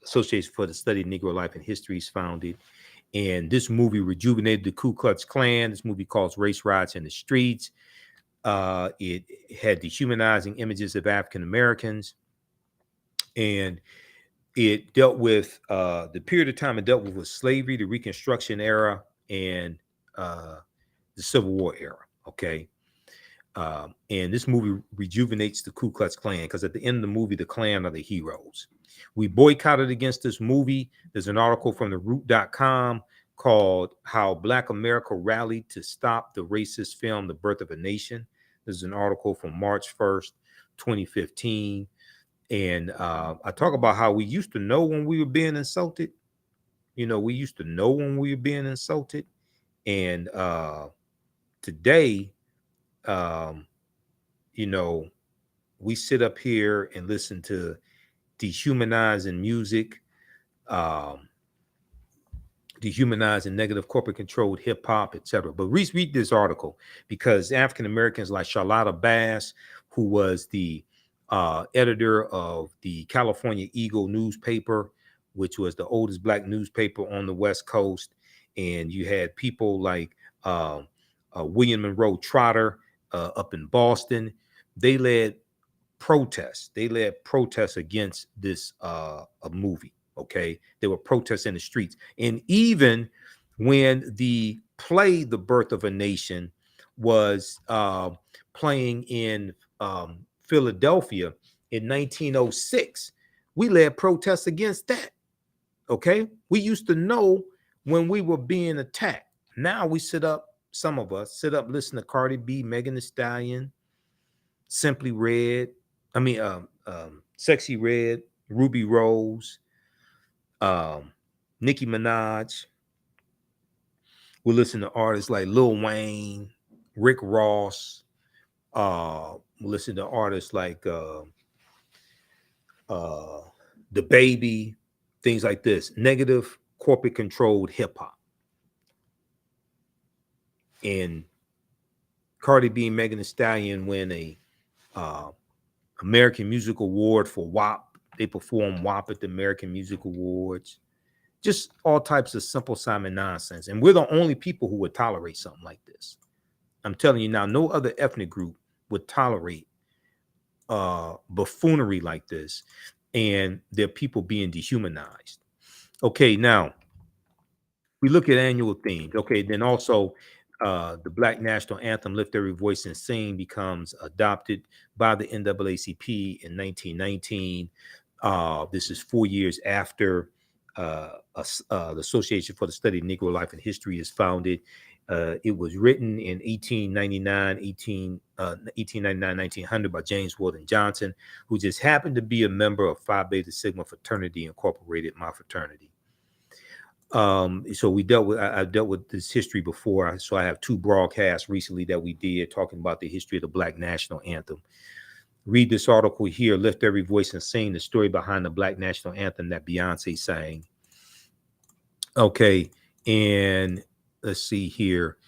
Association for the Study of Negro Life and History is founded. And this movie rejuvenated the Ku Klux Klan. This movie calls Race Riots in the Streets. It had dehumanizing images of African Americans, and it dealt with the period of time it dealt with was slavery, the Reconstruction era, and the Civil War era. Okay, and this movie rejuvenates the Ku Klux Klan because at the end of the movie, the Klan are the heroes. We boycotted against this movie. There's an article from the Root.com called "How Black America Rallied to Stop the Racist Film, The Birth of a Nation." There's an article from March 1st, 2015. And I talk about how we used to know when we were being insulted. You know, we used to know when we were being insulted. And today, you know, we sit up here and listen to dehumanizing music, dehumanizing negative corporate controlled hip hop, etc. But read this article because African Americans like Charlotta Bass, who was the editor of the California Eagle newspaper, which was the oldest Black newspaper on the West Coast, and you had people like William Monroe Trotter up in Boston. They led protests. They led protests against this movie. Okay, there were protests in the streets. And even when the play The Birth of a Nation was playing in Philadelphia in 1906, we led protests against that. Okay, we used to know when we were being attacked. Now we sit up, some of us sit up, listen to Cardi B, Megan Thee Stallion, Simply Red, Sexy Red, Ruby Rose, Nicki Minaj. We listen to artists like Lil Wayne, Rick Ross. We listen to artists like The Baby, things like this. Negative corporate controlled hip hop. And Cardi B and Megan Thee Stallion win a American Music Award for WAP. They perform WAP at the American Music Awards. Just all types of Simple Simon nonsense. And we're the only people who would tolerate something like this. I'm telling you now, no other ethnic group would tolerate buffoonery like this. And their people being dehumanized. Okay, now, we look at annual themes. Okay, then also the Black National Anthem, Lift Every Voice and Sing, becomes adopted by the NAACP in 1919. This is 4 years after the Association for the Study of Negro Life and History is founded. It was written in 1900 by James Weldon Johnson, who just happened to be a member of Phi Beta Sigma Fraternity Incorporated, my fraternity. So I dealt with this history before. So I have 2 broadcasts recently that we did talking about the history of the Black National Anthem. Read this article here, Lift Every Voice and Sing, the story behind the Black National Anthem that Beyonce sang. Okay, and let's see here.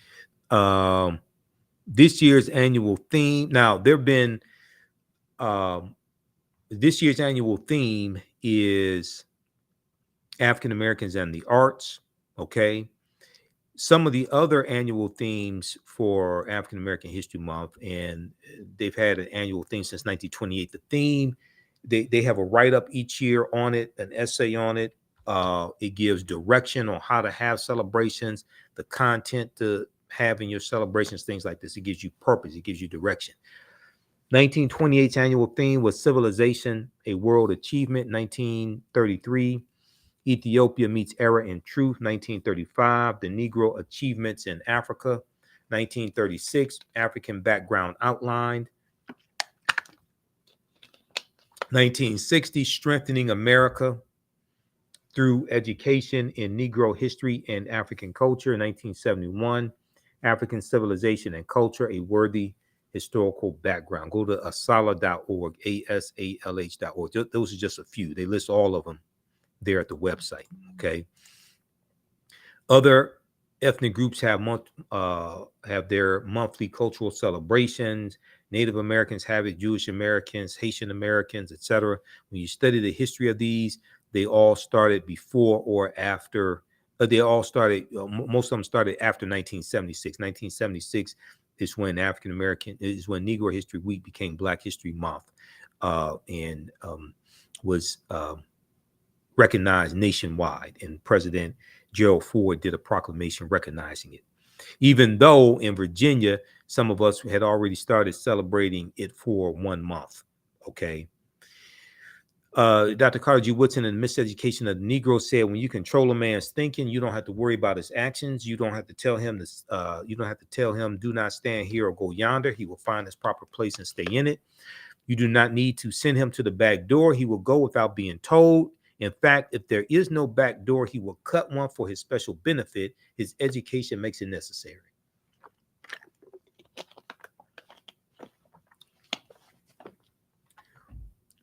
This year's annual theme. Now, this year's annual theme is African Americans and the arts. Okay. Some of the other annual themes for African American History Month, and they've had an annual theme since 1928. The theme, they have a write-up each year on it, an essay on it. It gives direction on how to have celebrations, the content to have in your celebrations, things like this. It gives you purpose. It gives you direction. 1928's annual theme was Civilization, a World Achievement. 1933, Ethiopia Meets Error in Truth. 1935, The Negro Achievements in Africa. 1936, African Background Outlined. 1960, Strengthening America Through Education in Negro History and African Culture. 1971, African Civilization and Culture, A Worthy Historical Background. Go to asalh.org, asalh.org. Those are just a few. They list all of them there at the website. Okay. Other ethnic groups have their monthly cultural celebrations. Native Americans have it, Jewish Americans, Haitian Americans, etc. When you study the history of these, they all started before or after. They all started. Most of them started after 1976. 1976 is when Negro History Week became Black History Month, and was recognized nationwide, and President Gerald Ford did a proclamation recognizing it. Even though in Virginia, some of us had already started celebrating it for 1 month. Okay. Dr. Carter G. Woodson in Miseducation of the Negro said, when you control a man's thinking, you don't have to worry about his actions. You don't have to tell him this. You don't have to tell him, do not stand here or go yonder. He will find his proper place and stay in it. You do not need to send him to the back door. He will go without being told. In fact, if there is no back door, he will cut one for his special benefit. His education makes it necessary.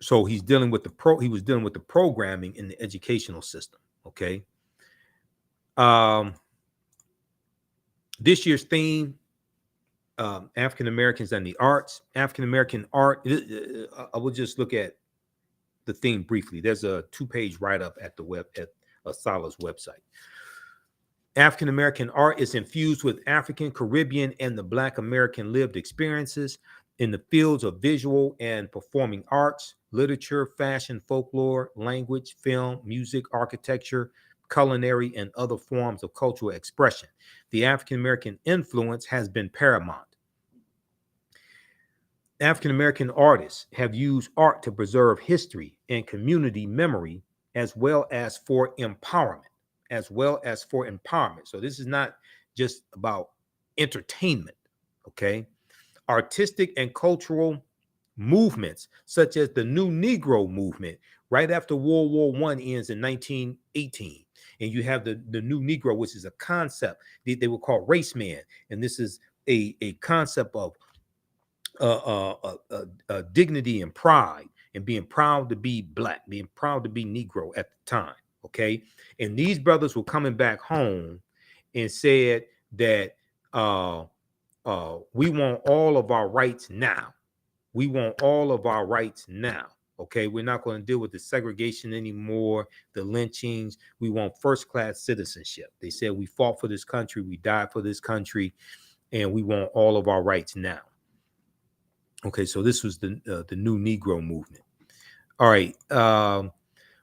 So he's dealing with he was dealing with the programming in the educational system. Okay. This year's theme, African Americans and the arts. African American art. I will just look at the theme briefly. There's a 2-page write-up at ASALH's website. African American art is infused with African, Caribbean, and the Black American lived experiences in the fields of visual and performing arts, literature, fashion, folklore, language, film, music, architecture, culinary, and other forms of cultural expression. The African American influence has been paramount. African American artists have used art to preserve history and community memory, as well as for empowerment. So this is not just about entertainment. Okay. Artistic and cultural movements such as the New Negro movement right after World War I ends in 1918, and you have the New Negro, which is a concept they were called race man, and this is a concept of dignity and pride, and being proud to be Black, being proud to be Negro at the time. Okay, and these brothers were coming back home and said that we want all of our rights now. We want all of our rights now. Okay, we're not going to deal with the segregation anymore, the lynchings. We want first-class citizenship. They said we fought for this country, we died for this country, and we want all of our rights now. Okay, so this was the New Negro movement. All right.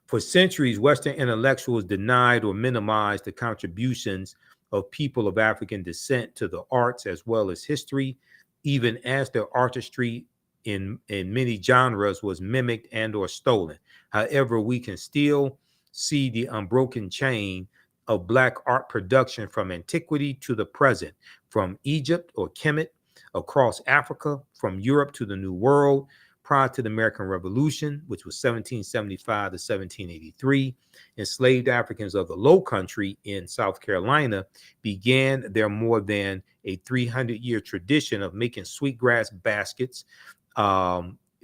For centuries, Western intellectuals denied or minimized the contributions of people of African descent to the arts as well as history, even as their artistry in many genres was mimicked and or stolen. However, we can still see the unbroken chain of Black art production from antiquity to the present, from Egypt or Kemet, across Africa, from Europe to the New World. Prior to the American Revolution, which was 1775 to 1783, enslaved Africans of the Low Country in South Carolina began their more than a 300-year tradition of making sweetgrass baskets,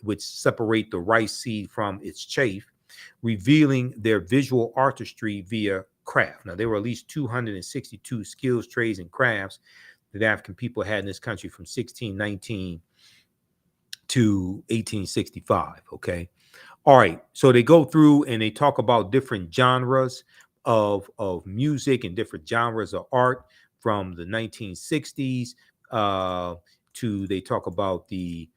which separate the rice seed from its chaff, revealing their visual artistry via craft. Now, there were at least 262 skills, trades, and crafts that African people had in this country from 1619 to 1865. Okay. All right. So they go through and they talk about different genres of music and different genres of art from the 1960s to they talk about the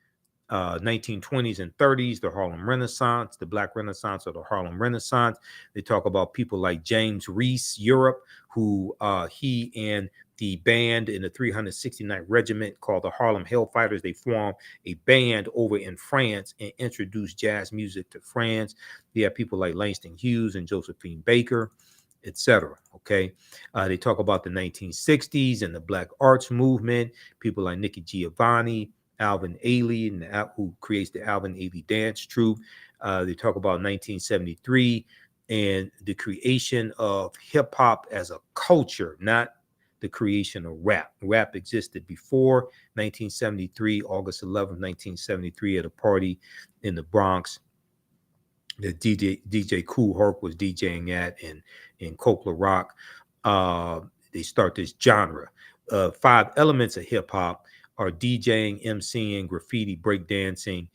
1920s and 30s, the Harlem Renaissance, the Black Renaissance or the Harlem Renaissance. They talk about people like James Reese, Europe, who he and the band in the 369th Regiment called the Harlem Hellfighters, they formed a band over in France and introduced jazz music to France. They have people like Langston Hughes and Josephine Baker, etc. Okay. They talk about the 1960s and the Black arts movement, people like Nikki Giovanni, Alvin Ailey, who creates the Alvin Ailey Dance Troupe. They talk about 1973 and the creation of hip hop as a culture, not the creation of rap. Rap existed before 1973, August 11th, 1973, at a party in the Bronx that DJ Kool Herc was DJing at in Cochla Rock. They start this genre. 5 elements of hip hop are DJing, MCing, graffiti, breakdancing.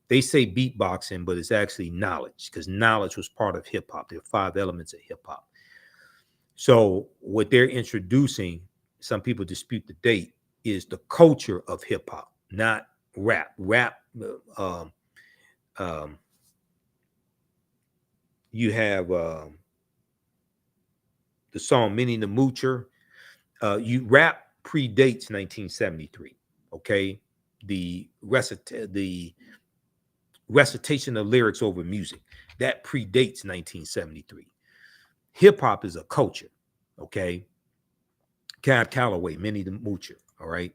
They say beatboxing, but it's actually knowledge, because knowledge was part of hip hop. There are 5 elements of hip hop. So what they're introducing, some people dispute the date, is the culture of hip hop, not rap. Rap, you have the song Minnie the Moocher. Rap predates 1973. Okay, the recitation of lyrics over music, that predates 1973. Hip hop is a culture. Okay, Cab Calloway, Minnie the Moocher. All right.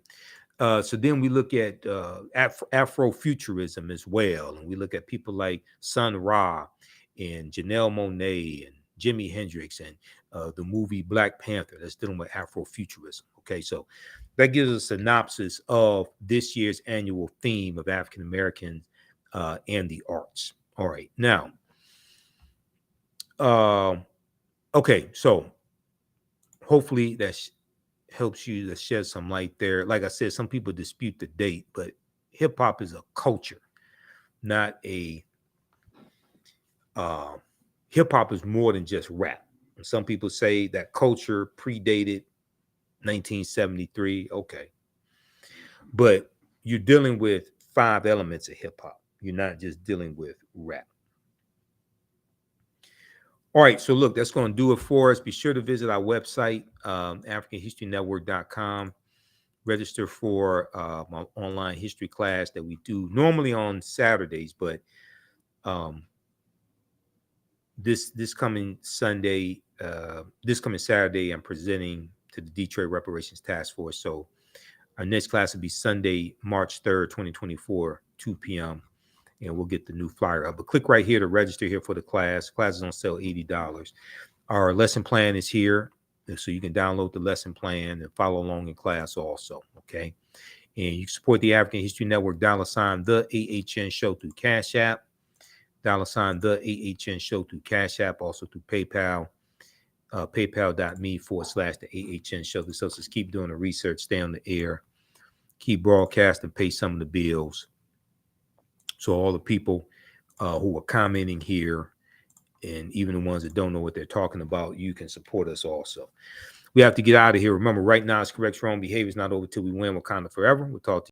So then we look at Afrofuturism as well, and we look at people like Sun Ra and Janelle Monáe and Jimi Hendrix and the movie Black Panther that's dealing with Afrofuturism. Okay, so that gives us a synopsis of this year's annual theme of African Americans and the arts. All right, now, okay, so hopefully that helps you to shed some light there. Like I said, some people dispute the date, but hip hop is a culture, not a hip hop is more than just rap. And some people say that culture predated 1973. Okay, but you're dealing with 5 elements of hip hop. You're not just dealing with rap. All right, so look, that's going to do it for us. Be sure to visit our website, AfricanHistoryNetwork.com. Register for my online history class that we do normally on Saturdays, but this coming Saturday, I'm presenting to the Detroit Reparations Task Force. So our next class will be Sunday, March 3rd, 2024, 2 p.m. And we'll get the new flyer up. But click right here to register here for the class. Class is on sale, $80. Our lesson plan is here, so you can download the lesson plan and follow along in class also, okay? And you can support the African History Network, $ the AHN Show through Cash App, $ the AHN Show through Cash App, also through PayPal, paypal.me/the AHN Show. This helps us keep doing the research, stay on the air, keep broadcasting, pay some of the bills. So all the people who are commenting here, and even the ones that don't know what they're talking about, you can support us also. We have to get out of here. Remember, right now it's correct, wrong behavior is not over till we win. Wakanda forever. We'll talk to you.